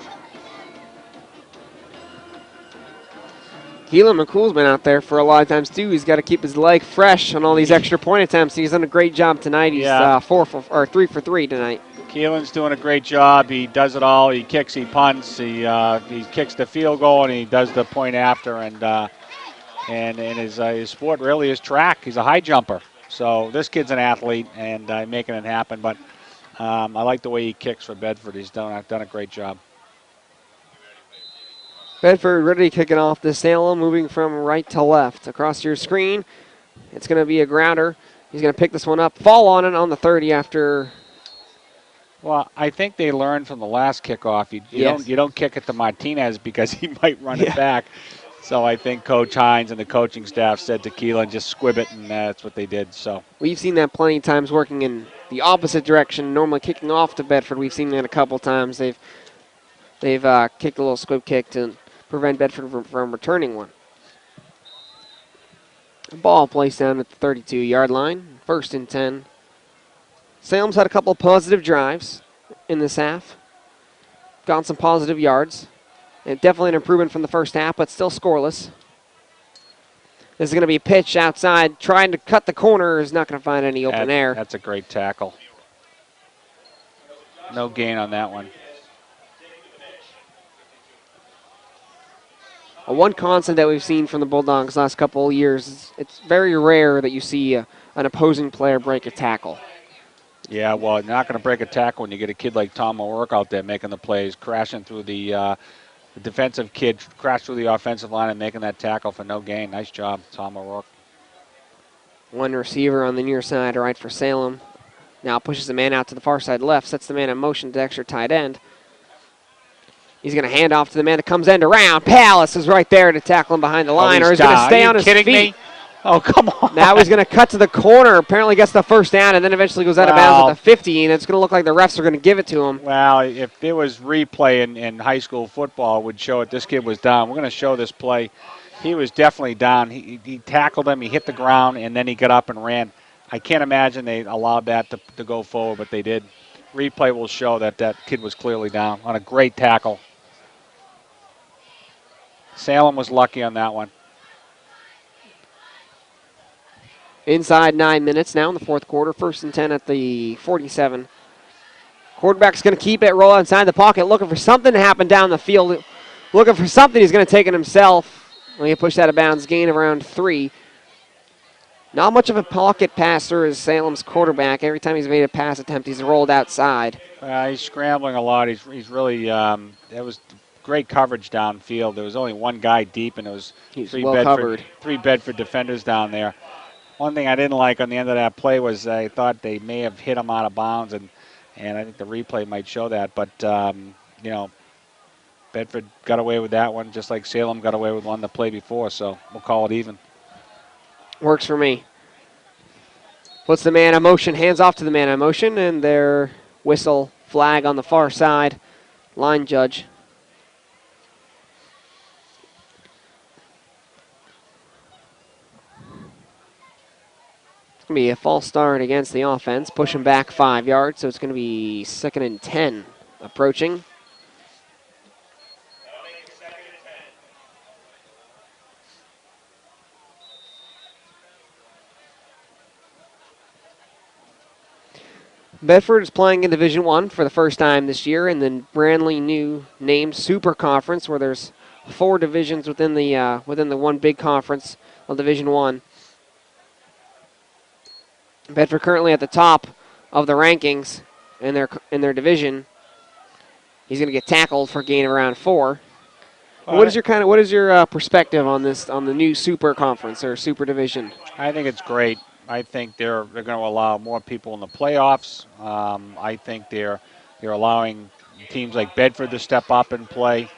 Keelan McCool's been out there for a lot of times too. He's got to keep his leg fresh on all these extra point attempts. He's done a great job tonight. He's 3 for 3 tonight. Keelan's doing a great job. He does it all. He kicks, he punts, he kicks the field goal, and he does the point after. And his sport really is track. He's a high jumper. So this kid's an athlete and making it happen. But I like the way he kicks for Bedford. He's done a great job. Bedford ready to kick it off to Salem, moving from right to left. Across your screen, it's going to be a grounder. He's going to pick this one up, fall on it on the 30 after. Well, I think they learned from the last kickoff. You don't kick it to Martinez because he might run it back. So I think Coach Hines and the coaching staff said to Keelan, just squib it, and that's what they did. So we've seen that plenty of times working in the opposite direction, normally kicking off to Bedford. We've seen that a couple times. They've kicked a little squib kick to prevent Bedford from returning one. Ball placed down at the 32-yard line, 1st and 10. Salem's had a couple of positive drives in this half. Gotten some positive yards. And definitely an improvement from the first half, but still scoreless. This is going to be a pitch outside. Trying to cut the corner, is not going to find any open air. That's a great tackle. No gain on that one. One constant that we've seen from the Bulldogs last couple of years is it's very rare that you see an opposing player break a tackle. Yeah, well, you're not going to break a tackle when you get a kid like Tom O'Rourke out there making the plays, crashing through the defensive kid, crashed through the offensive line and making that tackle for no gain. Nice job, Tom O'Rourke. One receiver on the near side, right for Salem. Now pushes the man out to the far side left, sets the man in motion to extra tight end. He's going to hand off to the man that comes end around. Palace is right there to tackle him behind the line, or he's going to stay on his feet. Me? Oh, come on. Now he's going to cut to the corner. Apparently gets the first down and then eventually goes out of bounds at the 50. And it's going to look like the refs are going to give it to him. Well, if there was replay in high school football, it would show it. This kid was down. We're going to show this play. He was definitely down. He tackled him. He hit the ground, and then he got up and ran. I can't imagine they allowed that to go forward, but they did. Replay will show that that kid was clearly down on a great tackle. Salem was lucky on that one. Inside 9 minutes now in the fourth quarter. 1st and 10 at the 47. Quarterback's going to keep it, roll inside the pocket, looking for something to happen down the field. Looking for something. He's going to take it himself. He pushed out of bounds, gain of around 3. Not much of a pocket passer is Salem's quarterback. Every time he's made a pass attempt, he's rolled outside. He's scrambling a lot. He's really, that was great coverage downfield. There was only one guy deep, and it was three Bedford defenders down there. One thing I didn't like on the end of that play was I thought they may have hit him out of bounds, and I think the replay might show that. But, you know, Bedford got away with that one, just like Salem got away with one the play before, so we'll call it even. Works for me. Puts the man in motion, hands off to the man in motion, and their whistle flag on the far side. Line judge. It's going to be a false start against the offense. Pushing back 5 yards, so it's going to be 2nd and 10 approaching. Bedford is playing in Division I for the first time this year in the brandly new named Super Conference, where there's 4 divisions within the one big conference of Division I. Bedford currently at the top of the rankings in their division. He's going to get tackled for a gain of around 4. What is your perspective on the new Super Conference or Super Division? I think it's great. I think they're going to allow more people in the playoffs. I think they're allowing teams like Bedford to step up and play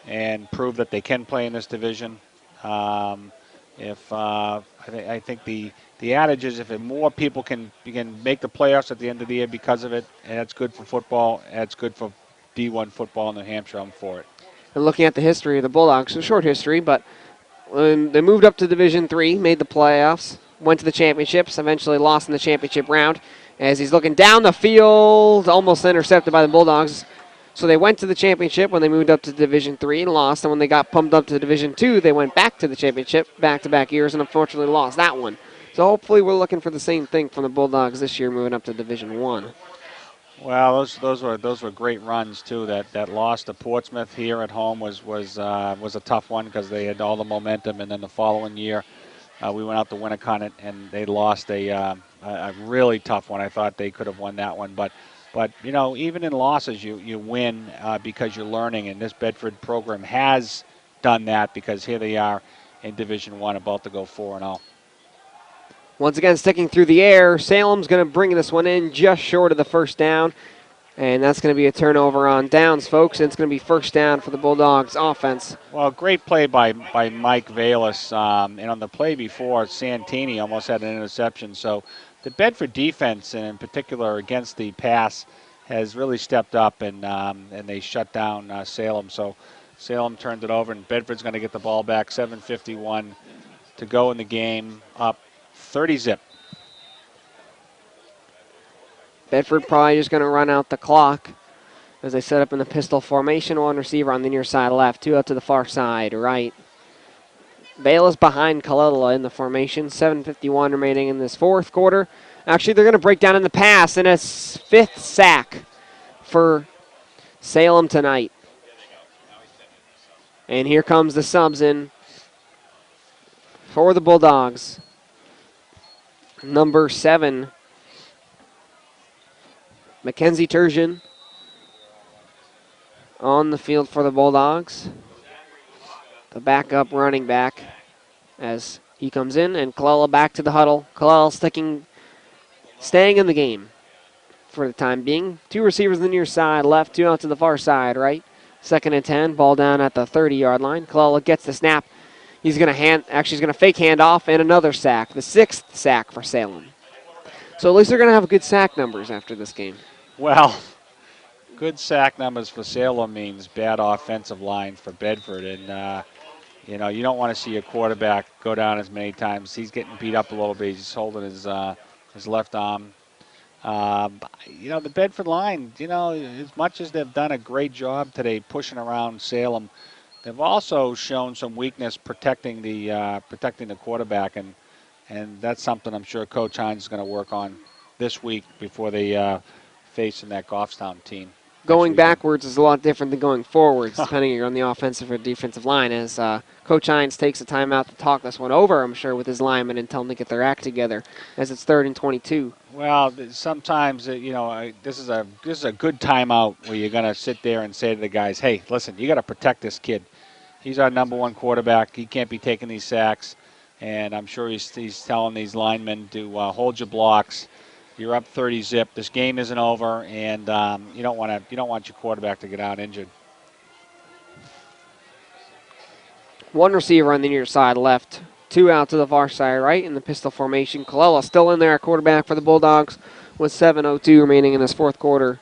and prove that they can play in this division. I think the adage is if more people can make the playoffs at the end of the year because of it, and that's good for football, and it's good for D1 football in New Hampshire. I'm for it. And looking at the history of the Bulldogs, a short history, but when they moved up to Division III, made the playoffs, went to the championships, eventually lost in the championship round. As he's looking down the field, almost intercepted by the Bulldogs. So they went to the championship when they moved up to Division III and lost. And when they got pumped up to Division II, they went back to the championship back-to-back years and unfortunately lost that one. So hopefully we're looking for the same thing from the Bulldogs this year, moving up to Division I. Well, those were great runs too. That loss to Portsmouth here at home was a tough one because they had all the momentum, and then the following year. We went out to Winnicott and they lost a really tough one. I thought they could have won that one, but you know, even in losses, you win because you're learning. And this Bedford program has done that because here they are in Division I, about to go 4-0. Once again, sticking through the air, Salem's going to bring this one in just short of the first down. And that's going to be a turnover on downs, folks. And it's going to be first down for the Bulldogs offense. Well, great play by Mike Valis. And on the play before, Santini almost had an interception. So the Bedford defense, and in particular against the pass, has really stepped up, and they shut down Salem. So Salem turned it over, and Bedford's going to get the ball back. 7:51 to go in the game, up 30-zip. Bedford probably just going to run out the clock as they set up in the pistol formation. One receiver on the near side left, 2 out to the far side right. Bale is behind Kalila in the formation. 7:51 remaining in this fourth quarter. Actually, they're going to break down in the pass, and it's 5th sack for Salem tonight. And here comes the subs in for the Bulldogs. Number 7. Mackenzie Turgeon on the field for the Bulldogs. The backup running back as he comes in, and Kalila back to the huddle. Kalila staying in the game for the time being. 2 receivers on the near side left, 2 out to the far side right. 2nd and 10, ball down at the 30-yard line. Kalila gets the snap, He's going to fake handoff and another sack, the 6th sack for Salem. So at least they're going to have good sack numbers after this game. Well, good sack numbers for Salem means bad offensive line for Bedford. And, you know, you don't want to see a quarterback go down as many times. He's getting beat up a little bit. He's holding his left arm. You know, the Bedford line, you know, as much as they've done a great job today pushing around Salem, they've also shown some weakness protecting the quarterback, and that's something I'm sure Coach Hines is going to work on this week before they face in that Goffstown team. Going backwards is a lot different than going forwards, depending on the offensive or defensive line. As Coach Hines takes a timeout to talk this one over, I'm sure, with his linemen and tell them to get their act together, as it's 3rd and 22. Well, sometimes you know this is a good timeout where you're going to sit there and say to the guys, "Hey, listen, you got to protect this kid. He's our #1 quarterback. He can't be taking these sacks." And I'm sure he's telling these linemen to hold your blocks. You're up 30-zip. This game isn't over, and you don't want your quarterback to get out injured. One receiver on the near side left, 2 out to the far side right in the pistol formation. Colella still in there at quarterback for the Bulldogs with 7:02 remaining in this 4th quarter.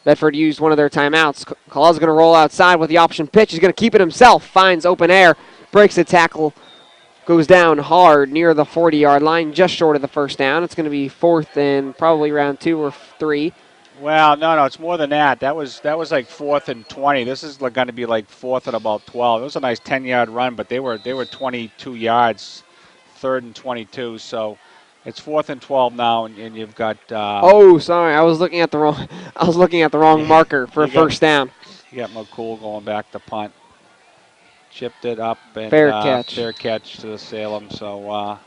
Bedford used one of their timeouts. Colella's going to roll outside with the option pitch. He's going to keep it himself. Finds open air, breaks the tackle. Goes down hard near the 40-yard line, just short of the first down. It's going to be 4th and probably round 2 or 3. Well, no, it's more than that. That was like 4th and 20. This is going to be like 4th and about 12. It was a nice 10-yard run, but they were 22 yards, 3rd and 22. So it's 4th and 12 now, and you've got. Oh, sorry, I was looking at the wrong marker for a first down. You got McCool going back to punt. Chipped it up and fair catch to the Salem. So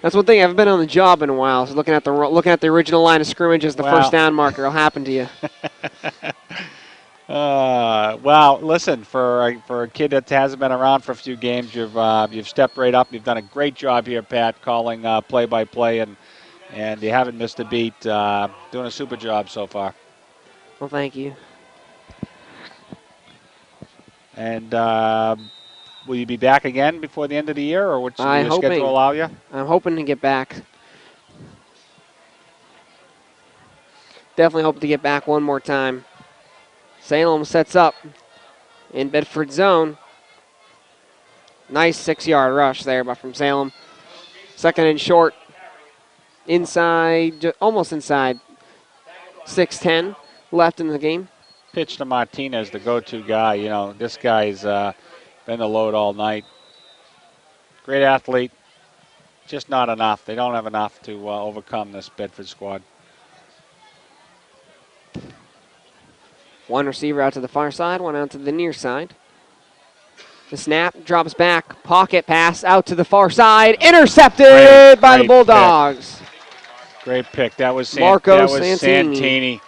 that's one thing. I haven't been on the job in a while. So looking at the original line of scrimmage as the first down marker will happen to you. Well, listen, for a kid that hasn't been around for a few games, you've stepped right up. You've done a great job here, Pat, calling play-by-play, and you haven't missed a beat. Doing a super job so far. Well, thank you. And will you be back again before the end of the year, or what's your schedule allow you? I'm hoping to get back. Definitely hope to get back one more time. Salem sets up in Bedford zone. Nice 6-yard rush there from Salem. 2nd and short. Inside, almost inside. 6:10 left in the game. Pitch to Martinez, the go-to guy. You know, this guy's been the load all night. Great athlete, just not enough. They don't have enough to overcome this Bedford squad. One receiver out to the far side, one out to the near side. The snap drops back, pocket pass out to the far side, intercepted by the Bulldogs. Pick. Great pick. That was Santini.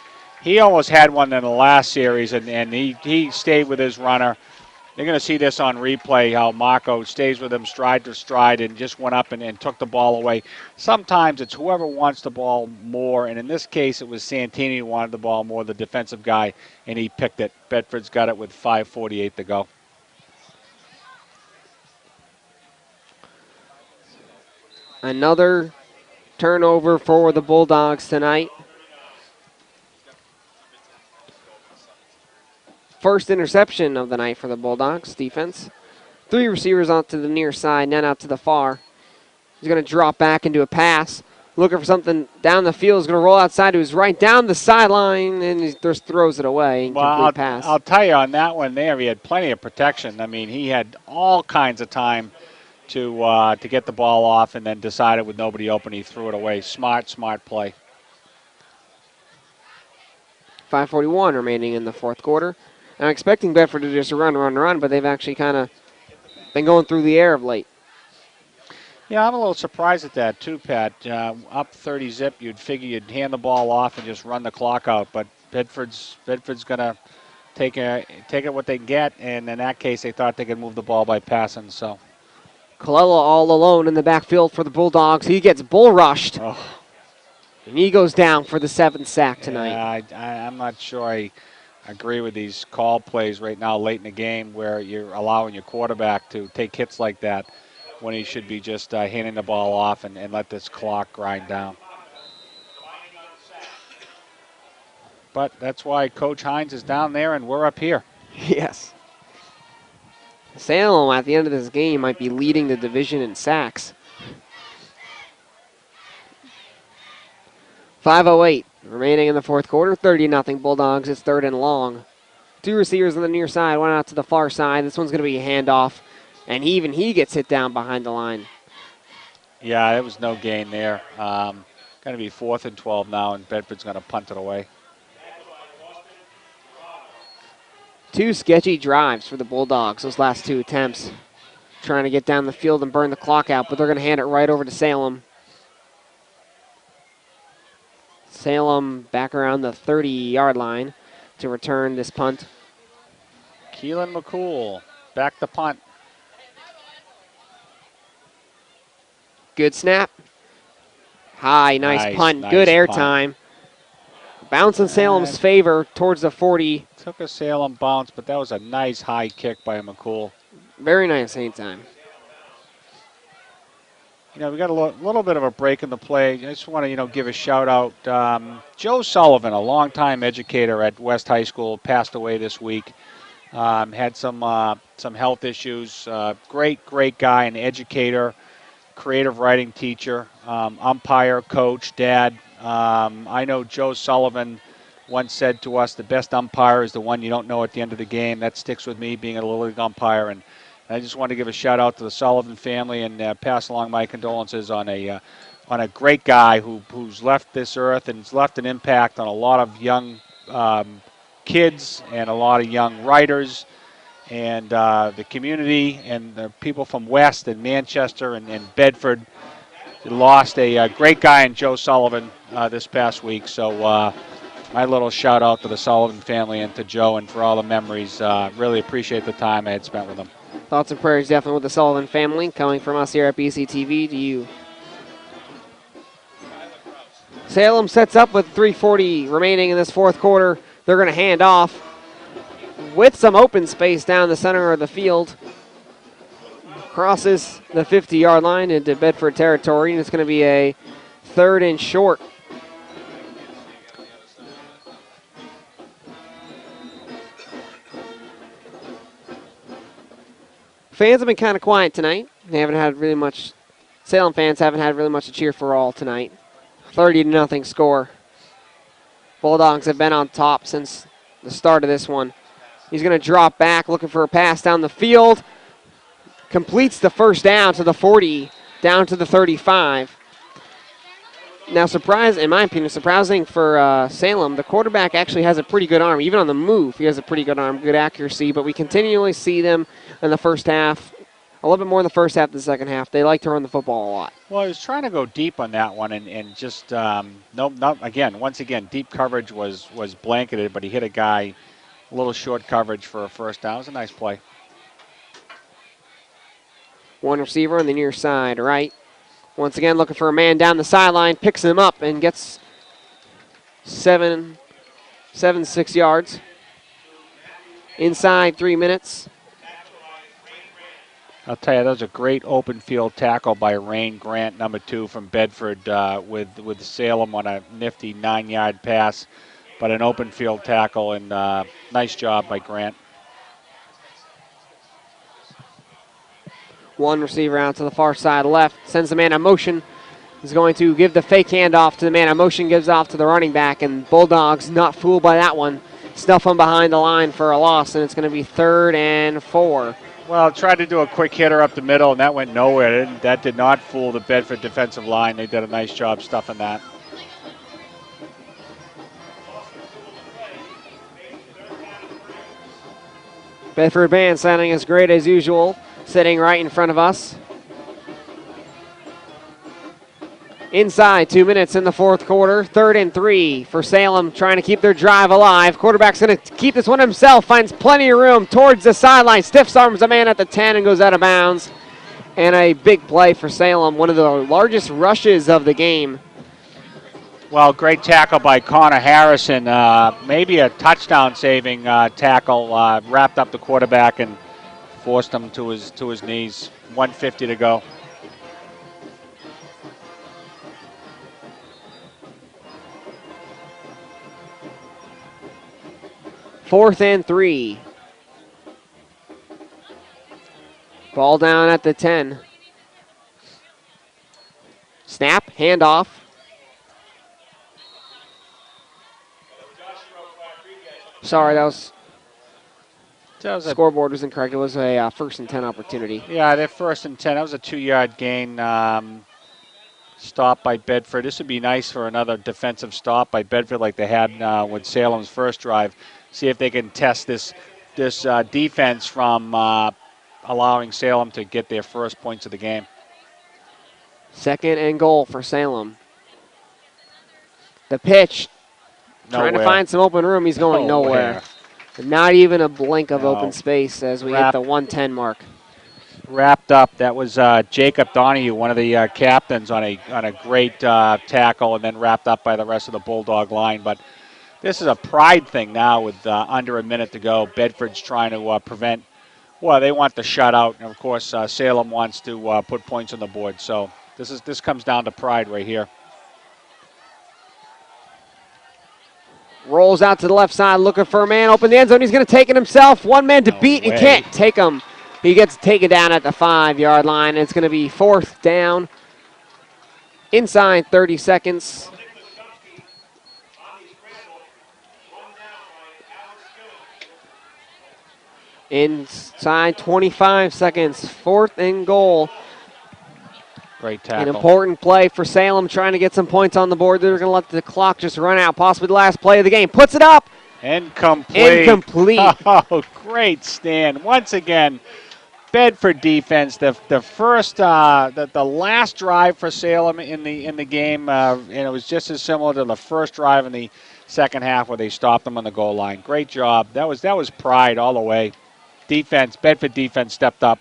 He almost had one in the last series, and he stayed with his runner. You're going to see this on replay, how Marco stays with him stride to stride and just went up and took the ball away. Sometimes it's whoever wants the ball more, and in this case it was Santini who wanted the ball more, the defensive guy, and he picked it. Bedford's got it with 5:48 to go. Another turnover for the Bulldogs tonight. First interception of the night for the Bulldogs defense. 3 receivers out to the near side, none out to the far. He's going to drop back into a pass. Looking for something down the field. He's going to roll outside to his right, down the sideline, and he just throws it away. Incomplete pass. I'll tell you, on that one there, he had plenty of protection. I mean, he had all kinds of time to get the ball off, and then decided with nobody open, he threw it away. Smart play. 5:41 remaining in the 4th quarter. I'm expecting Bedford to just run, but they've actually kind of been going through the air of late. Yeah, I'm a little surprised at that too, Pat. Up 30-zip, you'd figure you'd hand the ball off and just run the clock out, but Bedford's going to take it what they can get, and in that case, they thought they could move the ball by passing. So, Colella all alone in the backfield for the Bulldogs. He gets bull rushed, and he goes down for the 7th sack tonight. Yeah, I'm not sure. agree with these call plays right now late in the game where you're allowing your quarterback to take hits like that when he should be just handing the ball off and let this clock grind down. But that's why Coach Hines is down there and we're up here. Yes. Salem at the end of this game might be leading the division in sacks. 5:08 remaining in the fourth quarter. 30-0 Bulldogs. It's 3rd and long. 2 receivers on the near side, one out to the far side. This one's going to be a handoff, and even he gets hit down behind the line. Yeah, there was no gain there. Going to be 4th and 12 now, and Bedford's going to punt it away. 2 sketchy drives for the Bulldogs, those last 2 attempts. Trying to get down the field and burn the clock out, but they're going to hand it right over to Salem. Salem back around the 30-yard line to return this punt. Keelan McCool back the punt. Good snap. High, nice punt. Nice Good punt. airtime. Bounce in Salem's favor towards the 40. Took a Salem bounce, but that was a nice high kick by McCool. Very nice hang time. You know, we got a little bit of a break in the play. I just want to, give a shout out. Joe Sullivan, a longtime educator at West High School, passed away this week. Had some health issues. Great guy, an educator, creative writing teacher, umpire, coach, dad. I know Joe Sullivan once said to us, the best umpire is the one you don't know at the end of the game. That sticks with me, being a Little League umpire. And I just want to give a shout out to the Sullivan family and pass along my condolences on a great guy who's left this earth and has left an impact on a lot of young kids and a lot of young writers and the community and the people from West and Manchester and Bedford. Lost a great guy in Joe Sullivan this past week. So my little shout out to the Sullivan family and to Joe and for all the memories. Really appreciate the time I had spent with them. Thoughts and prayers definitely with the Sullivan family coming from us here at BCTV to you. Salem sets up with 3:40 remaining in this fourth quarter. They're going to hand off with some open space down the center of the field. Crosses the 50-yard line into Bedford territory, and it's going to be a 3rd and short. Fans have been kind of quiet tonight. They haven't had really much. Salem fans haven't had really much to cheer for all tonight. 30-0 score. Bulldogs have been on top since the start of this one. He's going to drop back, looking for a pass down the field. Completes the first down to the 40, down to the 35. Now, in my opinion, surprising for Salem, the quarterback actually has a pretty good arm. Even on the move, he has a pretty good arm, good accuracy, but we continually see them in the first half, a little bit more in the first half than the second half. They like to run the football a lot. Well, I was trying to go deep on that one and just, once again, deep coverage was blanketed, but he hit a guy, a little short coverage for a first down. It was a nice play. One receiver on the near side, right. Once again, looking for a man down the sideline, picks him up and gets 6 yards. Inside 3 minutes. I'll tell you, that was a great open field tackle by Rain Grant, number 2 from Bedford, with Salem on a nifty 9-yard pass, but an open field tackle, and nice job by Grant. One receiver out to the far side left, sends the man on motion. He's going to give the fake handoff to the man on motion, gives off to the running back, and Bulldogs not fooled by that one. Stuff him behind the line for a loss, and it's going to be 3rd and 4. Well, tried to do a quick hitter up the middle, and that went nowhere. That did not fool the Bedford defensive line. They did a nice job stuffing that. Bedford band sounding as great as usual, sitting right in front of us. Inside 2 minutes in the fourth quarter, 3rd and 3 for Salem, trying to keep their drive alive. Quarterback's going to keep this one himself, finds plenty of room towards the sideline, stiffs arms a man at the 10 and goes out of bounds. And a big play for Salem, one of the largest rushes of the game. Well, great tackle by Connor Harrison. Maybe a touchdown-saving tackle. Wrapped up the quarterback and forced him to his knees. 1:50 to go. Fourth and 3. Ball down at the 10. Snap, handoff. Sorry, that was scoreboard was incorrect. It was a first and 10 opportunity. Yeah, their first and 10. That was a 2-yard gain. Stop by Bedford. This would be nice for another defensive stop by Bedford like they had with Salem's first drive. See if they can test this defense from allowing Salem to get their first points of the game. Second and goal for Salem. The pitch. Trying to find some open room. He's going nowhere. Not even a blink of open space as we hit the 110 mark. Wrapped up. That was Jacob Donahue, one of the captains, on a great tackle, and then wrapped up by the rest of the Bulldog line. But this is a pride thing now with under a minute to go. Bedford's trying to prevent. Well, they want the shutout, and of course Salem wants to put points on the board. So this comes down to pride right here. Rolls out to the left side, looking for a man. Open the end zone. He's going to take it himself. One man to beat. He can't take him. He gets taken down at the 5-yard line. It's going to be fourth down. Inside 30 seconds. Inside 25 seconds. Fourth and goal. Great tackle. An important play for Salem, trying to get some points on the board. They're going to let the clock just run out. Possibly the last play of the game. Puts it up. Incomplete. Incomplete. Oh, great stand. Once again, Bedford defense. The first, the last drive for Salem in the game, and it was just as similar to the first drive in the second half where they stopped them on the goal line. Great job. That was pride all the way. Defense, Bedford defense stepped up.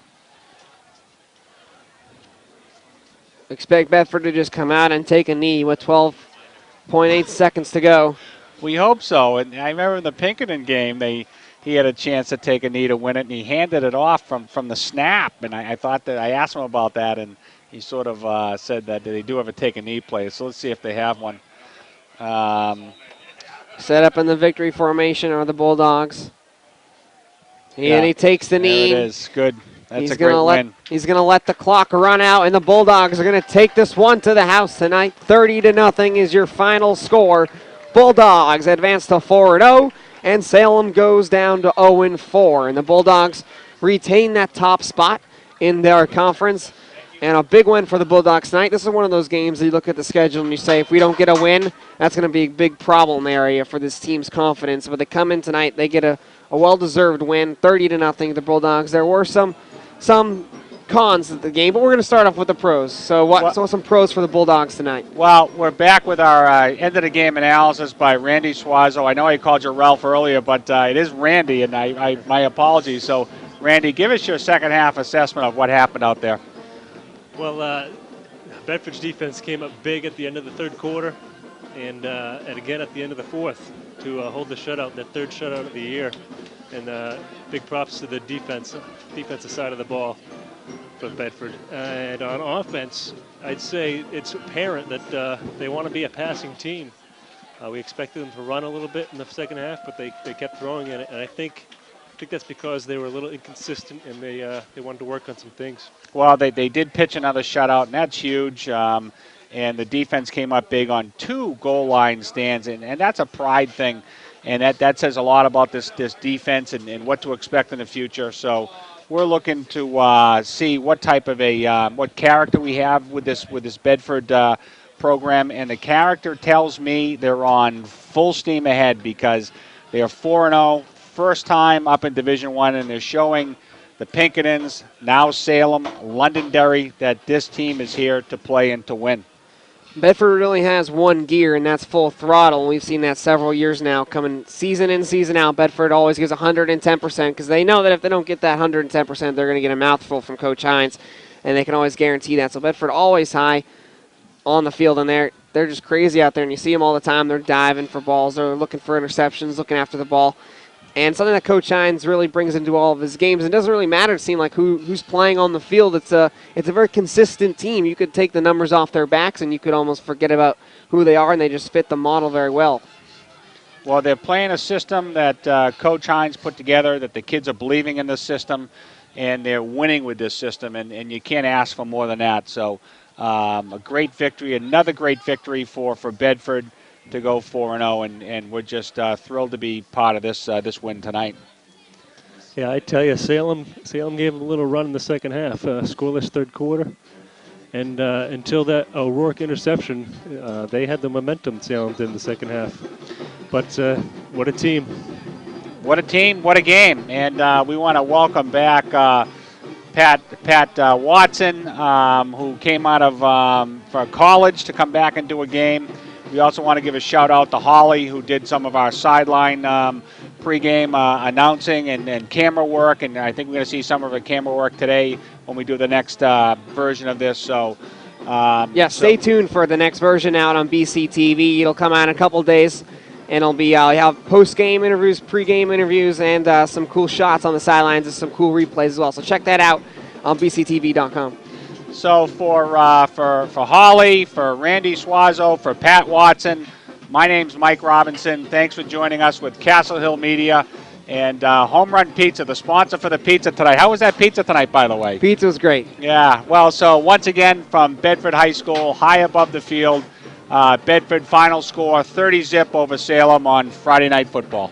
Expect Bedford to just come out and take a knee with 12.8 seconds to go. We hope so. And I remember in the Pinkerton game, he had a chance to take a knee to win it, and he handed it off from the snap. And I thought that I asked him about that, and he sort of said that they do have a take a knee play. So let's see if they have one. Set up in the victory formation are the Bulldogs. And he takes the knee. There it is. Good. That's a great win. He's going to let the clock run out, and the Bulldogs are going to take this one to the house tonight. 30-0 is your final score. Bulldogs advance to 4-0, and Salem goes down to 0-4. And the Bulldogs retain that top spot in their conference. And a big win for the Bulldogs tonight. This is one of those games that you look at the schedule and you say, if we don't get a win, that's going to be a big problem area for this team's confidence. But they come in tonight, they get a well-deserved win, 30-0, the Bulldogs. There were some cons of the game, but we're going to start off with the pros. So some pros for the Bulldogs tonight? Well, we're back with our end of the game analysis by Randy Suazo. I know I called you Ralph earlier, but it is Randy, and my apologies. So, Randy, give us your second half assessment of what happened out there. Well, Bedford's defense came up big at the end of the third quarter and again at the end of the fourth to hold the shutout, that third shutout of the year. And big props to the defensive side of the ball for Bedford. And on offense, I'd say it's apparent that they want to be a passing team. We expected them to run a little bit in the second half, but they kept throwing in it. And I think that's because they were a little inconsistent and they wanted to work on some things. Well, they did pitch another shutout, and that's huge. And the defense came up big on 2 goal line stands, and that's a pride thing. And that says a lot about this defense and what to expect in the future. So we're looking to see what type of what character we have with this Bedford program. And the character tells me they're on full steam ahead because they are 4-0, first time up in Division I, and they're showing the Pinkertons, now Salem, Londonderry, that this team is here to play and to win. Bedford really has one gear, and that's full throttle. We've seen that several years now. Coming season in, season out, Bedford always gives 110% because they know that if they don't get that 110%, they're going to get a mouthful from Coach Hines, and they can always guarantee that. So Bedford always high on the field, and they're they're just crazy out there, and you see them all the time. They're diving for balls. They're looking for interceptions, looking after the ball. And something that Coach Hines really brings into all of his games. It doesn't really matter, it seems like, who's playing on the field. It's a very consistent team. You could take the numbers off their backs, and you could almost forget about who they are, and they just fit the model very well. Well, they're playing a system that Coach Hines put together, that the kids are believing in this system, and they're winning with this system, and you can't ask for more than that. So a great victory, another great victory for Bedford to go 4-0, and we're just thrilled to be part of this win tonight. Yeah, I tell you, Salem gave them a little run in the second half, scoreless third quarter. And until that O'Rourke interception, they had the momentum, Salem did in the second half. But what a team. What a team, what a game. And we want to welcome back Pat Watson, who came out of for college to come back and do a game. We also want to give a shout out to Holly, who did some of our sideline pregame announcing and camera work, and I think we're going to see some of her camera work today when we do the next version of this. So, stay tuned for the next version out on BCTV. It'll come out in a couple days, and it'll be have post-game interviews, pre-game interviews, and some cool shots on the sidelines and some cool replays as well. So check that out on BCTV.com. So for Holly, for Randy Suazo, for Pat Watson, my name's Mike Robinson. Thanks for joining us with Castle Hill Media and Home Run Pizza, the sponsor for the pizza tonight. How was that pizza tonight, by the way? Pizza was great. Yeah, well, so once again from Bedford High School, high above the field, Bedford final score 30-0 over Salem on Friday Night Football.